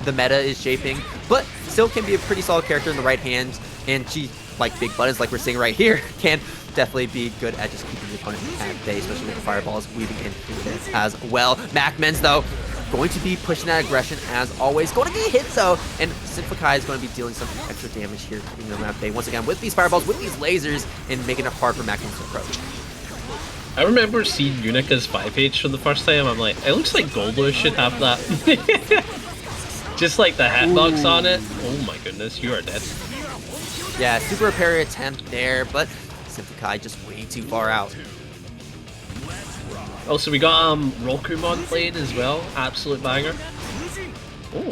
the meta is shaping, but still can be a pretty solid character in the right hands. And she, like big buttons, like we're seeing right here, can definitely be good at just keeping the opponent at bay, especially with the fireballs weaving into it as well. MacMens though, going to be pushing that aggression as always. Going to get hit though, and SYMPHUUKAI is going to be dealing some extra damage here, keeping them at bay once again with these fireballs, with these lasers, and making it hard for MacMens to approach. I remember seeing Unika's 5H for the first time. I'm like, it looks like Goldlewis should have that. Just like the hitbox on it. Oh my goodness, you are dead. Yeah, super repair attempt there, but SYMPHUUKAI just way too far out. Also, we got Rokumon played as well. Absolute banger. Oh,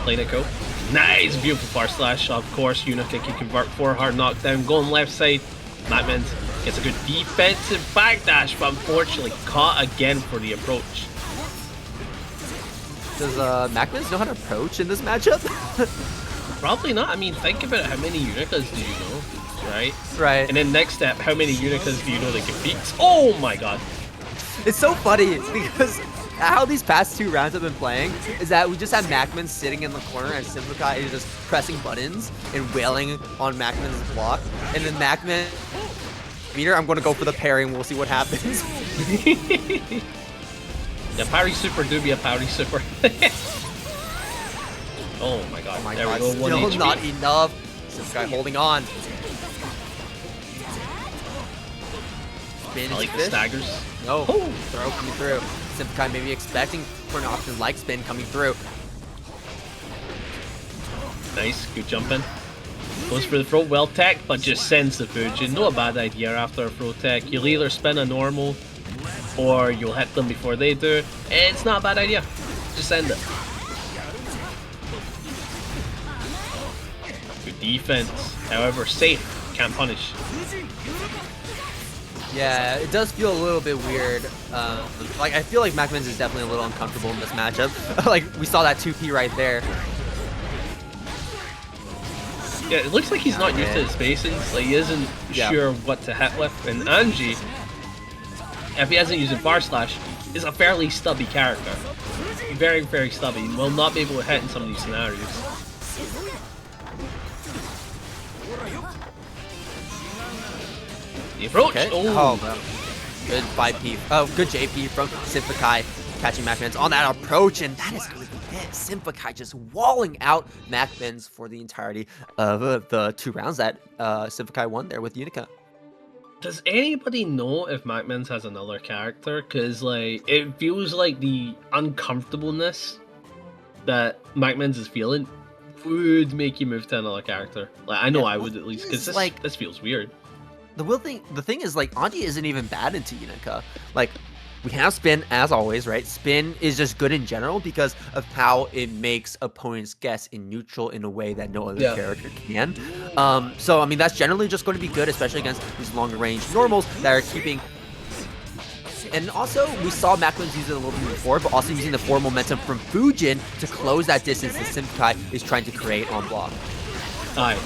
Playing it cool. Nice, beautiful far slash. Of course, Unika can convert for hard knockdown. Going left side. MacMens gets a good defensive backdash, but unfortunately caught again for the approach. Does MacMens know how to approach in this matchup? Probably not. I mean, think about it. How many Unikas do you know, right? Right. And then next step, how many Unikas do you know that can beat? Oh my god. It's so funny because how these past 2 rounds have been playing is that we just have MacMens sitting in the corner and SYMPHUUKAI is just pressing buttons and wailing on MacMens' block. And then MacMen, Peter, I'm going to go for the parry and we'll see what happens. Yeah, parry super do be a parry super. Oh my god. Oh my there god, we go. still 1 HP. not enough. SYMPHUUKAI holding on. Spin I like the fish. staggers. No, Oh. throw coming through. SYMPHUUKAI maybe expecting for an option like spin coming through. Nice, good jumping. Goes for the throw, well tech, but just sends the Fujin. Not a bad idea after a throw tech. You'll either spin a normal, or you'll hit them before they do. It's not a bad idea. Just send it. Good defense. However, safe. Can't punish. Yeah, it does feel a little bit weird. Like, I feel like MacMens is definitely a little uncomfortable in this matchup. Like, we saw that 2P right there. Yeah, it looks like he's not used to his spacings. Like, he isn't sure what to hit with. And Anji, if he hasn't used a bar slash, is a fairly stubby character. Very, very stubby. Will not be able to hit in some of these scenarios. The approach. Okay. Oh, Well. Good 5P. Oh, good JP from SYMPHUUKAI catching MacMens on that approach, and that is going to be it. SYMPHUUKAI just walling out MacMens for the entirety of the 2 rounds that SYMPHUUKAI won there with Unika. Does anybody know if MacMens has another character? Because, like, it feels like the uncomfortableness that MacMens is feeling would make you move to another character. Like, I know I would at least, because this feels weird. The thing is, like, Anji isn't even bad into Unika. Like, we can have spin as always, right? Spin is just good in general because of how it makes opponents guess in neutral in a way that no other character can. So I mean, that's generally just going to be good, especially against these longer range normals that are keeping. And also, we saw MacMens use it a little bit before, but also using the forward momentum from Fujin to close that distance that SYMPHUUKAI is trying to create on block. Aye,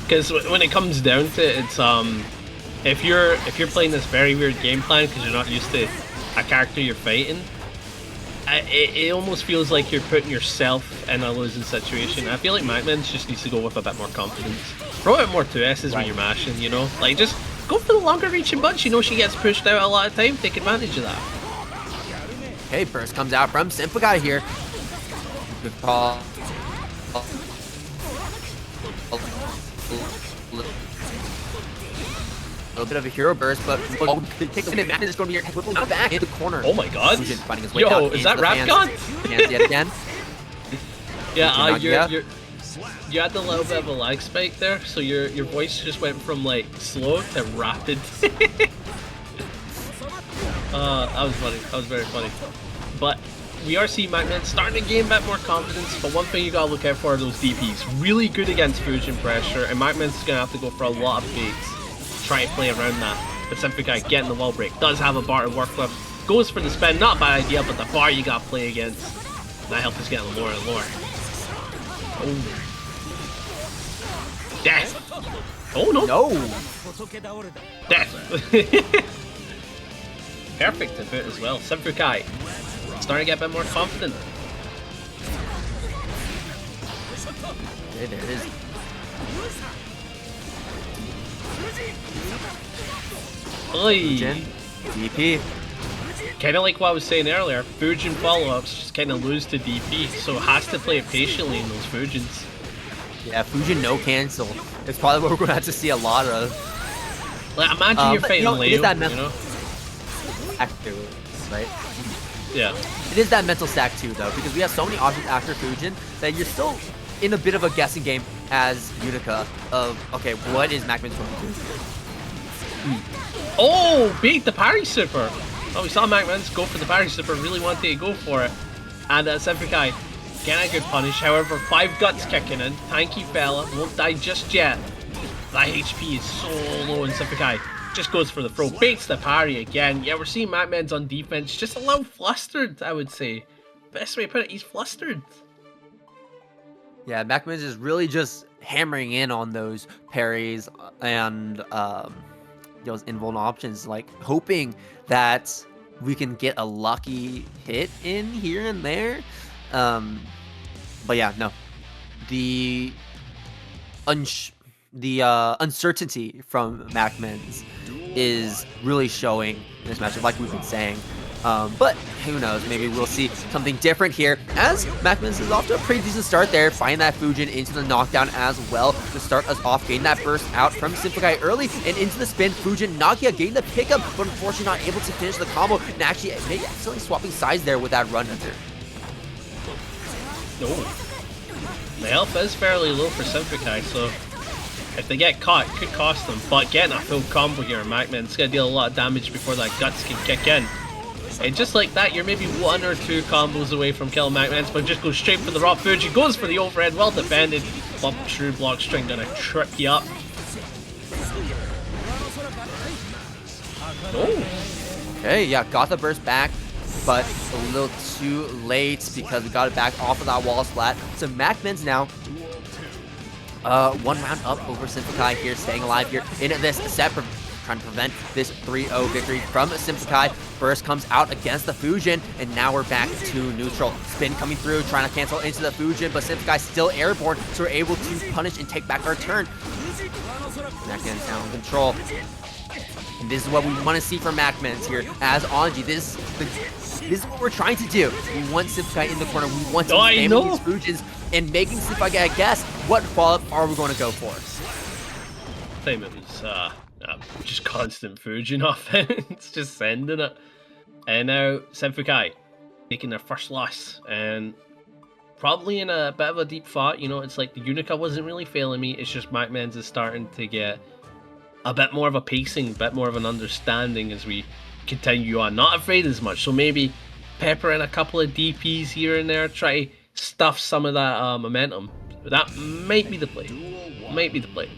because when it comes down to it, it's if you're playing this very weird game plan because you're not used to a character you're fighting, it almost feels like you're putting yourself in a losing situation. I feel like MacMens just needs to go with a bit more confidence. Throw out more 2S's when you're mashing, you know? Like, just go for the longer reaching bunch. You know she gets pushed out a lot of time. Take advantage of that. Okay, burst comes out from SYMPHUUKAI here. Good call. A little bit of a hero burst, but takes an advantage. It's going to be whipping back into the corner. Oh my god. Finding his way Yo, is that Rapcon? Yet again. Yeah, you had a little bit of a lag spike there, so your voice just went from like slow to rapid. That was funny. That was very funny. But we are seeing MacMens starting to gain a bit more confidence, but one thing you gotta look out for are those DPs. Really good against Fujin pressure, and MacMens is gonna have to go for a lot of fakes. Try to play around that, but SYMPHUUKAI getting the wall break, does have a bar to work with, goes for the spin, not a bad idea, but the bar you got to play against. That health is getting lower and lower. Oh. Death! Oh no! No! Death! Perfect to boot as well. SYMPHUUKAI starting to get a bit more confident. Okay, there it is. Oi! DP. Kind of like what I was saying earlier, Fujin follow-ups just kind of lose to DP, so it has to play it patiently in those Fujins. Yeah, Fujin no cancel. It's probably what we're going to have to see a lot of. Like, imagine you're fighting Leo, you know? Actor, right? Yeah. It is that mental stack too, though, because we have so many options after Fujin that you're still in a bit of a guessing game as Unika of, okay, what is MacMens going to do? Oh, beat the parry super. Oh, we saw MacMens go for the parry super, really wanted to go for it. And SYMPHUUKAI Getting a good punish, however, 5 guts kicking in. Tanky fella, won't die just yet. That HP is so low in snkz. Just goes for the throw, baits the parry again. Yeah, we're seeing MacMens on defense just a little flustered, I would say. Best way to put it, he's flustered. Yeah, MacMens is really just hammering in on those parries and those invuln options, like hoping that we can get a lucky hit in here and there. But yeah, no, the uncertainty from MacMens is really showing in this matchup, like we've been saying. But who knows, maybe we'll see something different here, as MacMens is off to a pretty decent start there, finding that Fujin into the knockdown as well to start us off, getting that burst out from SYMPHUUKAI early, and into the spin, Fujin Nakia getting the pickup, but unfortunately not able to finish the combo, and actually maybe accidentally swapping sides there with that run under. Oh. The health is fairly low for SYMPHUUKAI, so if they get caught, it could cost them, but getting a full combo here, MacMens gonna deal a lot of damage before that guts can kick in. And just like that, you're maybe 1 or 2 combos away from killing MacMens, but just goes straight for the raw Fuji, goes for the overhead, well defended. Bump true block string gonna trip you up. Oh. Okay, yeah, got the burst back, but a little too late because we got it back off of that wall splat. So MacMens now 1 round up over SYMPHUUKAI here, staying alive here in this set, trying to prevent this 3-0 victory from SYMPHUUKAI. Burst comes out against the Fujin, and now we're back to neutral. Spin coming through, trying to cancel into the Fujin, but SYMPHUUKAI still airborne, so we're able to punish and take back our turn. MacMens now in control. And this is what we want to see from MacMens here as Anji. This is what we're trying to do. We want SYMPHUUKAI in the corner. We want to spam these Fujins and making SYMPHUUKAI guess what follow-up are we going to go for. I think it was just constant Fujin offense, just sending it. And now SYMPHUUKAI taking their first loss, and probably in a bit of a deep thought. You know, it's like the Unika wasn't really failing me. It's just MacMens is starting to get a bit more of a pacing, a bit more of an understanding as we continue on. Not afraid as much, so maybe pepper in a couple of DPs here and there, try to stuff some of that momentum. That might be the play. Might be the play.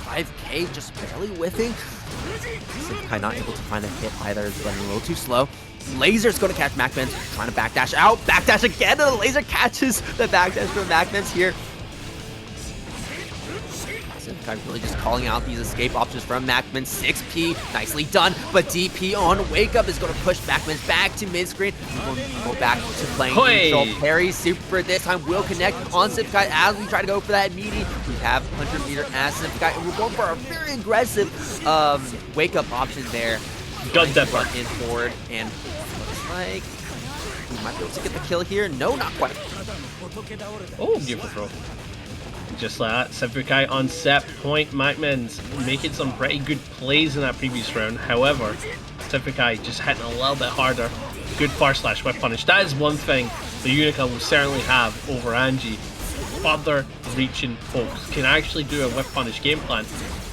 5k just barely whiffing. SYMPHUUKAI not able to find a hit either, it's running a little too slow. Laser's going to catch MacMens, trying to backdash out. Backdash again, and the laser catches the backdash from MacMens here. SYMPHUUKAI really just calling out these escape options from MacMens. 6P, nicely done, but DP on Wake Up is going to push MacMens back to mid-screen. We'll go back to playing neutral. Parry super this time will connect on SYMPHUUKAI as we try to go for that meaty. We have 100 meter as SYMPHUUKAI, and we're going for a very aggressive Wake Up option there. Gun depper in forward, and looks like we might be able to get the kill here. No, not quite. Oh, beautiful throw. Just like that, SYMPHUUKAI on set point. MacMens making some pretty good plays in that previous round. However, SYMPHUUKAI just hitting a little bit harder. Good far slash whip punish. That is one thing the Unika will certainly have over Anji. Further reaching pokes. Can actually do a whip punish game plan.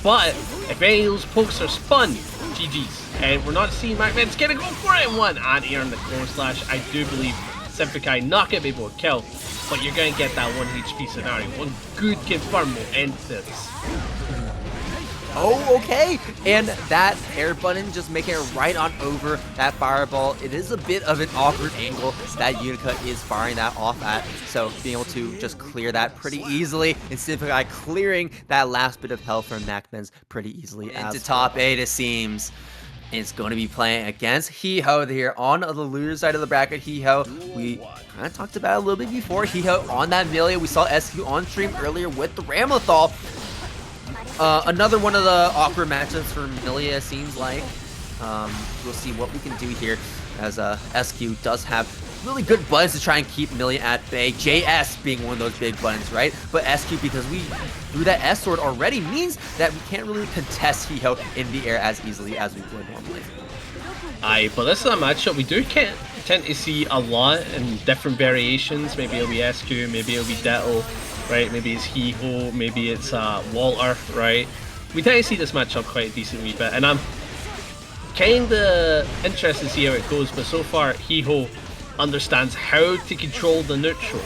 But if any of those pokes are spun, GG's. And we're not seeing MacMens gonna go for it in one. And here on the forward slash, I do believe SYMPHUUKAI not gonna be able to kill. But you're going to get that 1 HP scenario. One good confirm will end this. Oh, okay. And that air button just making it right on over that fireball. It is a bit of an awkward angle that Unika is firing that off at. So being able to just clear that pretty easily. And SYMPHUUKAI clearing that last bit of health from MacMens pretty easily. Into top 8 it seems. It's going to be playing against Hee Ho here on the loser side of the bracket. Hee Ho, we kind of talked about it a little bit before. Hee Ho on that Millia. We saw SQ on stream earlier with the Ramlethal. Another one of the awkward matchups for Millia, seems like. We'll see what we can do here, as SQ does have really good buttons to try and keep Millia at bay. JS being one of those big buttons, right? But SQ, because we threw that S sword already, means that we can't really contest Hee Ho in the air as easily as we would normally. Aye, but this is a matchup we do tend to see a lot in different variations. Maybe it'll be SQ, maybe it'll be Ditto, right? Maybe it's Hee Ho, maybe it's Walter, right? We tend to see this matchup quite a decent wee bit, and I'm Kinda interested to see how it goes, but so far Hee Ho understands how to control the neutral.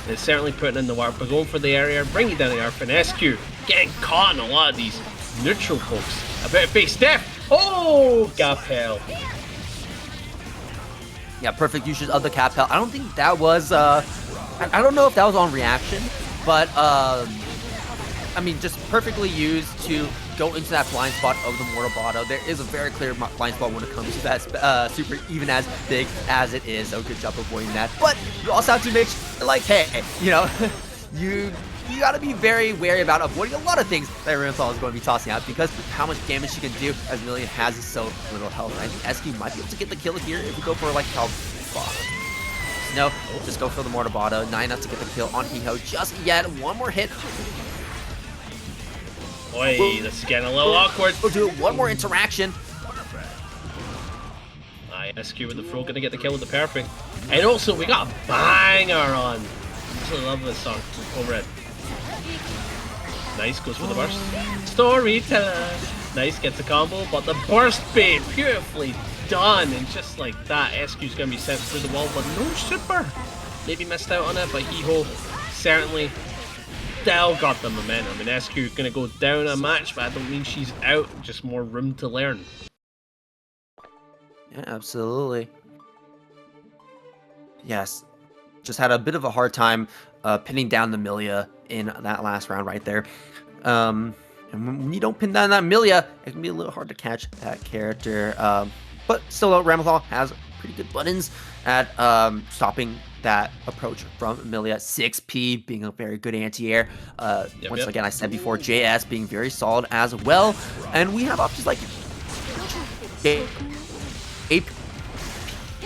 It's certainly putting in the work, but going for the area, bring it down the earth, and SQ getting caught in a lot of these neutral pokes. About to face Steph. Oh, gap hell. Yeah, perfect usage of the cap hell. I don't think that was, I don't know if that was on reaction, but, I mean, just perfectly used to go into that blind spot of the Mortal Botto. There is a very clear blind spot when it comes to that super, even as big as it is. So good job avoiding that. But you also have to make sure, like, hey, you know, you gotta be very wary about avoiding a lot of things that Ramlethal is going to be tossing out because how much damage she can do as Millia has so little health. I think SQ might be able to get the kill here if we go for like how no, just go for the Mortal Botto. Not enough to get the kill on Hee Ho just yet. One more hit. Oi, this is getting a little awkward. We'll do one more interaction. SQ with the throw, gonna get the kill with the perfect. And also, we got a banger on. I love this song. Overhead. Nice, goes for the burst. Storyteller. Nice, gets a combo, but the burst bait, beautifully done. And just like that, SQ's gonna be sent through the wall, but no super. Maybe missed out on it, but Hee Ho certainly still got the momentum. And SQ gonna go down a match, but I don't mean she's out, just more room to learn. Yeah, absolutely. Yes, just had a bit of a hard time pinning down the Millia in that last round right there. And when you don't pin down that Millia, it can be a little hard to catch that character. But still, Ramlethal has pretty good buttons at stopping that approach from Millia. 6P being a very good anti-air. Once again, I said before, JS being very solid as well. And we have options like AP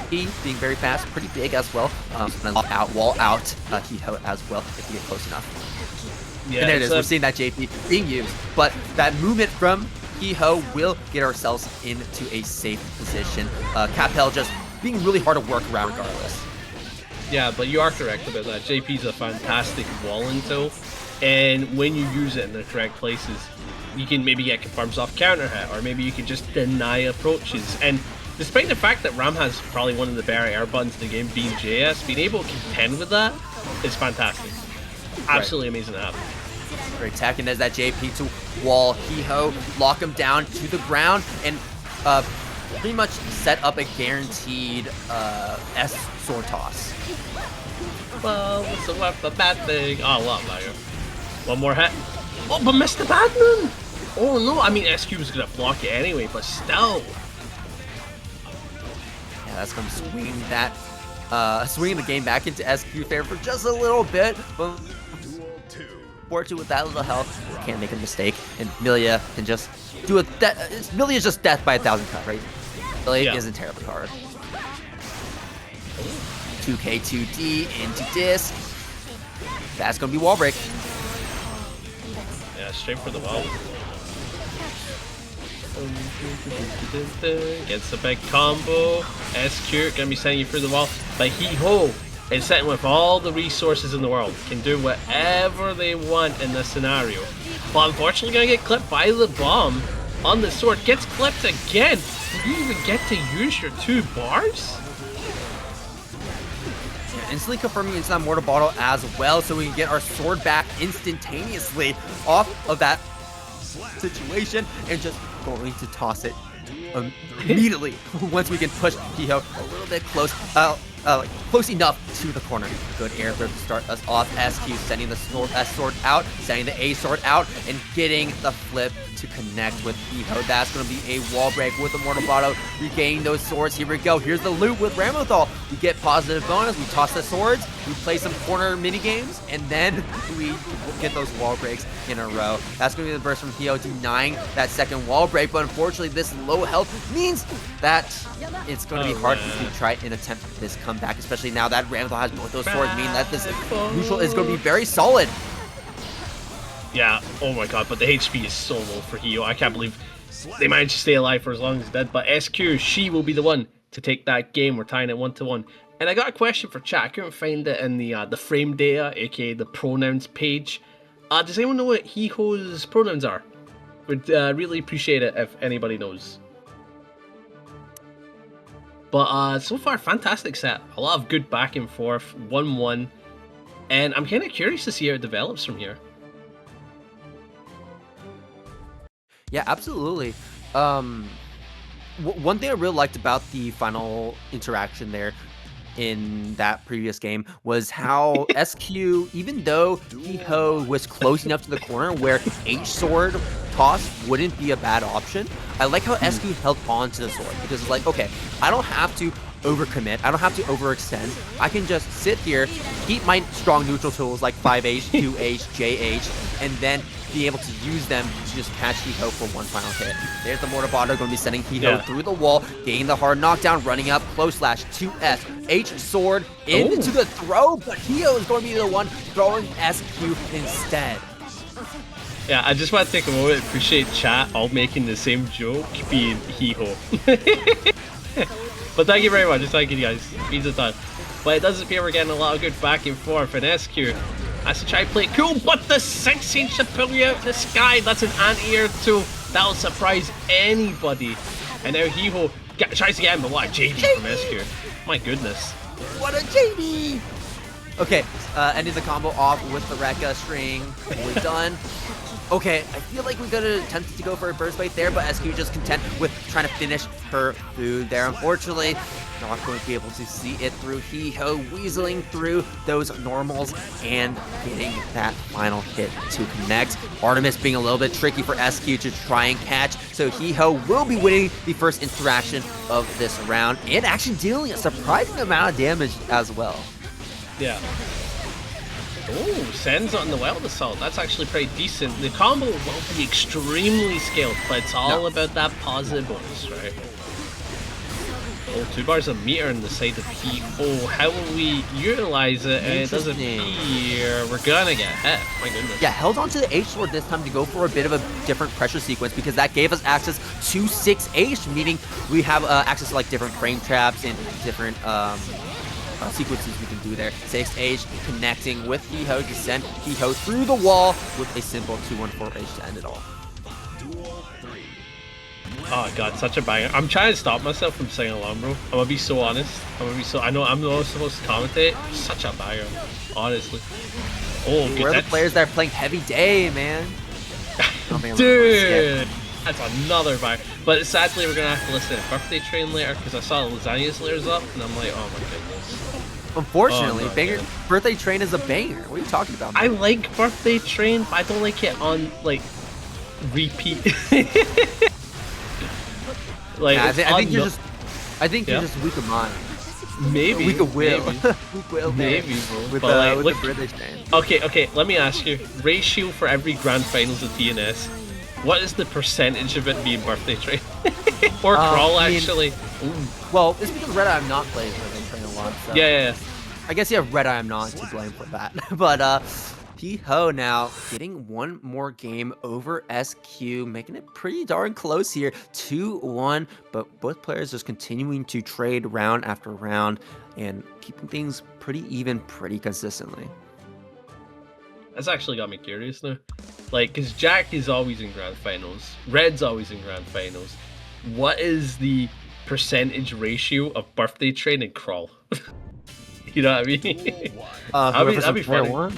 being very fast, pretty big as well. And wall out Hee Ho as well if you get close enough. Yeah, and there it is. We're seeing that JP being used, but that movement from Hee Ho will get ourselves into a safe position. Capel just being really hard to work around regardless. Yeah, but you are correct about that. JP's a fantastic walling tool, and when you use it in the correct places, you can maybe get confirms off counter hit, or maybe you can just deny approaches. And despite the fact that Ram has probably one of the better air buttons in the game, being JS, being able to contend with that is fantastic. Absolutely amazing to have. Great attacking as that JP to wall Hee Ho, lock him down to the ground, and pretty much set up a guaranteed S sword toss. Well, what's the bad thing? Oh, a lot better. One more hit. Oh, but missed the Batman! Oh no, I mean SQ was gonna block it anyway, but still. Yeah, that's gonna swing that, swinging the game back into SQ favor for just a little bit. But fortunate with that little health, can't make a mistake, and Millia can just do a. Millia's just death by 1,000 cut, right? Millia isn't terribly hard. 2K2D into disc. That's gonna be wall break. Yeah, straight for the wall. Gets the big combo. SQ gonna be sending you through the wall. But Hee Ho is sitting with all the resources in the world. Can do whatever they want in this scenario. But unfortunately gonna get clipped by the bomb on the sword. Gets clipped again. Did you even get to use your 2 bars? Instantly confirming into that Mortal Bottle as well, so we can get our sword back instantaneously off of that situation and just going to toss it immediately once we can push Hee Ho a little bit close, close enough to the corner. Good air throw to start us off. SQ sending the sword, S sword out, sending the A sword out, and getting the flip to connect with Hee Ho. That's going to be a wall break with the Mortal Bottle, regaining those swords. Here we go. Here's the loot with Ramlethal. We get positive bonus. We toss the swords. We play some corner mini games, and then we get those wall breaks in a row. That's going to be the burst from Hee Ho, denying that second wall break. But unfortunately, this low health means that it's going to be hard to try and attempt this comeback, especially now that Ramlethal has both those swords, meaning that this neutral is going to be very solid. Yeah, oh my god, but the HP is so low for Hee Ho. I can't believe they managed to stay alive for as long as they did. But SQ, she will be the one to take that game. We're tying it 1-1. And I got a question for chat. I couldn't find it in the frame data, aka the pronouns page. Does anyone know what Hee Ho's pronouns are? Would really appreciate it if anybody knows. But so far, fantastic set. A lot of good back and forth, 1-1. And I'm kind of curious to see how it develops from here. Yeah, absolutely. One thing I really liked about the final interaction there in that previous game was how SQ, even though Hee Ho was close enough to the corner where H-sword toss wouldn't be a bad option, I like how SQ held on to the sword, because it's like, okay, I don't have to overcommit, I don't have to overextend, I can just sit here, keep my strong neutral tools like 5H, 2H, JH, and then be able to use them to just catch Hee Ho for one final hit. There's the Mortar Bonder going to be sending Hee Ho through the wall, getting the hard knockdown, running up, close slash, 2S, H-sword into the throw, but Hee Ho is going to be the one throwing SQ instead. Yeah, I just want to take a moment to appreciate chat all making the same joke, being Hee Ho. But thank you very much, thank you guys, means a ton. But it does appear we're getting a lot of good back and forth, and SQ has to try and play it cool, but the 16 should pull you out of the sky. That's an anti-air too. That'll surprise anybody. And now Hee Ho tries to get him, but what a JD from SQ. My goodness. What a JD! Okay, ending the combo off with the Rekka string. We're done. Okay, I feel like we could have attempted to go for a burst bite there, but SQ just content with trying to finish her food there. Unfortunately, not going to be able to see it through. Hee Ho weaseling through those normals and getting that final hit to connect. Artemis being a little bit tricky for SQ to try and catch, so Hee Ho will be winning the first interaction of this round and actually dealing a surprising amount of damage as well. Yeah. Oh, sends on the Wild Assault. That's actually pretty decent. The combo will be extremely scaled, but it's all about that positive bonus, right? Oh, 2 bars of meter on the side of Hee Ho. How will we utilize it? And it doesn't appear we're gonna get hit. My goodness. Yeah, held on to the H-sword this time to go for a bit of a different pressure sequence, because that gave us access to 6H, meaning we have access to like different frame traps and different sequences we can do there. 6H connecting with Hee Ho to send Hee Ho through the wall with a simple 214H to end it all. Oh god, such a banger. I'm trying to stop myself from singing along, bro. I'm gonna be so honest. I know I'm not supposed to commentate. Such a banger, honestly. Oh, good. We're the players that are playing Heavy Day, man. Oh, man, dude, that's another banger. But sadly, we're gonna have to listen to Birthday Train later, because I saw the lasagna slayers up, and I'm like, oh my goodness. Unfortunately, Birthday Train is a banger. What are you talking about, man? I like Birthday Train, but I don't like it on, like, repeat. Like, yeah, I think you're just weak of mind. Maybe. Weak of will. Weak will. Maybe, bro. With the British Train. Okay, let me ask you. Ratio for every Grand Finals of DNS. What is the percentage of it being Birthday Train? Or Crawl, actually? Well, it's because Red Eye I'm not playing Birthday Train a lot, so... Yeah. I guess you have Red Eye I'm not to blame for that. But, Hee Ho now getting one more game over SQ, making it pretty darn close here, 2-1, but both players just continuing to trade round after round and keeping things pretty even pretty consistently. That's actually got me curious now. Like, because Jack is always in Grand Finals, Red's always in Grand Finals. What is the percentage ratio of Birthday Train and Crawl? You know what I mean? That'd be funny.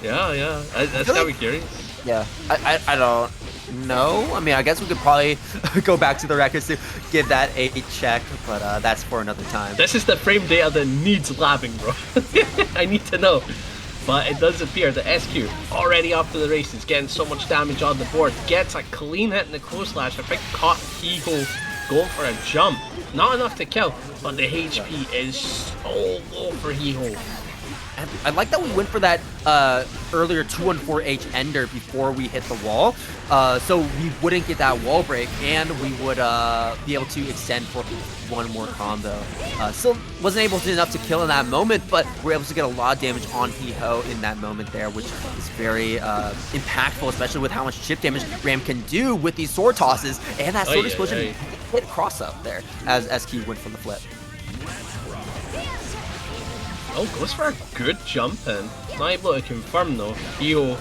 Yeah, that's got me curious. Yeah, I don't know. I mean, I guess we could probably go back to the records to give that a check, but that's for another time. This is the frame data that needs labbing, bro. I need to know. But it does appear that SQ, already off to the races, getting so much damage on the board, gets a clean hit in the close slash. I think caught Hee Ho going for a jump. Not enough to kill, but the HP is so low for Hee Ho. I like that we went for that earlier 214H ender before we hit the wall, so we wouldn't get that wall break, and we would be able to extend for one more combo. Still wasn't able to enough to kill in that moment, but we're able to get a lot of damage on Hee Ho in that moment there, which is very impactful, especially with how much chip damage Ram can do with these sword tosses, and that sword explosion hit cross up there as SQ went for the flip. Oh, goes for a good jump in. Not able to confirm though. Hee Ho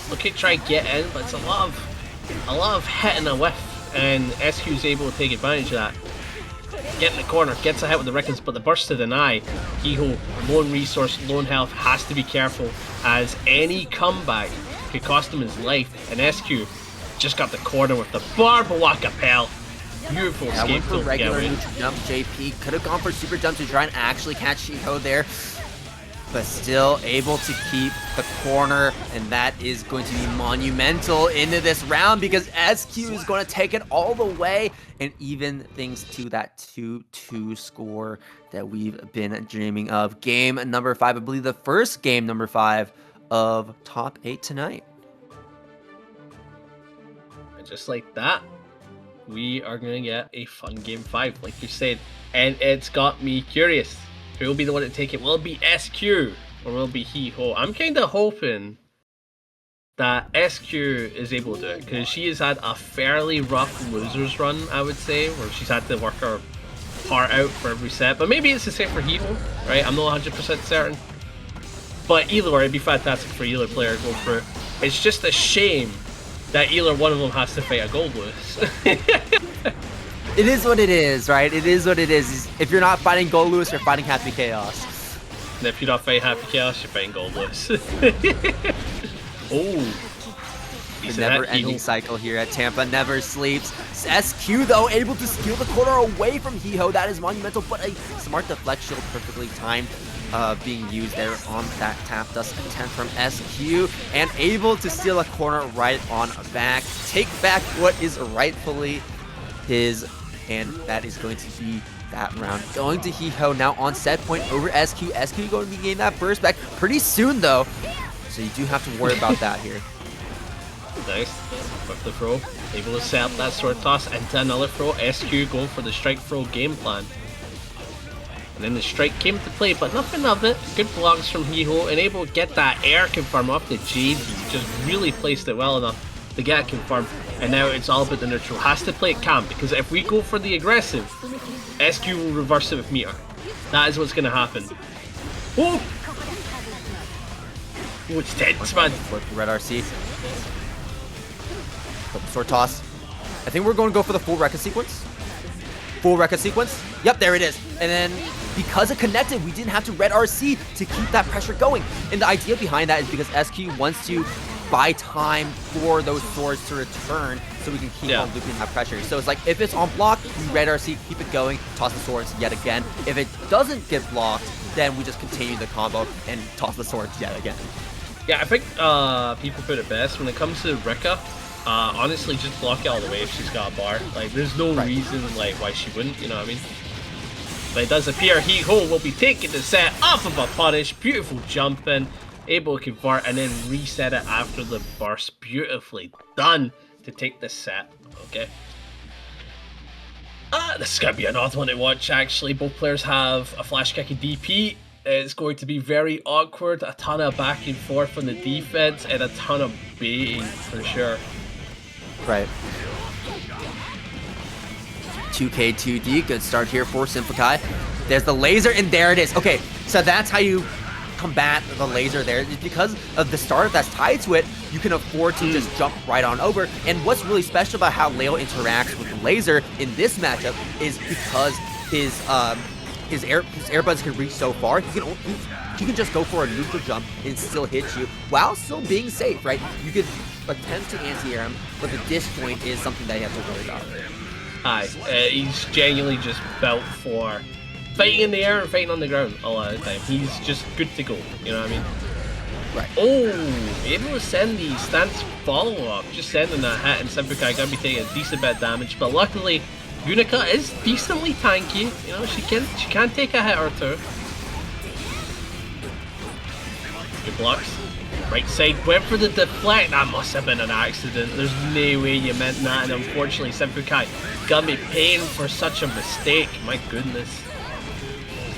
looking to try get in, but it's a lot of hit and a whiff, and SQ's able to take advantage of that. get in the corner, gets a hit with the Rickens, but the burst to deny. Hee Ho, lone resource, lone health, has to be careful, as any comeback could cost him his life, and SQ just got the corner with the Barbawaka-Pel. Beautiful escape. Went for regular neutral jump. JP could have gone for super jump to try and actually catch Hee Ho there, but still able to keep the corner, and that is going to be monumental into this round because SQ is going to take it all the way and even things to that 2-2 score that we've been dreaming of. Game number 5, I believe the first game number 5 of top 8 tonight. And just like that, we are going to get a fun game 5, like you said, and it's got me curious. Who will be the one to take it? Will it be SQ or will it be Hee Ho? I'm kind of hoping that SQ is able to do it because she has had a fairly rough losers run, I would say, where she's had to work her heart out for every set. But maybe it's the same for Hee Ho, right? I'm not 100% certain. But either way, it'd be fantastic for either player to go through. It's just a shame that either one of them has to fight a Goldlewis. It is what it is, right? It is what it is. If you're not fighting Goldlewis, you're fighting Happy Chaos. And if you're not fighting Happy Chaos, you're fighting Goldlewis. Oh. The never-ending cycle here at TampaNeverSleeps. SQ, though, able to steal the corner away from Hee Ho. That is monumental, but a smart deflect shield perfectly timed being used there on that tap dust attempt from SQ, and able to steal a corner right on back. Take back what is rightfully his, and that is going to be that round. Going to Hee Ho now on set point over SQ. SQ going to be getting that burst back pretty soon, though, so you do have to worry about that here. Nice. Quick the throw. Able to set up that sword toss into another throw. SQ going for the strike throw game plan. And then the strike came to play, but nothing of it. Good blocks from Hee Ho, and able to get that air confirm off the JD. Just really placed it well enough to get it confirmed. And now it's all about the neutral. Has to play it calm, because if we go for the aggressive, SQ will reverse it with meter. That is what's going to happen. Oh! Oh, it's tense, man. Red RC. Sword toss. I think we're going to go for the full Rekka sequence. Full Rekka sequence. Yep, there it is. And then because it connected, we didn't have to red RC to keep that pressure going. And the idea behind that is because SQ wants to buy time for those swords to return so we can keep on looping that pressure. So it's like, if it's on block, we red RC, keep it going, toss the swords yet again. If it doesn't get blocked, then we just continue the combo and toss the swords yet again. Yeah, I think people put it best when it comes to Rekka. Honestly, just block it all the way if she's got a bar. Like, there's no reason like why she wouldn't, you know what I mean? But it does appear Hee Ho will be taking the set off of a punish. Beautiful jumping, able to convert and then reset it after the burst. Beautifully done to take the set. Okay. This is gonna be an odd one to watch. Actually, both players have a flash kick and DP. It's going to be very awkward. A ton of back and forth on the defense and a ton of baiting for sure. Right. 2K2D, good start here for SYMPHUUKAI. There's the laser, and there it is. Okay, so that's how you combat the laser there. Because of the start that's tied to it, you can afford to just jump right on over. And what's really special about how Leo interacts with the laser in this matchup is because his airbuds can reach so far, he can just go for a neutral jump and still hit you while still being safe, right? You could attempt to anti-air him, but the dish point is something that you have to worry about. He's genuinely just built for fighting in the air and fighting on the ground a lot of the time. He's just good to go, you know what I mean? Right. Oh, able to send the stance follow-up, just sending that hit, and SYMPHUUKAI gonna be taking a decent bit of damage, but luckily Unika is decently tanky, you know, she can take a hit or two. Good blocks. Right side, went for the deflect. That must have been an accident. There's no way you meant that, and unfortunately SYMPHUUKAI gonna be paying for such a mistake. My goodness.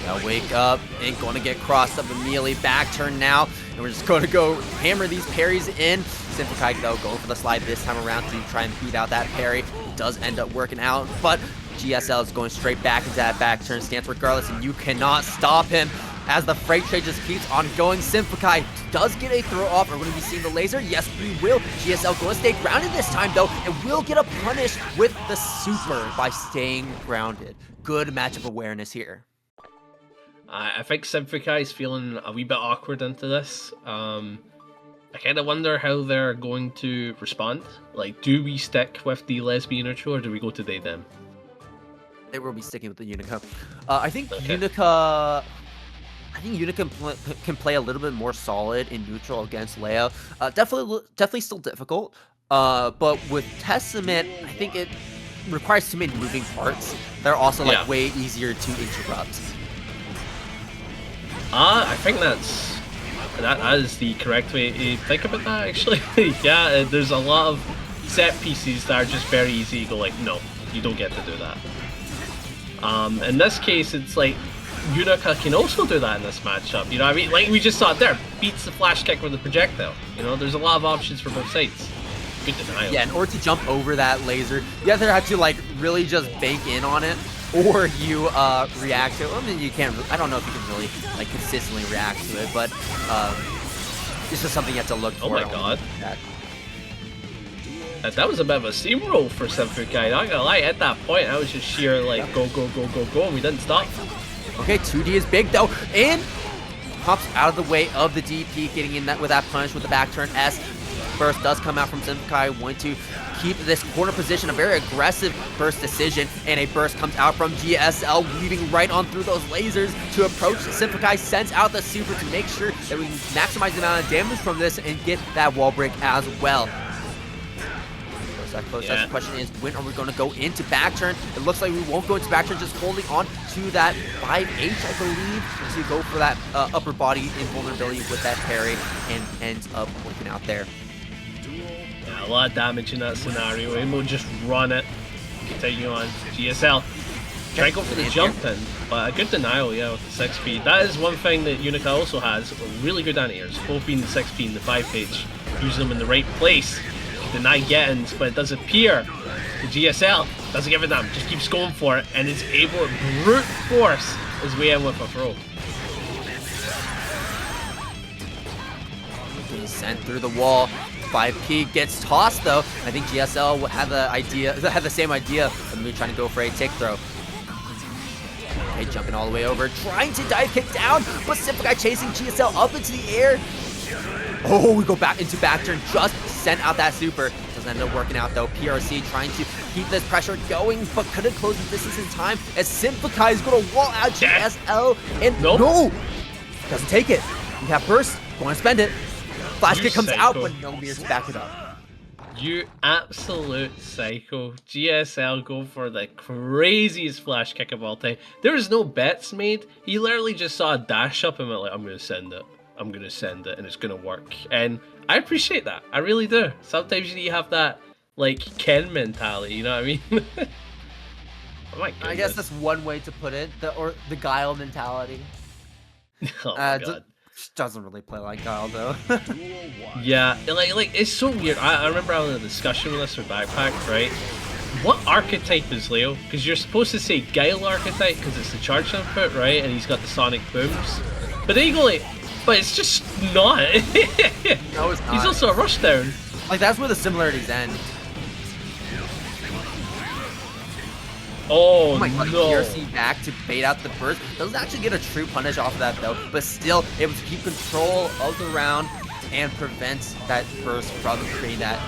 Now wake up, ain't gonna get crossed up immediately. Back turn now, and we're just gonna go hammer these parries in. SYMPHUUKAI though going for the slide this time around to try and beat out that parry. It does end up working out, but GSL is going straight back into that back turn stance regardless, and you cannot stop him as the freight trade just keeps on going. SYMPHUUKAI does get a throw off. Are we going to be seeing the laser? Yes, we will. GSL going to stay grounded this time though, and will get a punish with the super by staying grounded. good matchup awareness here. I think SYMPHUUKAI is feeling a wee bit awkward into this. I kind of wonder how they're going to respond. Like, do we stick with the lesbian neutral or do we go to they them? They will be sticking with the Unika. I think Unika. I think Unika can play a little bit more solid in neutral against Leo. Definitely still difficult. But with Testament, I think it requires too many moving parts. They're also like way easier to interrupt. I think that is the correct way to think about that, actually. Yeah, there's a lot of set pieces that are just very easy to go like, no, you don't get to do that. In this case, it's like Unika can also do that in this matchup. You know what I mean? Like we just saw it there, beats the flash kick with the projectile. You know, there's a lot of options for both sides. Good denial. Yeah, in order to jump over that laser, you either have to like really just bank in on it, or you react to it. I mean, you can't. I don't know if you can really like consistently react to it, but it's just something you have to look for. Oh my god. That was a bit of a steamroll for SYMPHUUKAI, not gonna lie. At that point, I was just sheer like go, go, go, go, go, and we didn't stop. Okay, 2D is big though, and pops out of the way of the DP, getting in that with that punish with the back turn S. Burst does come out from SYMPHUUKAI, want to keep this corner position, a very aggressive burst decision, and a burst comes out from GSL, weaving right on through those lasers to approach. SYMPHUUKAI sends out the super to make sure that we can maximize the amount of damage from this and get that wall break as well. The question is, when are we going to go into back turn? It looks like we won't go into back turn, just holding on to that 5H, I believe, to go for that upper body invulnerability with that parry, and ends up pointing out there. Yeah, a lot of damage in that scenario. Amo just run it. Continue on. GSL. Try to go for the jump in, but a good denial, with the 6 speed. That is one thing that Unika also has, really good anti-airs, both being the 6 speed and the 5H. Using them in the right place. Deny get-ins, but it does appear the GSL doesn't give a damn, just keeps going for it, and is able to brute force his way in with a throw. Being sent through the wall. 5P gets tossed though. I think GSL had the same idea of me trying to go for a tick throw. Okay, jumping all the way over, trying to dive kick down, but SYMPHUUKAI chasing GSL up into the air. Oh, we go back into back turn, just sent out that super. Doesn't end up working out though. PRC trying to keep this pressure going, but couldn't close the distance in time as SYMPHUUKAI is going to wall out GSL, and no! Doesn't take it. We have burst, going to spend it. Flash kick comes out, but no mirror to back it up. You absolute psycho. GSL go for the craziest flash kick of all time. There was no bets made. He literally just saw a dash up and went like, I'm going to send it. I'm going to send it and it's going to work. And I appreciate that. I really do. Sometimes you need to have that, like, Ken mentality, you know what I mean? Oh my goodness. I guess that's one way to put it. The Guile mentality. Oh my god. Doesn't really play like Guile, though. Yeah, like it's so weird. I remember having a discussion with this with Backpack, right? What archetype is Leo? Because you're supposed to say Guile archetype because it's the charge input, right? And he's got the sonic booms. But then you go like, but it's just not. No, it's not. He's also a rushdown. Like, that's where the similarities end. Oh my god, no. PRC back to bait out the burst. Doesn't actually get a true punish off of that though, but still able to keep control of the round and prevent that burst from creating that,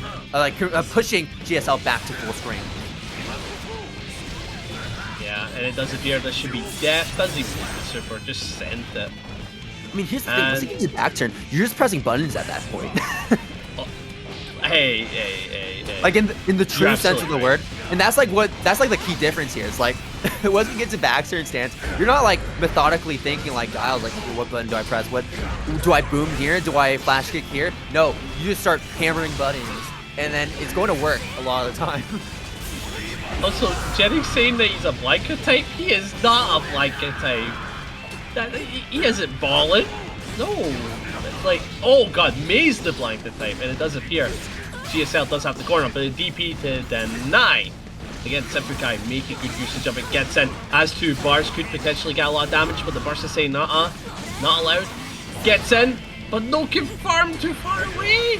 pushing GSL back to full screen. Yeah, and it does appear this should be death. Doesn't even need the super, just send it. I mean, here's the thing, once you get to back turn, you're just pressing buttons at that point. Hey. Like in the true sense of the word, and that's like the key difference here. It's like once you get to back turn stance, you're not like methodically thinking like Guile, like okay, what button do I press? What do I boom here? Do I flash kick here? No, you just start hammering buttons, and then it's going to work a lot of the time. Also, Jenny's saying that he's a blanket type. He is not a blanket type. He isn't balling. No. It's like, oh god, Maze the blanket type, and it does appear. GSL does have the corner, but a DP to deny. Again, SYMPHUUKAI making good usage of it. Gets in. As two bars could potentially get a lot of damage, but the burst is saying not allowed. Gets in, but no confirm, too far away.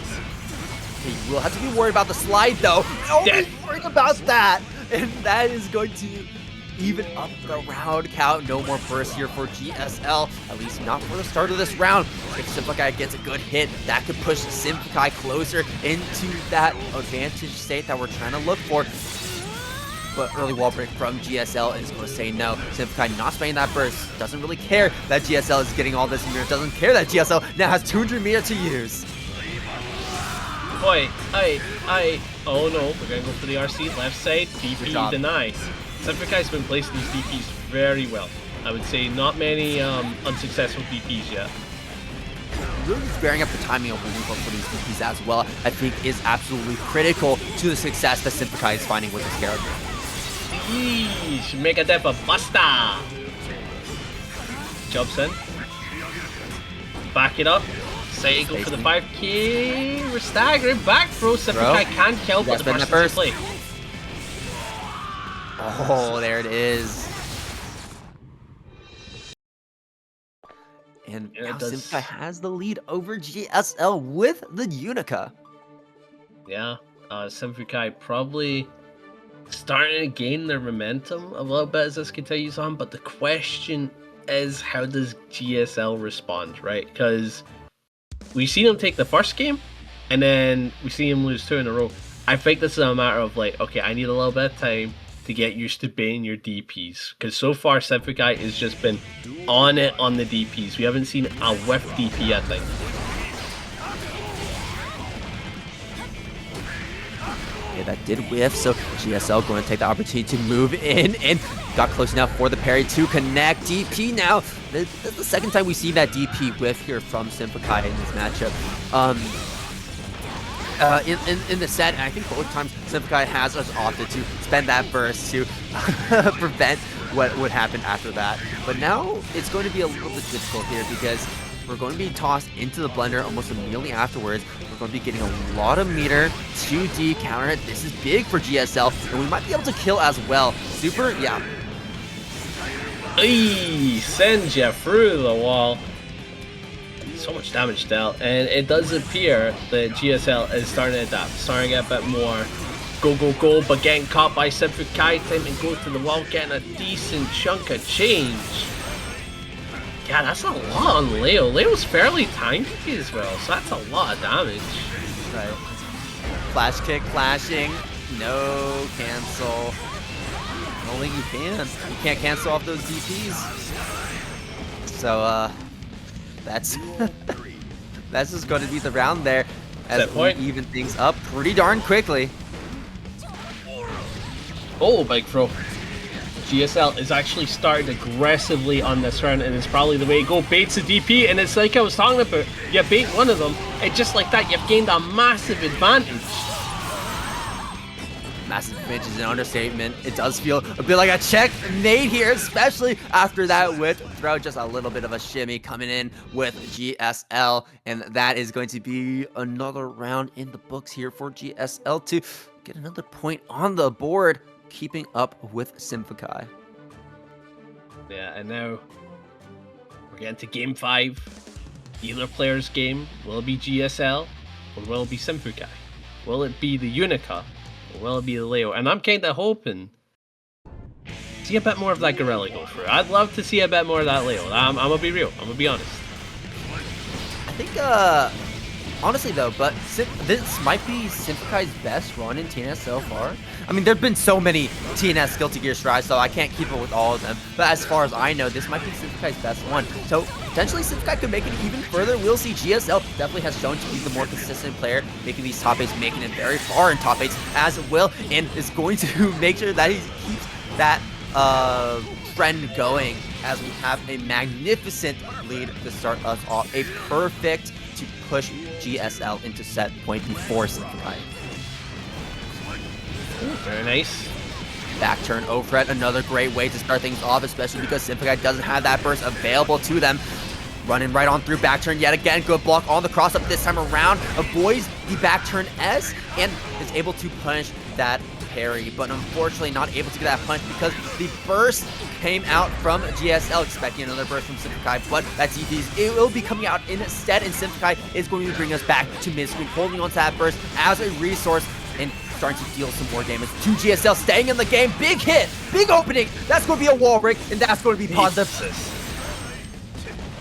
You will have to be worried about the slide though. Always worried about that, and that is going to even up the round count. No more burst here for GSL, at least not for the start of this round. If SYMPHUUKAI gets a good hit, that could push SYMPHUUKAI closer into that advantage state that we're trying to look for. But early wall break from GSL is going to say no. SYMPHUUKAI not spending that burst. Doesn't really care that GSL is getting all this meter. Doesn't care that GSL now has 200 meter to use. Boy, oh no, we're going to go for the RC. Left side, DP deny. SYMPHUUKAI's been placing these DPs very well. I would say not many unsuccessful DPs yet. Really sparing up the timing of holding for these DPs as well, I think is absolutely critical to the success that SYMPHUUKAI is finding with this character. Yeesh, make a def a busta. Jumps in. Back it up. Say go for the 5k. We're staggering. Back throw. SYMPHUUKAI can kill, but the burst is play. Oh, there it is. And now SYMPHUUKAI has the lead over GSL with the Unika. Yeah, SYMPHUUKAI probably starting to gain their momentum a little bit as this continues on, but the question is, how does GSL respond, right? Because we've seen them take the first game, and then we see them lose 2 in a row. I think this is a matter of like, okay, I need a little bit of time to get used to baiting your DPs, because so far SYMPHUUKAI has just been on it on the DPs. We haven't seen a whiff DP yet, I think. Yeah, that did whiff, so GSL going to take the opportunity to move in and got close enough for the parry to connect. DP now, this is the second time we see that DP whiff here from SYMPHUUKAI in this matchup. In the set, and I think both times SYMPHUUKAI has just opted to spend that burst to prevent what would happen after that. But now it's going to be a little bit difficult here because we're going to be tossed into the blender almost immediately afterwards. We're going to be getting a lot of meter. 2D counter it. This is big for GSL, and we might be able to kill as well. Super, yeah. Eee, send you through the wall. So much damage dealt, and it does appear that GSL is starting to adapt, starting to get a bit more go, but getting caught by SYMPHUUKAI. Time to go to the wall, getting a decent chunk of change. Yeah, that's a lot on Leo. Leo's fairly tanky as well, so that's a lot of damage. Right. Flash kick, flashing, no cancel. I don't think you can. You can't cancel off those DPs. So, that's that's just going to be the round there as we even things up pretty darn quickly. Oh, big throw. GSL is actually starting aggressively on this round, and it's probably the way to go. Baits the DP, and it's like I was talking about. You bait one of them, and just like that, you've gained a massive advantage. Massive advantage is an understatement. It does feel a bit like a checkmate here, especially after that with throw. Just a little bit of a shimmy coming in with GSL, and that is going to be another round in the books here for GSL to get another point on the board, keeping up with SYMPHUUKAI. Yeah, and now we're getting to game 5. Either player's game. Will it be GSL or will it be SYMPHUUKAI? Will it be the Unika? Will it be the Leo? And I'm kind of hoping to see a bit more of that Gorilla go through. I'd love to see a bit more of that Leo. I'm gonna be real. I'm gonna be honest. I think, honestly though, but this might be SYMPHUUKAI's best run in TNS so far. I mean, there've been so many TNS skill to gear strides, so I can't keep it with all of them. But as far as I know, this might be SYMPHUUKAI's best one. So potentially SYMPHUUKAI could make it even further. We'll see. GSL definitely has shown to be the more consistent player, making these top 8s, making it very far in top 8s as well, and is going to make sure that he keeps that trend going as we have a magnificent lead to start us off. A perfect to push GSL into set point before SYMPHUUKAI. Very nice. Back turn over it, another great way to start things off, especially because SYMPHUUKAI doesn't have that burst available to them. Running right on through back turn yet again. Good block on the cross up this time around. Avoids the back turn S and is able to punish that parry, but unfortunately not able to get that punch because the burst came out from GSL, expecting another burst from SYMPHUUKAI, but that DPs, it will be coming out instead, and SYMPHUUKAI is going to bring us back to mid-screen, holding on to that burst as a resource and starting to deal some more damage. 2 GSL staying in the game. Big hit, big opening. That's going to be a wall break, and that's going to be positive.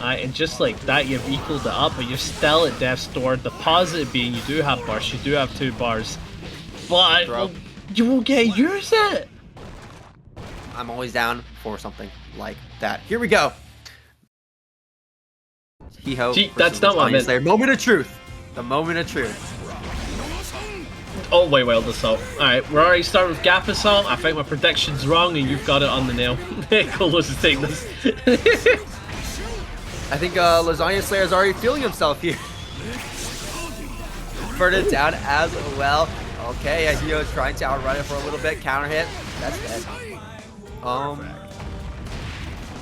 And just like that, you've equaled it up, but you're still at death's door. The positive being you do have burst, you do have 2 bars, but you won't get to use it. I'm always down for something like that. Here we go. Hee Ho. That's not what I meant. Moment of truth. The moment of truth. Oh, wait, well, assault. Alright, we're already starting with gap assault. I think my prediction's wrong, and you've got it on the nail. Goldlewis is taking this. I think Lasagna Slayer is already feeling himself here. Burn it down as well. Okay, Hee Ho's trying to outrun it for a little bit. Counter hit. That's dead.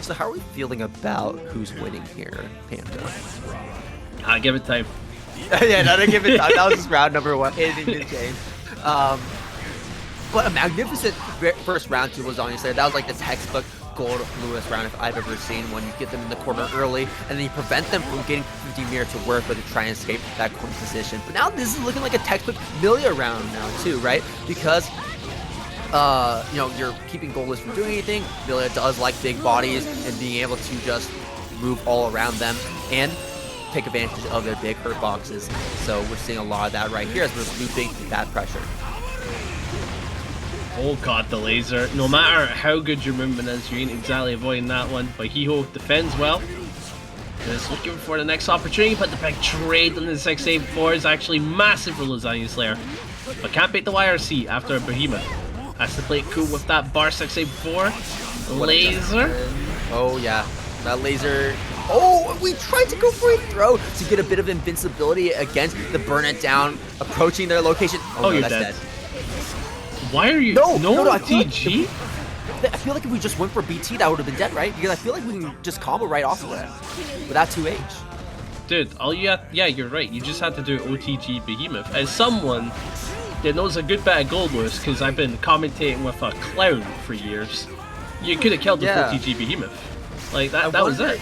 So how are we feeling about who's winning here, Panda? Give it time. Yeah, not give it time. That was just round number 1. Anything did change. But a magnificent first round to Lasagna Slayer. That was like the textbook Goldlewis round if I've ever seen one. You get them in the corner early, and then you prevent them from getting 50 mirror to work, but to try and escape that corner position. But now this is looking like a textbook Millia round now too, right? Because you know, you're keeping Goldlewis from doing anything. Millia does like big bodies and being able to just move all around them and take advantage of their big hurt boxes. So we're seeing a lot of that right here as we're looping that pressure. Oh god, the laser. No matter how good your movement is, you ain't exactly avoiding that one. But Hee Ho defends well. Just looking for the next opportunity, but the big trade on the 684 is actually massive for Lasagna Slayer. But can't beat the YRC after a behemoth. Has to play it cool with that bar 684. Laser. Oh yeah, that laser. Oh, we tried to go for a throw to get a bit of invincibility against the burn it down, approaching their location. Oh, no, you're that's dead. dead. Why are you? No, I TG? I feel like if we just went for BT, that would have been dead, right? Because I feel like we can just combo right off of that without 2H. Dude, all you have, yeah, you're right. You just had to do OTG Behemoth. As someone that knows a good bit of Goldlewis, because I've been commentating with a clown for years, you could have killed the OTG Behemoth. Like that was it.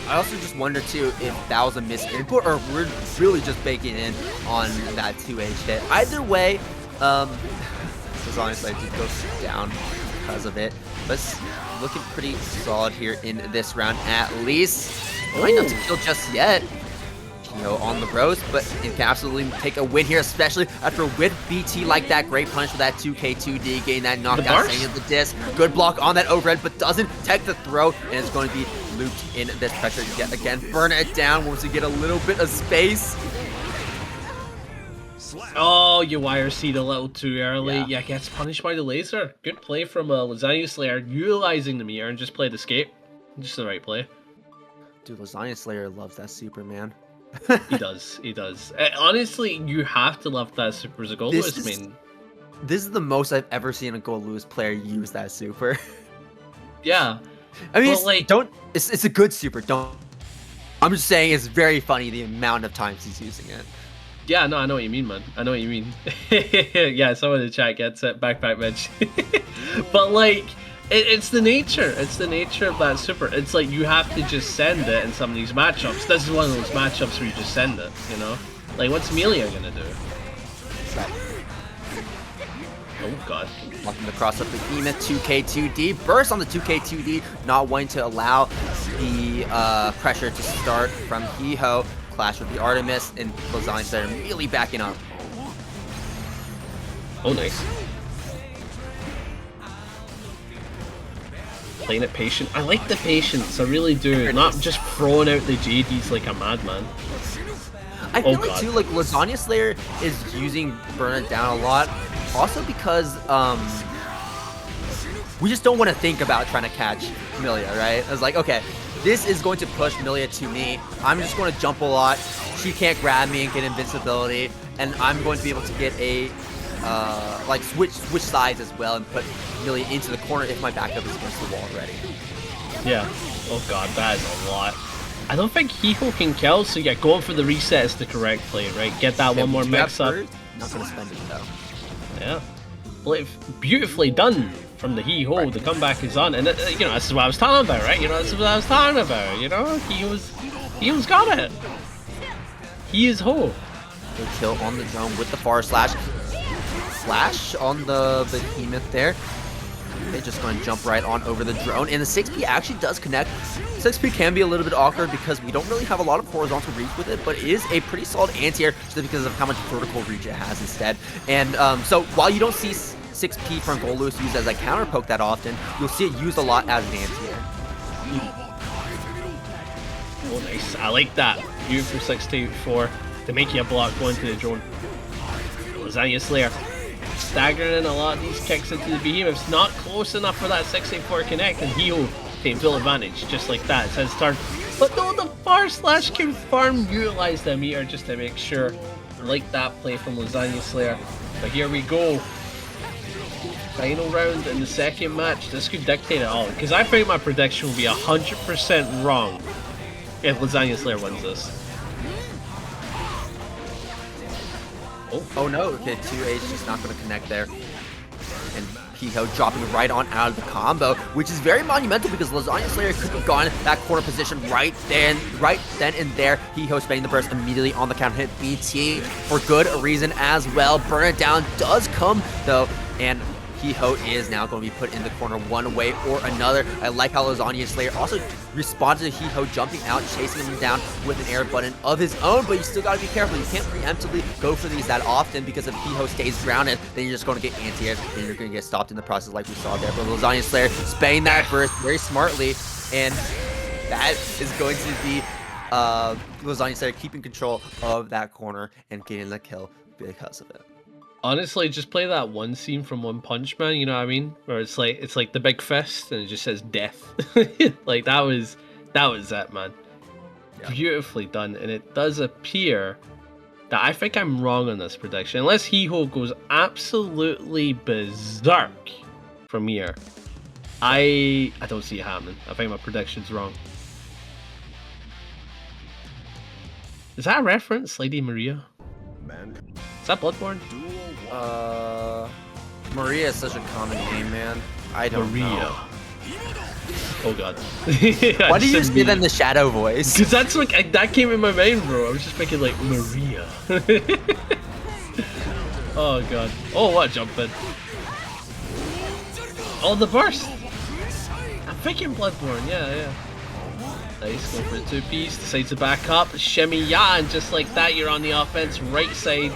I also just wonder too if that was a missed input or we're really just baking in on that 2H hit. Either way, as honestly I did go down because of it, but it's looking pretty solid here in this round at least. Might not to kill just yet. You know, on the roast, but it can absolutely take a win here, especially after with BT like that. Great punch for that 2K2D, getting that knockout, staying at the disc. Good block on that overhead, but doesn't tech the throw, and it's going to be looped in this pressure yet again. Burn it down once we get a little bit of space. Oh, you YRC'd a little too early. Yeah, gets punished by the laser. Good play from Lasagna Slayer, utilizing the meter and just played escape. Just the right play. Dude, Lasagna Slayer loves that Superman. He does. Honestly, you have to love that super as a Goldlewis. This is the most I've ever seen a Goldlewis player use that super. Yeah. I mean, it's a good super. I'm just saying it's very funny the amount of times he's using it. Yeah, no, I know what you mean, man. I know what you mean. Yeah, someone in the chat gets it. Backpack bench. But like, it's the nature. It's the nature of that super. It's like you have to just send it in some of these matchups. This is one of those matchups where you just send it, you know? Like, what's Millia gonna do? Oh god. Blocking the cross up the Behemoth, 2K2D. Burst on the 2K2D, not wanting to allow the pressure to start from Hee Ho. Clash with the Artemis, and Lasagna Slayer really backing up. Oh, nice. Playing it patient. I like the patience, I really do. Not just throwing out the JDs like a madman. I feel like too, like Lasagna Slayer is using Burn It Down a lot. Also because we just don't want to think about trying to catch Millia, right? I was like, okay, this is going to push Millia to me. I'm just going to jump a lot. She can't grab me and get invincibility, and I'm going to be able to get a like switch sides as well and put Millia into the corner if my backup is against the wall already. Yeah. Oh god, that is a lot. I don't think Hee Ho can kill, so yeah, going for the reset is the correct play, right? Get that one more mix up. Not gonna spend it though. Yeah. Beautifully done from the Hee Ho. The comeback is on, and you know, this is what I was talking about, right? You know, this is what I was talking about. You know, Hee Ho's got it. He is Ho. Good kill on the drone with the far slash. flash on the behemoth there. They're just going to jump right on over the drone, and the 6P actually does connect. 6P can be a little bit awkward because we don't really have a lot of horizontal reach with it, but it is a pretty solid anti-air just because of how much vertical reach it has instead. And so while you don't see 6P from Goldlewis used as a counter poke that often, you'll see it used a lot as an anti-air. Oh, nice. I like that. Beautiful 6-4 to make you a block going to the drone. Lasagna Slayer staggering in a lot of these kicks into the behemoths. Not close enough for that 6-4 connect, and Hee Ho taking full advantage just like that. It's his turn. But no, the far slash confirmed utilize the meter just to make sure. I like that play from Lasagna Slayer. But here we go. Final round in the second match. This could dictate it all, because I think my prediction will be 100% wrong if Lasagna Slayer wins this. Oh no, okay, 2H just not going to connect there. And Hee Ho dropping right on out of the combo, which is very monumental because Lasagna Slayer could have gone that corner position right then and there. Hee Ho spending the burst immediately on the counter hit BT for good reason as well. Burn it down does come though, and Hee Ho is now going to be put in the corner one way or another. I like how Lasagna Slayer also responded to Hee Ho jumping out, chasing him down with an air button of his own, but you still got to be careful. You can't preemptively go for these that often because if Hee Ho stays grounded, then you're just going to get anti-air, then you're going to get stopped in the process like we saw there. But Lasagna Slayer spaying that burst very smartly, and that is going to be Lasagna Slayer keeping control of that corner and getting the kill because of it. Honestly, just play that one scene from One Punch Man, you know what I mean? Where it's like the big fist and it just says death. Like that was it, man. Yeah. Beautifully done. And it does appear that I think I'm wrong on this prediction. Unless Hee Ho goes absolutely berserk from here. I don't see it happening. I think my prediction's wrong. Is that a reference, Lady Maria? Is that Bloodborne? Maria is such a common name, man. I don't know. Oh god. Why do you say that in the shadow voice? Because that's like that came in my mind, bro. I was just thinking like Maria. Oh god. Oh, what jump in. Oh, the burst. I'm thinking Bloodborne. Yeah. Nice, going for the 2-piece. Decides to back up. Shimmy ya, and just like that, you're on the offense right side.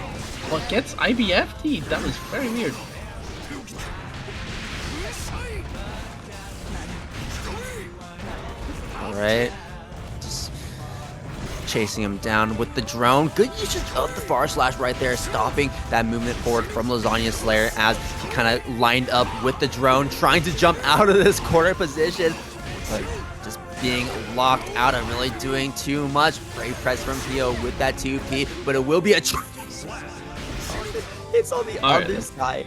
What gets IBF'd? That was very weird. Alright. Just chasing him down with the drone. Good usage of the far slash right there, stopping that movement forward from Lasagna Slayer as he kind of lined up with the drone, trying to jump out of this corner position. But just being locked out and really doing too much. Brave press from Hee Ho with that 2P, but it will be a it's on the other side.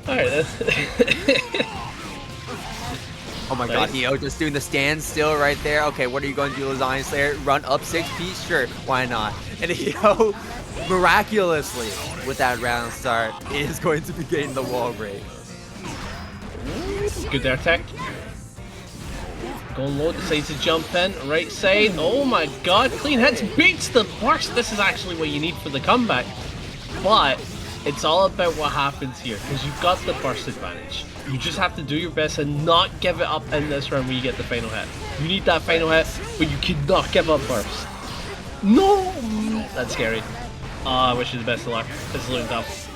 Alright, oh my god, Hee Ho just doing the standstill right there. Okay, what are you going to do, Lasagna Slayer? Run up 6P? Sure, why not? And Hee Ho, miraculously, with that round start, is going to be getting the wall break. Good there, tech. Going low, decides to jump in, right side. Oh my god, clean hits, beats the burst. This is actually what you need for the comeback. But it's all about what happens here, because you've got the burst advantage. You just have to do your best and not give it up in this round when you get the final hit. You need that final hit, but you cannot give up burst. No! That's scary. I wish you the best of luck. This is looking tough.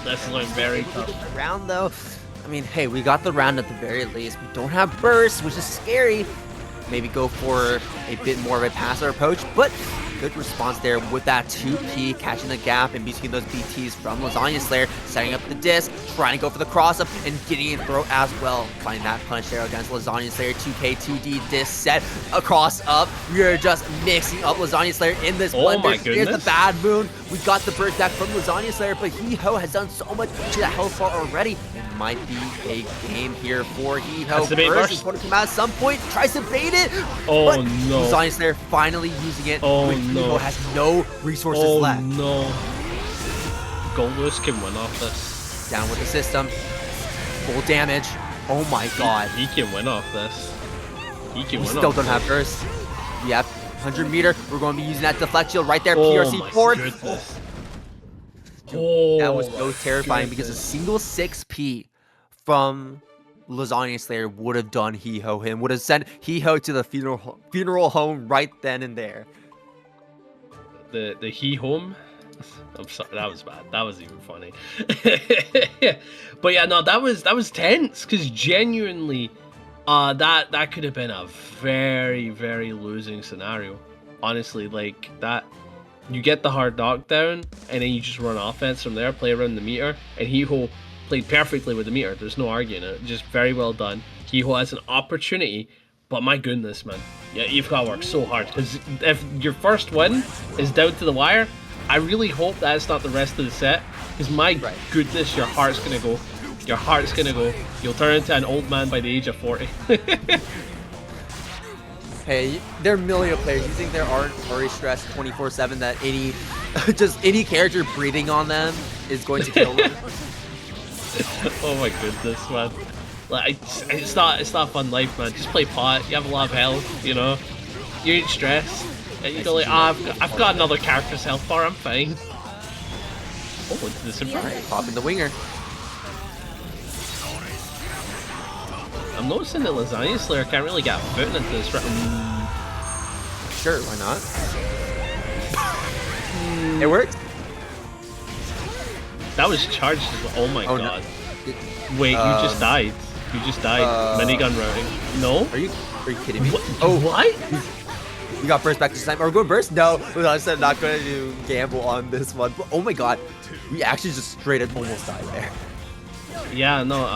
This is looking very tough. Round though. I mean, hey, we got the round at the very least. We don't have burst, which is scary. Maybe go for a bit more of a passive approach, but good response there with that 2P, catching the gap in between those BTs from Lasagna Slayer, setting up the disc, trying to go for the cross-up, and getting a throw as well. Finding that punch there against Lasagna Slayer, 2K, 2D, disc set, a cross-up. We are just mixing up Lasagna Slayer in this blender. My goodness. Here's the bad moon. We got the burst back from Lasagna Slayer, but Hee Ho has done so much to that health bar already. It might be a game here for Hee Ho. Burst is going to come out at some point, tries to bait it. Oh but no. Lasagna Slayer finally using it. Oh Hee Ho has no resources left. Oh no. Goldlewis can win off this. Down with the system. Full damage. Oh my god. He can win off this. He can win still off don't this. have burst. We have 100 meter. We're going to be using that deflect shield right there. Oh PRC my forward. goodness. Dude, that was so terrifying because a single 6P from Lasagna Slayer would have done Hee Ho in, would have sent Hee Ho to the funeral home right then and there. The Hee Home? I'm sorry, that was bad. That was even funny. But yeah, no, that was tense because genuinely, that could have been a very, very losing scenario. Honestly, like that, you get the hard knockdown and then you just run offense from there, play around the meter, and Hee Ho played perfectly with the meter. There's no arguing it. Just very well done. Hee Ho has an opportunity, but my goodness, man, yeah, you've got to work so hard because if your first win is down to the wire, I really hope that's not the rest of the set, because my goodness, your heart's gonna go. Your heart's gonna go. You'll turn into an old man by the age of 40. Hey, they're Millia players. You think they aren't already stressed 24/7 that any character breathing on them is going to kill them? Oh my goodness, man. Like, it's not a fun life, man. Just play pot. You have a lot of health, you know. You ain't stressed. And you go like, I've got another character's health bar, I'm fine. Oh, into the super. Alright, pop in the winger. I'm noticing that Lasagna Slayer can't really get a foot into this round. Sure, why not? It works. That was charged as well. Oh my god. No. Wait, you just died. You just died. Minigun routing. No? Are you kidding me? What? We got burst back this time. Are we going burst? No, I said not going to gamble on this one. But oh my god, we actually just straight up almost died there. Yeah, no,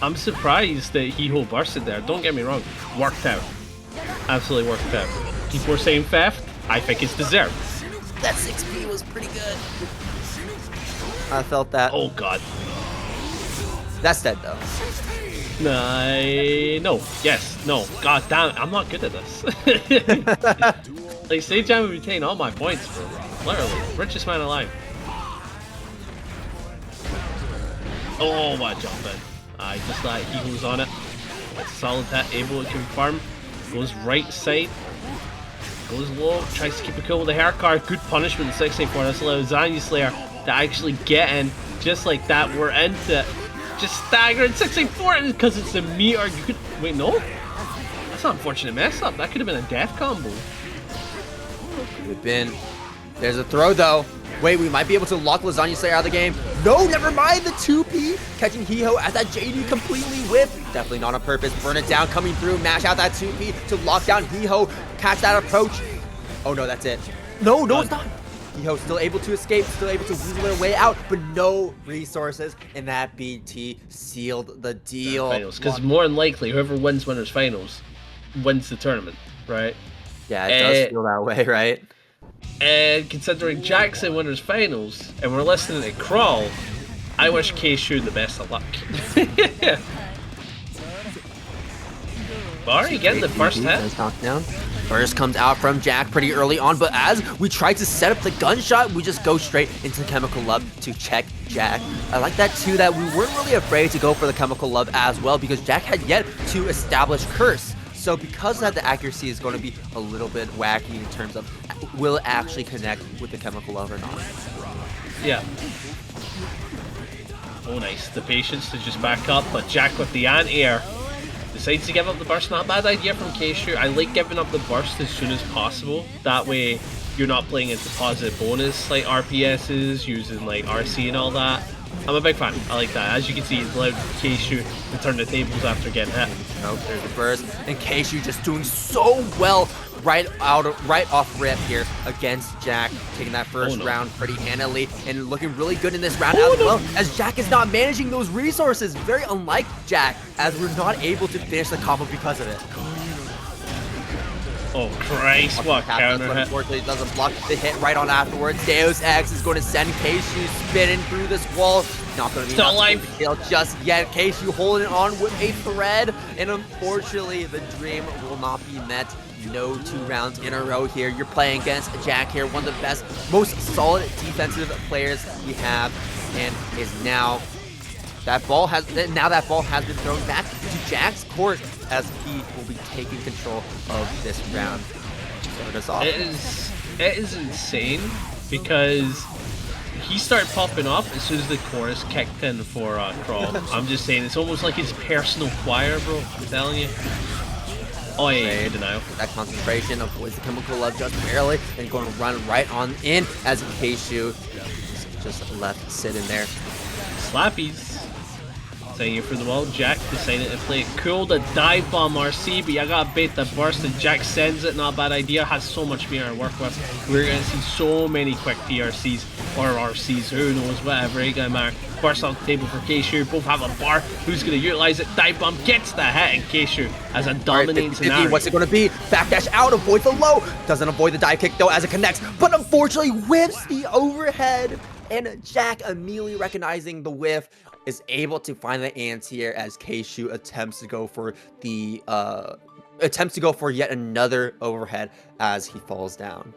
I'm surprised that Hee Ho bursted there. Don't get me wrong. Worked out. Absolutely worked out. People are saying theft. I think it's deserved. That 6P was pretty good. I felt that. Oh god. That's dead though. No. Yes. No. God damn. I'm not good at this. Like, Stage Jam would retain all my points, bro. Literally. Richest man alive. Oh, what a jump in. I just like Hee Ho's on it. Solid hit, able to confirm. Goes right side. Goes low. Tries to keep it cool with the hair card. Good punishment in 684. That's allows Lasagna Slayer to actually get in. Just like that. We're into it. Just staggering 684 because it's a meter. You could wait, no, that's an unfortunate mess up. That could have been a death combo. Could have been. There's a throw though. Wait, we might be able to lock Lasagna Slayer out of the game. No, never mind. The 2P catching Hee Ho as that JD completely whipped. Definitely not on purpose. Burn it down, coming through. Mash out that 2P to lock down Hee Ho. Catch that approach. Oh no, that's it. No, it's not. Hee Ho still able to escape, still able to weasel their way out, but no resources, and that BT sealed the deal. Because more than likely, whoever wins winners finals wins the tournament, right? Yeah, it does feel that way, right? And considering Jackson winners finals, and we're listening to Crawl, I wish Kshu the best of luck. Barry getting the first hit. Burst comes out from Jack pretty early on, but as we try to set up the gunshot, we just go straight into the Chemical Love to check Jack. I like that too, that we weren't really afraid to go for the Chemical Love as well, because Jack had yet to establish Curse. So because of that, the accuracy is going to be a little bit wacky in terms of will it actually connect with the Chemical Love or not. Yeah. Oh nice, the patience to just back up, but Jack with the anti-air decides to give up the burst. Not a bad idea from Kshu. I like giving up the burst as soon as possible. That way you're not playing into positive bonus like RPSs, using like RC and all that. I'm a big fan. I like that. As you can see, it's allowed Kshu to turn the tables after getting hit. Oh, there's the burst, and Kshu just doing so well right off rip here against Jack, taking that first round pretty handily and looking really good in this round as well, as Jack is not managing those resources. Very unlike Jack, as we're not able to finish the combo because of it. Oh Christ, what counter hit. Unfortunately, it doesn't block the hit right on afterwards. Deus Ex is going to send Kshu spinning through this wall. Not going to be still alive. Kill just yet. Kshu holding it on with a thread, and unfortunately, the dream will not be met. No 2 rounds in a row here. You're playing against Jack here, one of the best, most solid defensive players we have, and is now that ball has been thrown back to Jack's court as he will be taking control of this round. Start us off. It is insane because he started popping off as soon as the chorus kicked in for Crawl. I'm just saying, it's almost like his personal choir, bro. I'm telling you. Oh, yeah, denial. That concentration avoids the chemical love just barely and going to run right on in as Kshu just left sitting there. Slappies. Saying it for the wall. Jack decided to play it cool. The dive bomb RC, but I got bait the burst and Jack sends it. Not a bad idea. Has so much VR to work with. We're going to see so many quick PRCs or RCs. Who knows? Whatever. Ain't gonna matter. Burst on the table for Kshu. Both have a bar. Who's going to utilize it? Dive bomb gets the hit, and Kshu as a dominating scenario. What's it going to be? Backdash out. Avoids the low. Doesn't avoid the dive kick though as it connects, but unfortunately whiffs the overhead. And Jack, immediately recognizing the whiff, is able to find the anti-air as Kshu attempts to go for the yet another overhead as he falls down.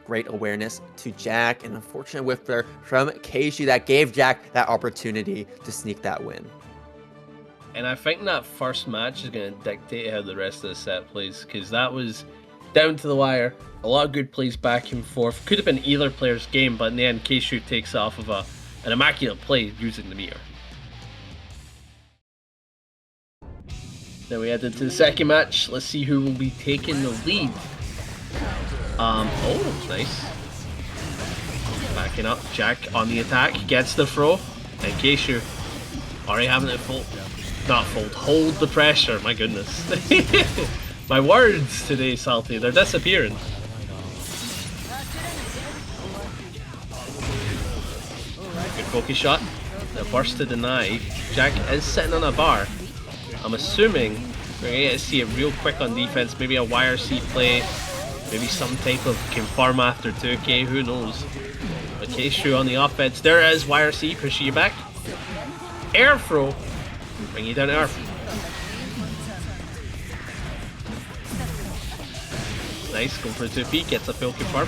Great awareness to Jack, and unfortunate whiff there from Kshu that gave Jack that opportunity to sneak that win. And I think that first match is going to dictate how the rest of the set plays, because that was down to the wire. A lot of good plays back and forth. Could have been either player's game, but in the end, Kshu takes off of an immaculate play using the meter. Then we head into the second match. Let's see who will be taking the lead. Oh, nice. Backing up, Jack on the attack, gets the throw, and Kshu already having it hold the pressure, my goodness. My words today, Salty, they're disappearing. Good focus shot. The burst to deny. Jack is sitting on a bar. I'm assuming we're going to see it real quick on defense. Maybe a YRC play. Maybe some type of confirm after 2K. Who knows? But Kshu on the offense. There it is. YRC pushing you back. Air throw. Bring you down to earth. Nice. Going for a 2P. Gets a full confirm.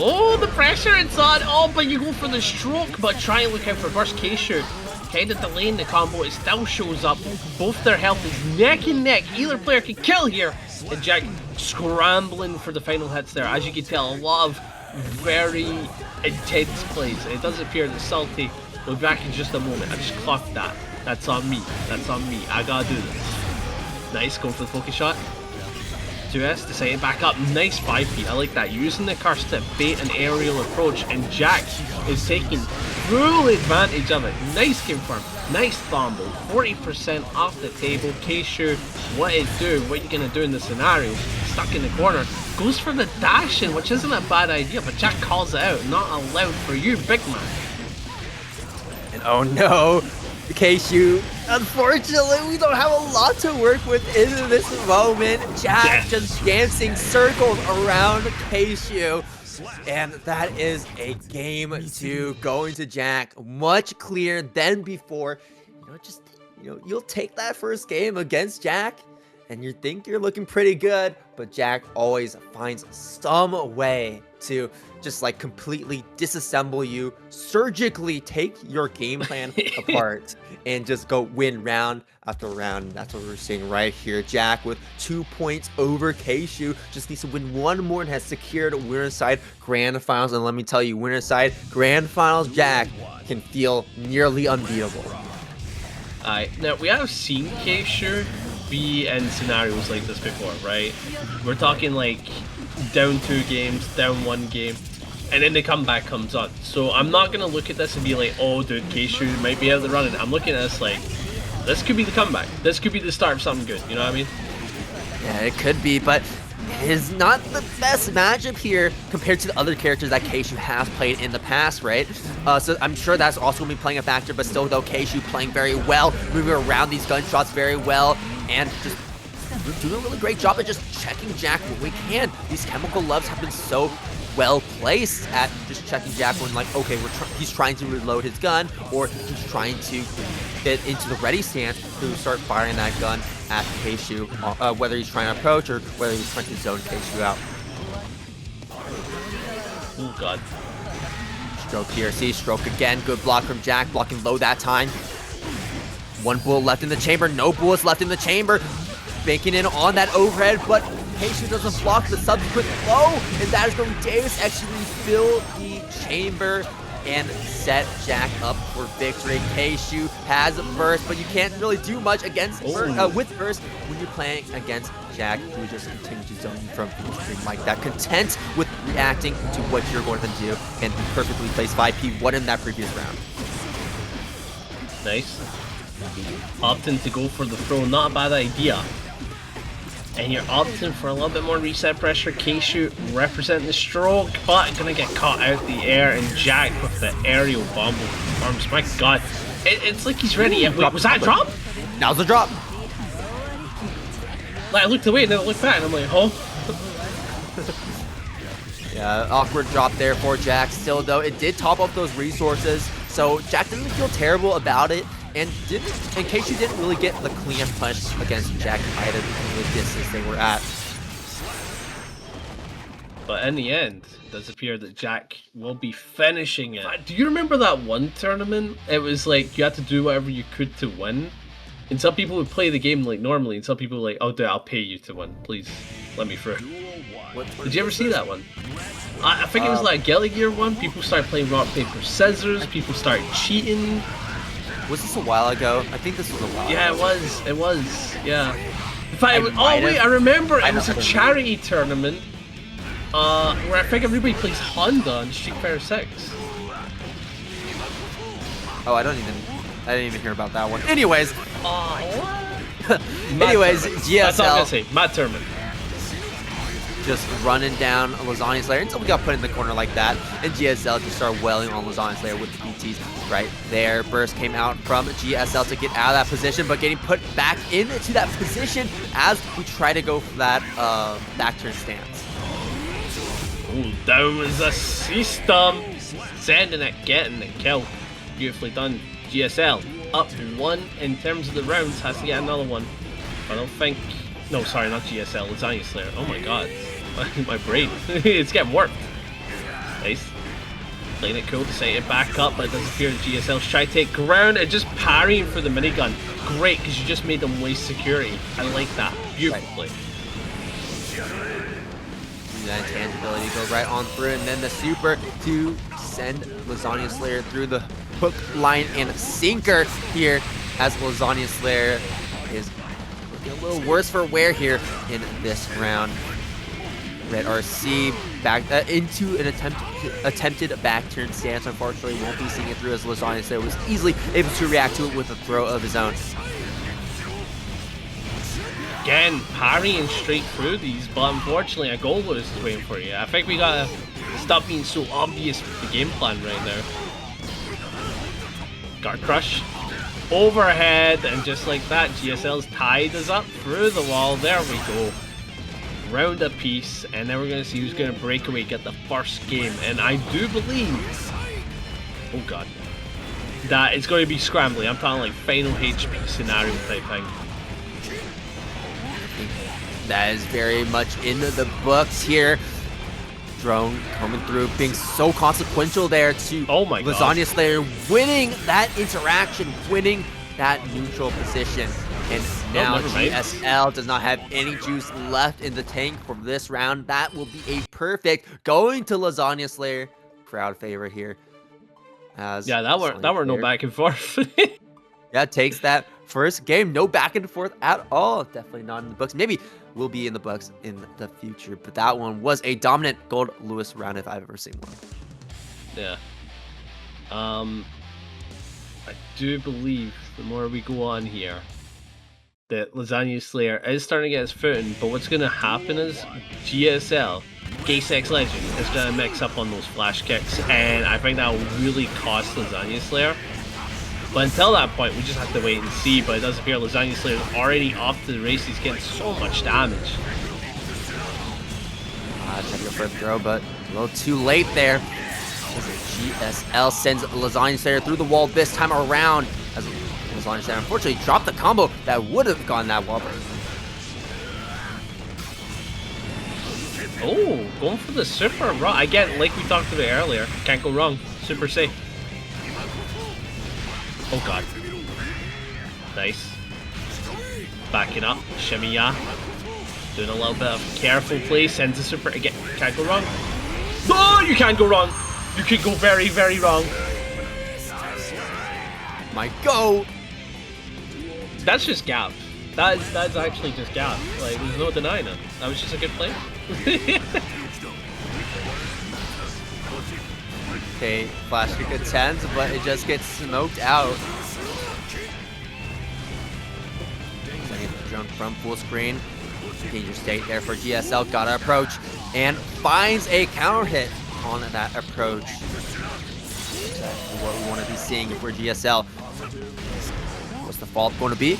Oh, the pressure it's on. Oh, but you go for the stroke, but try and look out for burst. Kshu kind of delaying the combo. It still shows up. Both their health is neck and neck. Either player can kill here. And Jack scrambling for the final hits there. As you can tell, a lot of very intense plays. It does appear that Salty will be back in just a moment. I just clocked that. That's on me. That's on me. I gotta do this. Nice, going for the focus shot. 2S deciding back up. Nice 5P. I like that. Using the curse to bait an aerial approach, and Jack is taking full advantage of it. Nice confirm. Nice combo. 40% off the table. Kshu, what it do? What are you gonna do in this scenario? Stuck in the corner. Goes for the dash in, which isn't a bad idea, but Jack calls it out. Not allowed for you, big man. And oh no, Kshu, unfortunately, we don't have a lot to work with in this moment. Jack just dancing circles around Kshu. And that is a game 2 going to Jack. Much clearer than before. You'll take that first game against Jack, and you think you're looking pretty good, but Jack always finds some way to just like completely disassemble you, surgically take your game plan apart, and just go win round after round. And that's what we're seeing right here. Jack with 2 points over Kshu, just needs to win one more and has secured winner's side grand finals. And let me tell you, winner's side grand finals, Jack can feel nearly unbeatable. Now we have seen Kshu be in scenarios like this before, right? We're talking like down 2 games, down 1 game, and then the comeback comes on. So I'm not gonna look at this and be like, oh dude, Kshu might be out of the running. I'm looking at this like, this could be the comeback. This could be the start of something good, you know what I mean? Yeah, it could be, but it's not the best matchup here compared to the other characters that Kshu has played in the past, right? So I'm sure that's also going to be playing a factor, but still though, Kshu playing very well, moving around these gunshots very well, and just doing a really great job of just checking Jack when we can. These chemical loves have been so well placed at just checking Jack when, like, okay, he's trying to reload his gun, or he's trying to get into the ready stance to start firing that gun at Kshu, whether he's trying to approach or whether he's trying to zone Kshu out. Oh god. Stroke PRC, stroke again, good block from Jack, blocking low that time. 1 bullet left in the chamber, no bullets left in the chamber. Banking in on that overhead, but Kshu doesn't block the subsequent blow, and that is going to Deus Ex refill the chamber and set Jack up for victory. Kshu has burst, but you can't really do much against with burst when you're playing against Jack, who just continues to zone you from the stream like that, content with reacting to what you're going to do, and he perfectly placed 5P, won in that previous round. Nice. Opting to go for the throw, not a bad idea. And you're opting for a little bit more reset pressure. Kshu representing the stroke, but gonna get caught out the air, and Jack with the aerial bomb arms. My god. It's like he's ready. Wait, was that a drop? Now's the drop. Like, I looked away and then I looked back and I'm like, oh. Yeah, awkward drop there for Jack. Still though, it did top up those resources, so Jack didn't feel terrible about it. And in case you didn't really get the clean punch against Jack either because of the distance they were at. But in the end, it does appear that Jack will be finishing it. Do you remember that one tournament? It was like you had to do whatever you could to win. And some people would play the game like normally, and some people were like, oh dude, I'll pay you to win. Please, let me through. Did you ever see that one? I think it was like Gilly Gear one. People started playing rock, paper, scissors. People started cheating. Was this a while ago? I think this was a while ago. Yeah, it was. It was. Yeah. In fact, it was, oh wait, I remember. It was a charity tournament where I think everybody plays Honda on Street Fighter 6. Oh, I didn't even hear about that one. Anyways. Anyways, GSL. That's all I'm gonna say. Mad tournament. Just running down Lasagna Slayer until we got put in the corner like that, and GSL just started welling on Lasagna Slayer with the BTs right there. Burst came out from GSL to get out of that position, but getting put back into that position as we try to go for that back turn stance. Ooh, down was the system. Sending it, getting the kill. Beautifully done. GSL up 1 in terms of the rounds, has to get another one. I don't think. No, sorry, not GSL, Lasagna Slayer. Oh my god. My brain. It's getting warped. Nice. Playing it cool to set it back up, but it does appear that GSL's trying to take ground and just parrying for the minigun. Great, because you just made them waste security. I like that. Beautifully. That intangibility goes right on through, and then the super to send Lasagna Slayer through the hook, line, and sinker here as Lasagna Slayer is looking a little worse for wear here in this round. Red RC back into an attempted back turn stance. Unfortunately, won't be seeing it through as Lasagna Slayer was easily able to react to it with a throw of his own. Again, parrying straight through these, but unfortunately a Goldlewis is waiting for you. I think we gotta stop being so obvious with the game plan right now. Guard crush. Overhead, and just like that, GSL's tied us up through the wall. There we go. Round a piece, and then we're going to see who's going to break away, get the first game. And I do believe, oh god, that it's going to be scrambling. I'm talking like final HP scenario type thing. That is very much in the books here. Drone coming through, being so consequential there to Lasagna Slayer, winning that interaction, winning that neutral position. And now GSL does not have any juice left in the tank for this round. That will be a perfect going to Lasagna Slayer. Crowd favorite here. As yeah, that were no back and forth. Yeah, takes that first game. No back and forth at all. Definitely not in the books. Maybe will be in the books in the future. But that one was a dominant Goldlewis round if I've ever seen one. Yeah. I do believe the more we go on here, that Lasagna Slayer is starting to get his footing, but what's going to happen is GSL, Gaysexlegend, is going to mix up on those flash kicks, and I think that will really cost Lasagna Slayer. But until that point, we just have to wait and see, but it does appear Lasagna Slayer is already off to the race. He's getting so much damage. Trying to go for a throw, but a little too late there. GSL sends Lasagna Slayer through the wall this time around, as Lasagna Slayer unfortunately dropped the combo that would have gone that wall break. Oh, going for the super raw. Again, like we talked about earlier, can't go wrong. Super safe. Oh god. Nice. Backing up. Shimmy ya. Doing a little bit of careful play, sends a super again. Can't go wrong. No, you can't go wrong. You could go very, very wrong. Might go. That's just gap. That's actually just gap. Like, there's no denying it. That was just a good play. Okay, flash kick attempts, but it just gets smoked out. Jump from full screen. Danger state there for GSL. Gotta approach and finds a counter hit on that approach. Exactly what we want to be seeing for GSL. What's the fault going to be?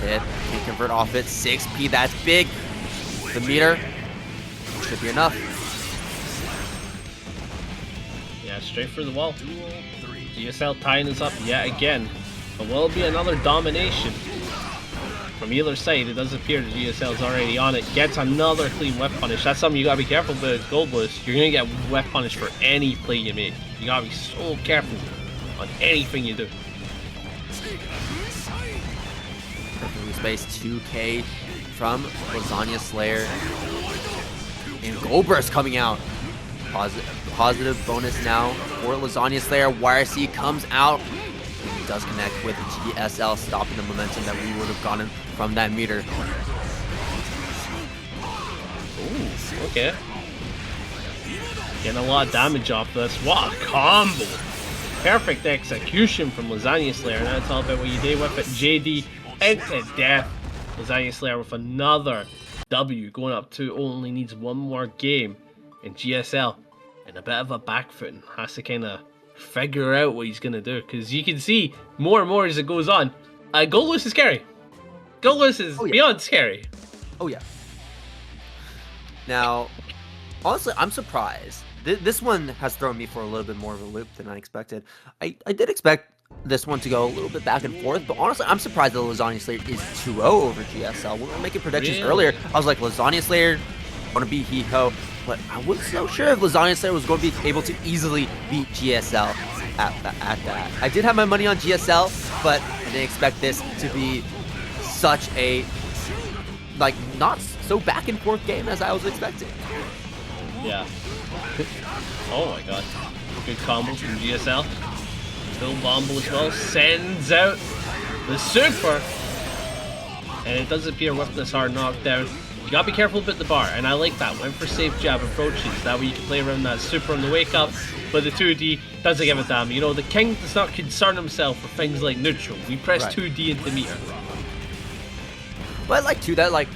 Hit. Can't convert off it. 6P, that's big. The meter should be enough. Yeah, straight for the wall. GSL tying this up yet again. But will be another domination from either side. It does appear that GSL is already on it. Gets another clean whip punish. That's something you gotta be careful with Goldlewis. You're gonna get whip punish for any play you make. You gotta be so careful on anything you do. Space 2K from Lasagna Slayer. And Goldburst coming out. Positive bonus now for Lasagna Slayer. YRC comes out. And he does connect with GSL, stopping the momentum that we would have gotten from that meter. Ooh, okay. Getting a lot of damage off this. What a combo! Perfect execution from Lasagna Slayer. Now it's all about what you did with it. JD into death. Lasagna Slayer with another W, going up to only needs one more game. And GSL in a bit of a back foot and has to kind of figure out what he's going to do. Because you can see more and more as it goes on. Goldlewis is scary. Goldlewis is beyond scary. Oh yeah. Now, honestly, I'm surprised. This one has thrown me for a little bit more of a loop than I expected. I did expect this one to go a little bit back and forth, but honestly, I'm surprised that Lasagna Slayer is 2-0 over GSL. When we were making predictions earlier, I was like, Lasagna Slayer going to beat Hee Ho, but I wasn't so sure if Lasagna Slayer was going to be able to easily beat GSL at that. I did have my money on GSL, but I didn't expect this to be such a, like, not so back and forth game as I was expecting. Yeah. Oh my god. Good combo from GSL. Still Bombo as well. Sends out the super. And it does appear with this hard knockdown. You gotta be careful about the bar, and I like that. Went for safe jab approaches. That way you can play around that super on the wake up, but the 2D doesn't give a damn. You know, the king does not concern himself with things like neutral. We press 2D into meter. But I like too that, like,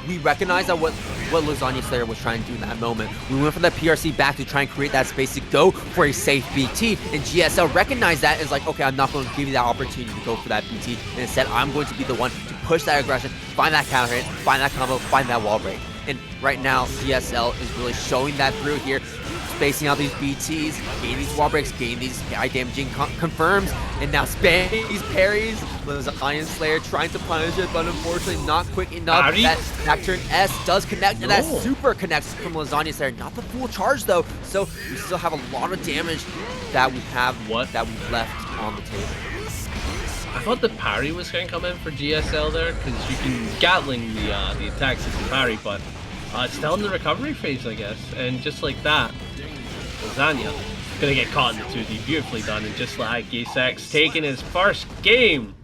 we recognize that what Lasagna Slayer was trying to do in that moment. We went for that PRC back to try and create that space to go for a safe BT, and GSL recognized that as like, okay, I'm not going to give you that opportunity to go for that BT, and instead I'm going to be the one to push that aggression, find that counter hit, find that combo, find that wall break. And right now, GSL is really showing that through here, spacing out these BTs, getting these wall breaks, getting these high damaging confirms, and now spamming these parries. Lasagna Slayer trying to punish it, but unfortunately not quick enough. That back turn S does connect, and that super connects from Lasagna Slayer. Not the full charge though, so we still have a lot of damage that we have that we've left on the table. I thought the parry was going to come in for GSL there, because you can Gatling the attacks as the parry, but it's still in the recovery phase, I guess. And just like that, Lasagna gonna get caught in the 2D. Beautifully done, and just like Gaysex taking his first game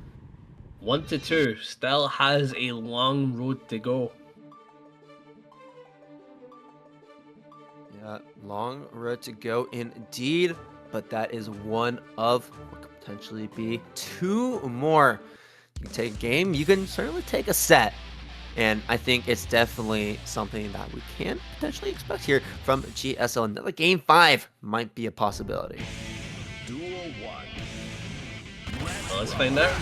1-2, still has a long road to go. Yeah, long road to go indeed, but that is one of what could potentially be 2 more. You can take a game, you can certainly take a set. And I think it's definitely something that we can potentially expect here from GSL. Another game 5 might be a possibility. Well, let's find out.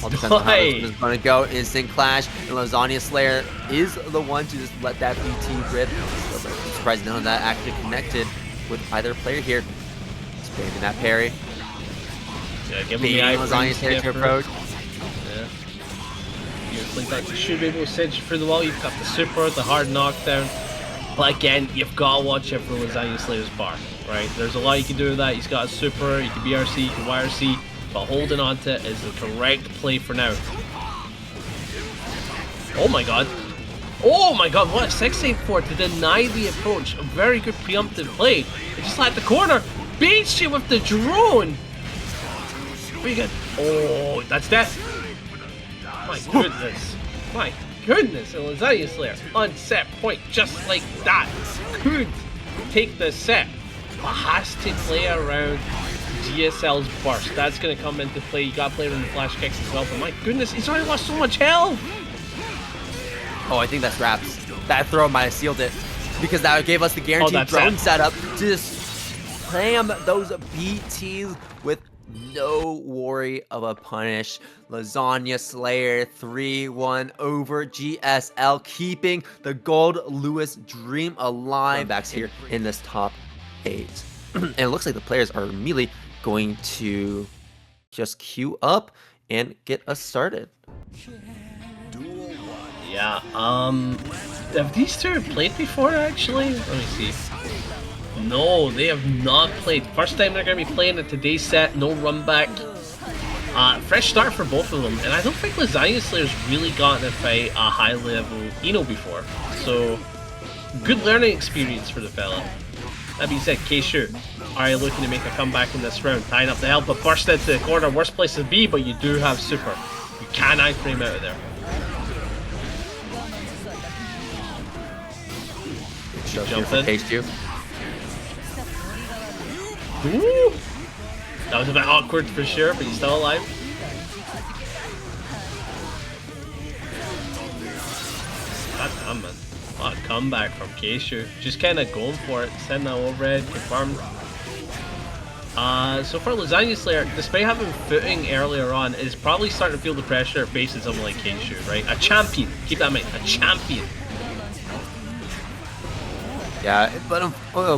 All depends on how this one is going to go. Instant clash, and Lasagna Slayer is the one to just let that BT rip. I'm surprised none of that actually connected with either player here. Spamming that parry. Yeah, give him the Lasagna Slayer to approach. Like that, you should be able to cinch through the wall. You've got the super, the hard knockdown, but again, you've got to watch out for Lasagna Slayer's bar, right? There's a lot you can do with that. He's got a super, you can BRC, you can YRC, but holding on to it is the correct play for now. Oh my god. Oh my god, what a 684 to deny the approach. A very good preemptive play. It just like the corner. Beats you with the drone. Very good. Oh, that's death. My goodness. My goodness. A Lasagna Slayer on set point just like that. Could take the set, but has to play around GSL's burst. That's going to come into play. You got to play around the flash kicks as well. But my goodness, he's already lost so much health. Oh, I think that's wraps. That throw might have sealed it because that gave us the guaranteed drone setup to just slam those BTs with no worry of a punish. Lasagna Slayer 3-1 over GSL, keeping the Goldlewis dream alive. Backs here in this top 8. And it looks like the players are immediately going to just queue up and get us started. Yeah, have these two played before actually? Let me see. No, they have not played. First time they're going to be playing at today's set, no run back. Fresh start for both of them, and I don't think Lasagna Slayer's really gotten to fight a high level Eno before. So, good learning experience for the fella. That being said, Kshu are you looking to make a comeback in this round, tying up the help, but burst into the corner, worst place to be, but you do have super. You can iframe out of there. Jump in. Ooh! That was a bit awkward for sure, but he's still alive. God damn, man. What a comeback from Kshu. Just kind of going for it. Send that overhead, confirmed. So for Lasagna Slayer, despite having footing earlier on, is probably starting to feel the pressure facing someone like Kshu, right? A champion. Keep that in mind. A champion. Yeah, but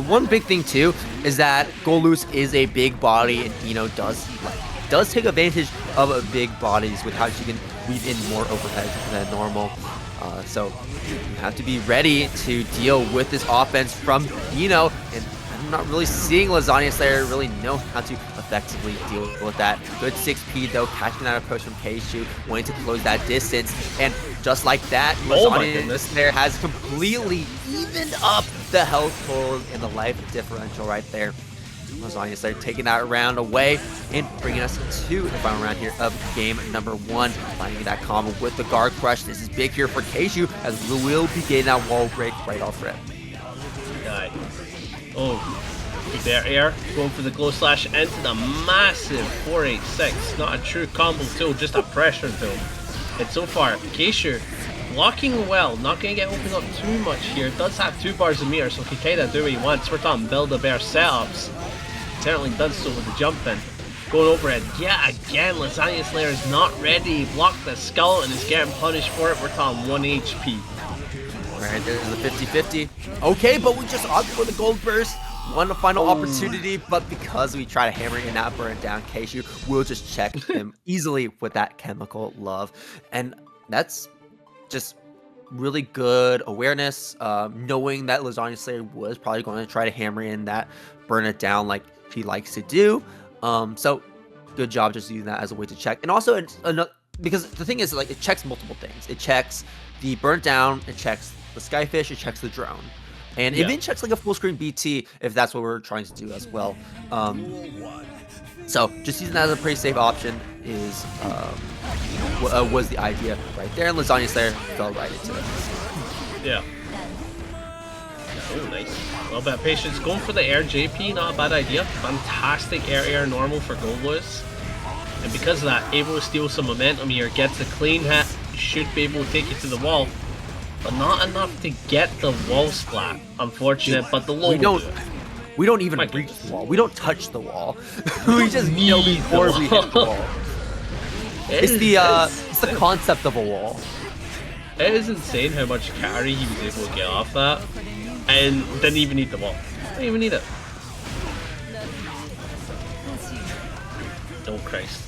one big thing too is that Goldlewis is a big body, and does take advantage of big bodies with how she can weave in more overhead than normal. So you have to be ready to deal with this offense from Eno, and I'm not really seeing Lasagna Slayer really know how to effectively deal with that. Good 6P though, catching that approach from Kshu, wanting to close that distance, and just like that, Lasagna Slayer has completely evened up the health totals and the life differential right there. Lasagna Slayer taking that round away and bringing us to the final round here of game number 1. Finding that combo with the guard crush. This is big here for Kshu as we will be getting that wall break right off rip. Oh, good air. Going for the glow slash into the massive 486. Not a true combo tool, just a pressure tool. And so far, Kshu blocking well, not going to get opened up too much here. Does have 2 bars of meter, so he can kind of do what he wants. We're talking Build-A-Bear setups. Certainly does so with the jump in. Going overhead. Yeah, again, Lasagna Slayer is not ready. Blocked the skull and is getting punished for it. We're talking 1 HP. Alright, there's the 50-50. Okay, but we just opted for the gold burst. One final opportunity, but because we try to hammer in that burn down Kshu, we'll just check him easily with that chemical love. And that's just really good awareness, knowing that Lasagna Slayer was probably going to try to hammer in that burn it down like he likes to do. So good job just using that as a way to check. And also it's because the thing is, like, it checks multiple things. It checks the burnt down, it checks the skyfish, it checks the drone, and it even checks like a full screen BT if that's what we're trying to do as well. So just using that as a pretty safe option is was the idea right there, and Lasagna Slayer fell right into it. Yeah. Oh, nice. A little bit of patience. Going for the air JP, not a bad idea. Fantastic air normal for Goldlewis. And because of that, able to steal some momentum here, gets a clean hit, should be able to take it to the wall. But not enough to get the wall splat. Unfortunate, but the low we don't even reach the wall. We don't touch the wall. We just kneel before we hit the wall. It's the concept of a wall. It is insane how much carry he was able to get off that. And didn't even need the wall. Didn't even need it. Oh Christ.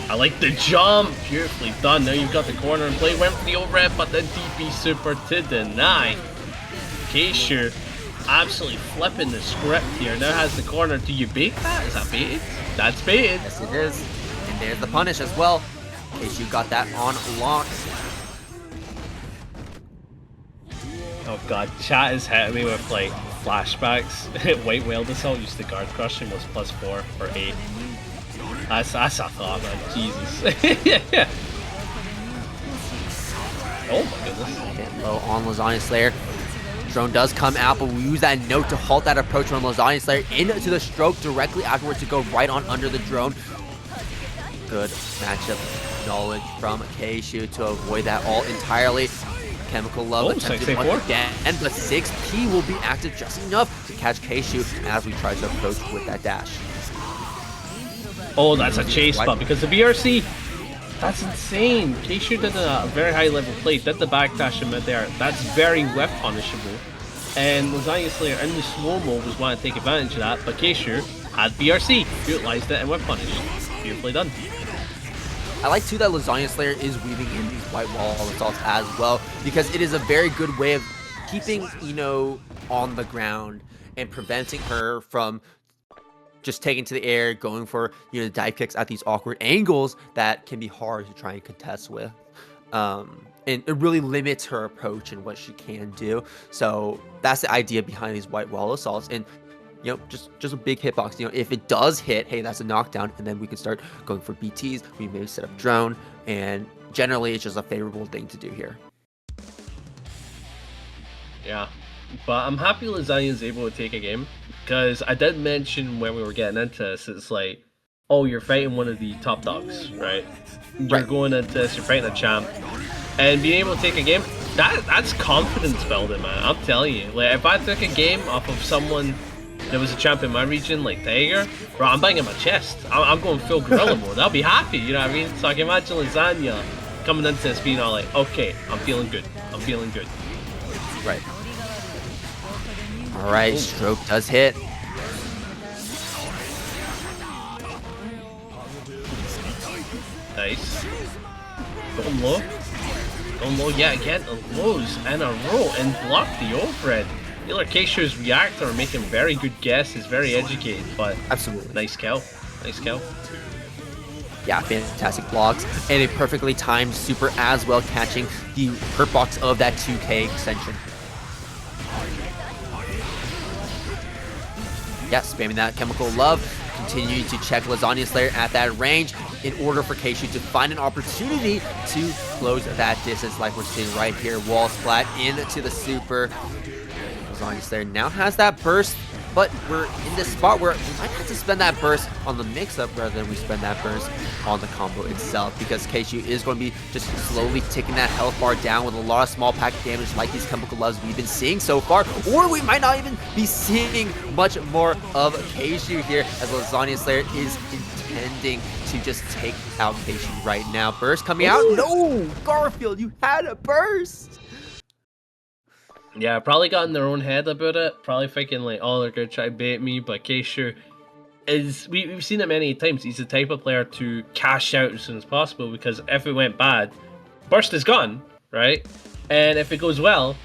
I like the jump. Beautifully done. Now you've got the corner in play. Went for the overhead, but then DP super to deny. Kshu absolutely flipping the script here. Now has the corner. Do you bait that? Is that baited? That's baited. Yes, it is. And there's the punish as well. Kshu got that on lock. Oh god, chat is hitting me with like flashbacks. White Wild Assault used to guard crush and was +4 or 8. That's a thought, man. Jesus. Yeah. Oh my goodness. Getting low on Lasagna Slayer. Drone does come out, but we use that note to halt that approach from Lasagna Slayer into the stroke directly afterwards to go right on under the drone. Good matchup knowledge from Kshu to avoid that all entirely. Chemical Love attempted once again, but 6P will be active just enough to catch Kshu as we try to approach with that dash. Oh, that's a chase spot because the BRC. That's insane. Kshu did a very high level play, did the backdash in mid-air. That's very whiff punishable. And Lasagna Slayer in the slow-mo was wanting to take advantage of that, but Kshu had BRC, utilized it and whiff punished. Beautifully done. I like too that Lasagna Slayer is weaving in these white wall assaults as well, because it is a very good way of keeping Ino on the ground and preventing her from just taking to the air, going for dive kicks at these awkward angles that can be hard to try and contest with. And it really limits her approach and what she can do. So that's the idea behind these white wall assaults. And just a big hitbox. If it does hit, hey, that's a knockdown, and then we can start going for BTs. We may set up drone, and generally it's just a favorable thing to do here. Yeah, but I'm happy Lasagna is able to take a game, because I did mention when we were getting into this, it's like, oh, you're fighting one of the top dogs, right? You're going into this, you're fighting a champ, and being able to take a game, that's confidence building, man. I'm telling you. Like, if I took a game off of someone that was a champ in my region, like Tiger, bro, I'm banging my chest. I'm going full gorilla mode. I'll be happy, you know what I mean? So I can imagine Lasagna coming into this being all like, okay, I'm feeling good. I'm feeling good. Right. All right, stroke does hit. Nice. Going low. Going low yet again. Lows in a row and block the overhead. Either Kshu's reactor are making very good guesses, very educated, but absolutely nice kill. Nice kill. Yeah, fantastic blocks and a perfectly timed super as well, catching the hurt box of that 2K extension. Yeah, spamming that Chemical Love, continuing to check Lasagna Slayer at that range in order for Kshu to find an opportunity to close that distance like we're seeing right here. Wall splat into the super. Lasagna Slayer now has that burst, but we're in this spot where we might have to spend that burst on the mix-up rather than we spend that burst on the combo itself, because Kshu is going to be just slowly ticking that health bar down with a lot of small pack damage like these Chemical Loves we've been seeing so far, or we might not even be seeing much more of Kshu here as Lasagna Slayer is intending to just take out Kshu right now. Burst coming out. No! Garfield, you had a burst! Yeah, probably got in their own head about it. Probably thinking like, oh, they're gonna try to bait me. But Kshu is, we've seen it many times. He's the type of player to cash out as soon as possible, because if it went bad, burst is gone, right? And if it goes well,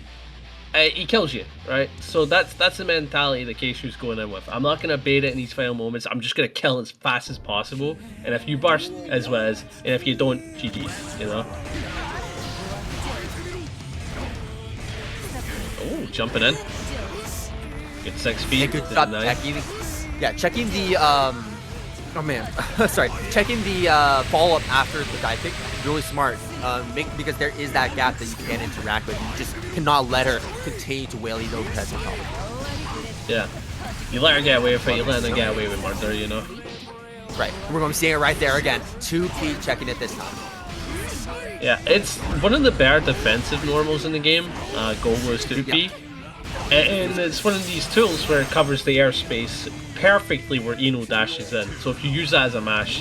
he kills you, right? So that's the mentality that Kshu's going in with. I'm not gonna bait it in these final moments. I'm just gonna kill as fast as possible. And if you burst as well as, and if you don't, GG, you know. Oh, jumping in. Good 6 feet. Good shot checking. Yeah, checking the oh man, sorry, checking the follow-up after the dive kick. Really smart. Because there is that gap that you can't interact with. You just cannot let her continue to wail these overheads on top of you. Yeah. You let her get away with it, you let her get away with murder, you know. Right. We're going to be seeing it right there again. 2P checking it this time. Yeah, it's one of the better defensive normals in the game, Goldlewis 2P. And it's one of these tools where it covers the airspace perfectly where Ino dashes in. So if you use that as a mash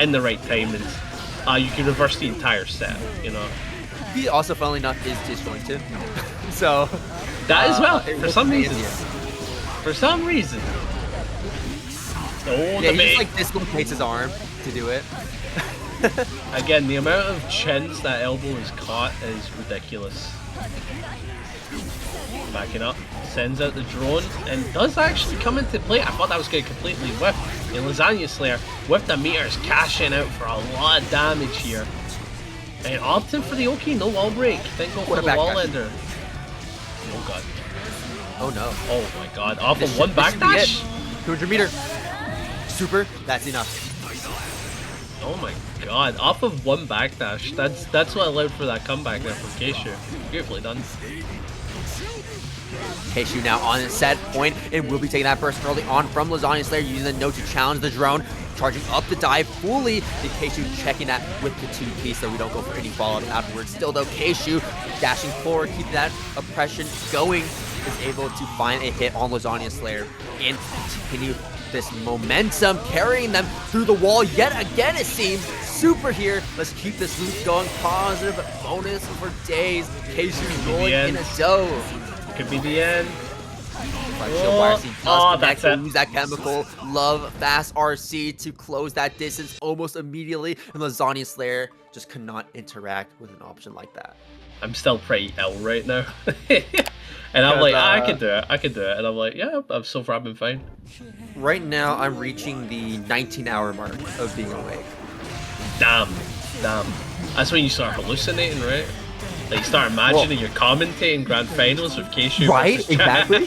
in the right timings, you can reverse the entire set, you know. He also, funnily enough, is disjointed. So that as well, for some reason. For some reason. Oh, yeah, he just like dislocates his arm to do it. Again, the amount of chins that elbow has caught is ridiculous. Backing up, sends out the drone, and does actually come into play. I thought that was going to completely whiff. And Lasagna Slayer with the meters cashing out for a lot of damage here. And opting for the okay, no wall break. Then go for the wall ender. Oh god. Oh no. Oh my god. Off This of one backdash? 200 meter. Super. That's enough. Oh my god. Off of one backdash. That's what allowed for that comeback there from Kshu. Beautifully done. Kshu now on his set point and will be taking that burst early on from Lasagna Slayer, using the note to challenge the drone, charging up the dive fully. And Kshu checking that with the 2-piece so we don't go for any follow-up afterwards. Still though, Kshu dashing forward, keeping that oppression going, is able to find a hit on Lasagna Slayer and continue this momentum, carrying them through the wall yet again, it seems. Super here. Let's keep this loop going. Positive bonus for days. Kshu rolling in a dough. Could be the end. That's it. Use that chemical. Love fast RC to close that distance almost immediately. And Lasagna Slayer just cannot interact with an option like that. I'm still pretty ill right now. And I'm like, I can do it. I can do it. And I'm like, yeah, so far I've been fine. Right now, I'm reaching the 19-hour mark of being awake. Damn. That's when you start hallucinating, right? Like, you start imagining you're commentating grand finals with Kshu. Right? Exactly.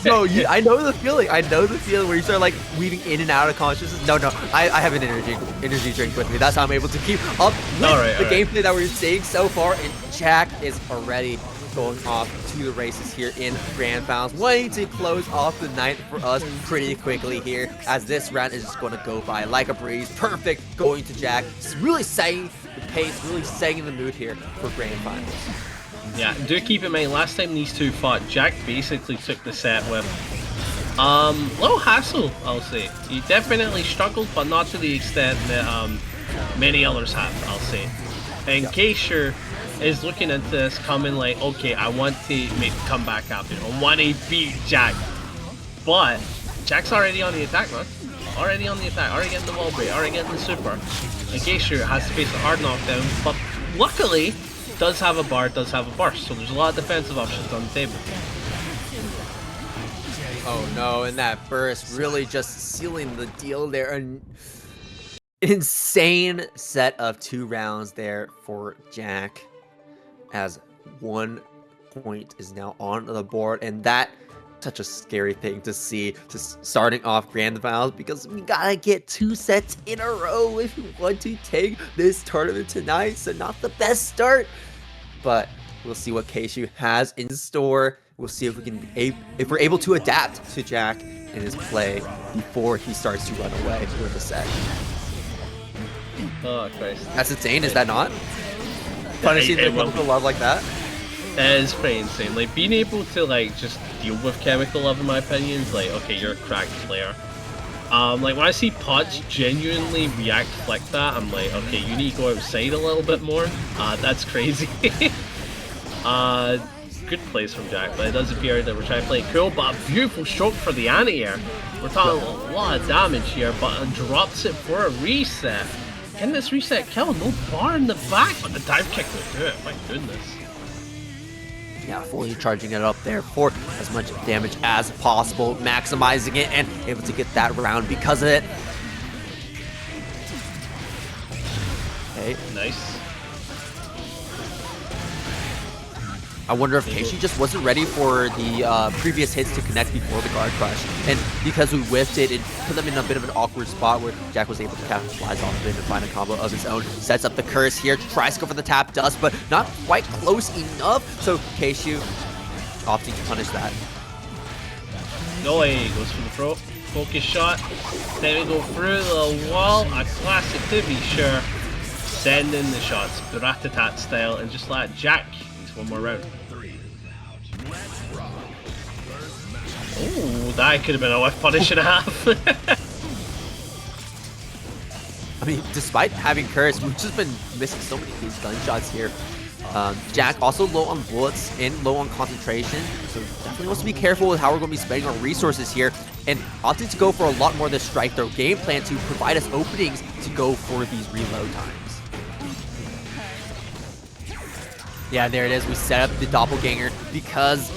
So I know the feeling. I know the feeling where you start like weaving in and out of consciousness. No, I have an energy drink with me. That's how I'm able to keep up with the gameplay that we're seeing so far. And Jack is already going off to the races here in Grand Finals, wanting to close off the night for us pretty quickly here, as this round is just going to go by like a breeze. Perfect going to Jack. It's really setting the pace, really setting the mood here for Grand Finals. Yeah, do keep in mind, last time these two fought, Jack basically took the set with little hassle, I'll say. He definitely struggled, but not to the extent that many others have, I'll say. And Kshu is looking into this, coming like, okay, I want to make the comeback happen. I want to beat Jack. But Jack's already on the attack, man. Already on the attack, already getting the wall break, already getting the super. And Kshu has to face a hard knockdown, but luckily does have a bar, does have a burst, so there's a lot of defensive options on the table. Oh no, and that burst really just sealing the deal there. An insane set of 2 rounds there for Jack, as 1 point is now on the board, and that such a scary thing to see, just starting off Grand Finals, because we gotta get 2 sets in a row if we want to take this tournament tonight. So not the best start, but we'll see what Kshu has in store. We'll see if we can, if we're able to adapt to Jack and his play before he starts to run away with the set. Oh Christ, that's insane, is that not? Punishing the chemical love like that? It is pretty insane. Like, being able to like just deal with chemical love, in my opinion, is like, okay, you're a cracked player. Like when I see pots genuinely react like that, I'm like, okay, you need to go outside a little bit more. That's crazy. Good plays from Jack, but it does appear that we're trying to play it cool, but a beautiful stroke for the anti-air. We're talking a lot of damage here, but drops it for a reset. Can this reset kill? No bar in the back, but the dive kick will do it, my goodness. Yeah, fully charging it up there for as much damage as possible, maximizing it, and able to get that round because of it. Okay. Nice. I wonder if Kshu just wasn't ready for the previous hits to connect before the guard crush. And because we whiffed it, it put them in a bit of an awkward spot where Jack was able to capitalize off of it and find a combo of his own. Sets up the curse here, tries to go for the tap dust, but not quite close enough. So Kshu opting to punish that. No way, goes for the throat. Focus shot. Then we go through the wall. A classic to be sure. Send in the shots, rat-a-tat style, and just let Jack. One more round. Oh, that could have been a whiff punish and a half. I mean, despite having curse, we've just been missing so many of these gunshots here. Jack also low on bullets and low on concentration, so definitely wants to be careful with how we're going to be spending our resources here, and opting to go for a lot more of the strike throw game plan to provide us openings to go for these reload times. Yeah, there it is. We set up the doppelganger because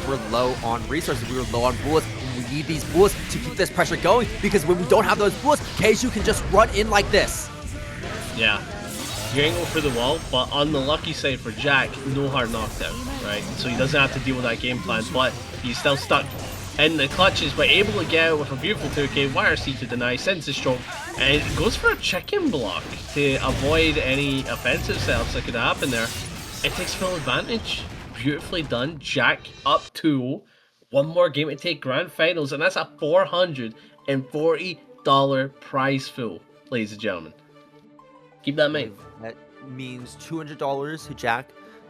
we were low on resources. We were low on bullets. We need these bullets to keep this pressure going, because when we don't have those bullets, Kshu can just run in like this. Yeah. you ain't go through the wall, but on the lucky side for Jack, no hard knockdown, right? So he doesn't have to deal with that game plan, but he's still stuck in the clutches, but able to get out with a beautiful 2K, YRC to deny, sends the stroke, and goes for a chicken block to avoid any offensive setups that could happen there. It takes full advantage. Beautifully done. Jack up 2-0. One more game to take grand finals, and that's a $440 prize pool, ladies and gentlemen. Keep that in mind. That means $200 to Jack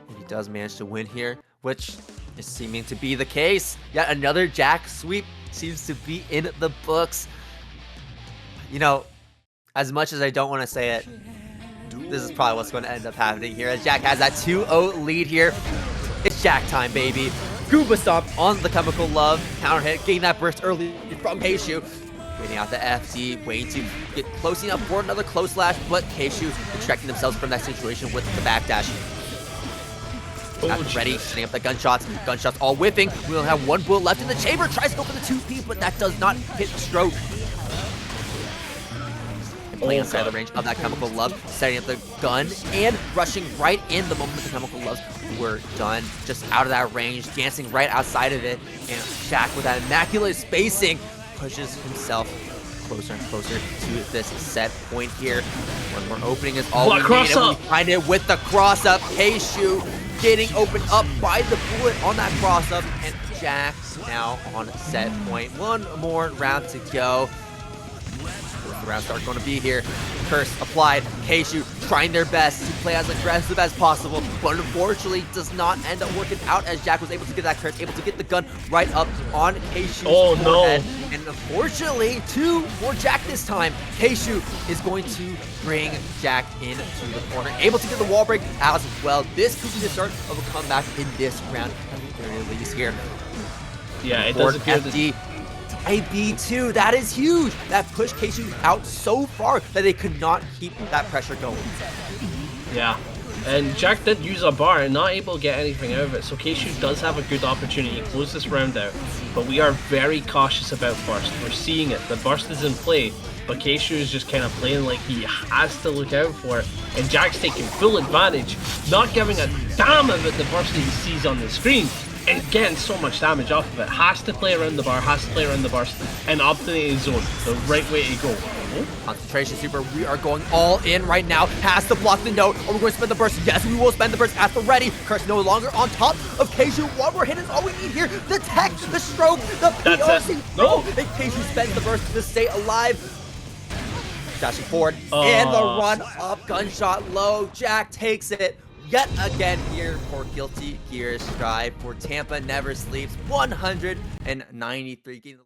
if he does manage to win here, which is seeming to be the case. Yet another Jack sweep seems to be in the books. You know, as much as I don't want to say it, this is probably what's going to end up happening here, as Jack has that 2-0 lead here. It's Jack time, baby. Goomba Stomp on the Chemical Love. Counter hit, getting that burst early from Kshu. Waiting out the FD, waiting to get close enough for another close slash, but Kshu extracting themselves from that situation with the backdash. Ready, setting up the gunshots. Gunshots all whipping. We only have one bullet left in the chamber. Tries to go for the 2P, but that does not hit the stroke. Playing outside the range of that Chemical Love, setting up the gun and rushing right in the moment the Chemical Loves were done. Just out of that range, dancing right outside of it. And Jack with that immaculate spacing pushes himself closer and closer to this set point here. One more opening is all we need, and we find it with the cross up. Kshu getting opened up by the bullet on that cross up, and Jack now on set point. One more round to go. The round start going to be here. Curse applied. Kshu trying their best to play as aggressive as possible, but unfortunately does not end up working out, as Jack was able to get that curse, able to get the gun right up on Kshu's forehead. And unfortunately, 2 for Jack this time. Kshu is going to bring Jack into the corner, able to get the wall break as well. This could be the start of a comeback in this round at the very least here. Yeah, it does appear FD. A B2, that is huge. That pushed Kshu out so far that they could not keep that pressure going. Yeah, and Jack did use a bar and not able to get anything out of it, so Kshu does have a good opportunity to close this round out, but we are very cautious about burst. We're seeing it, the burst is in play, but Kshu is just kind of playing like he has to look out for it, and Jack's taking full advantage, not giving a damn about the burst that he sees on the screen, and getting so much damage off of it. Has to play around the bar, has to play around the burst, and optimate his zone. The right way to go. Concentration super, we are going all in right now. Has to block the note. Are we going to spend the burst? Yes, we will spend the burst at the ready. Curse no longer on top of Kshu. One more hit is all we need here. The tech, the stroke, the PRC. No! And Kshu spends the burst to stay alive. Dashing forward, and the run up, gunshot low. Jack takes it yet again here for Guilty Gear Strive for Tampa Never Sleeps. 193.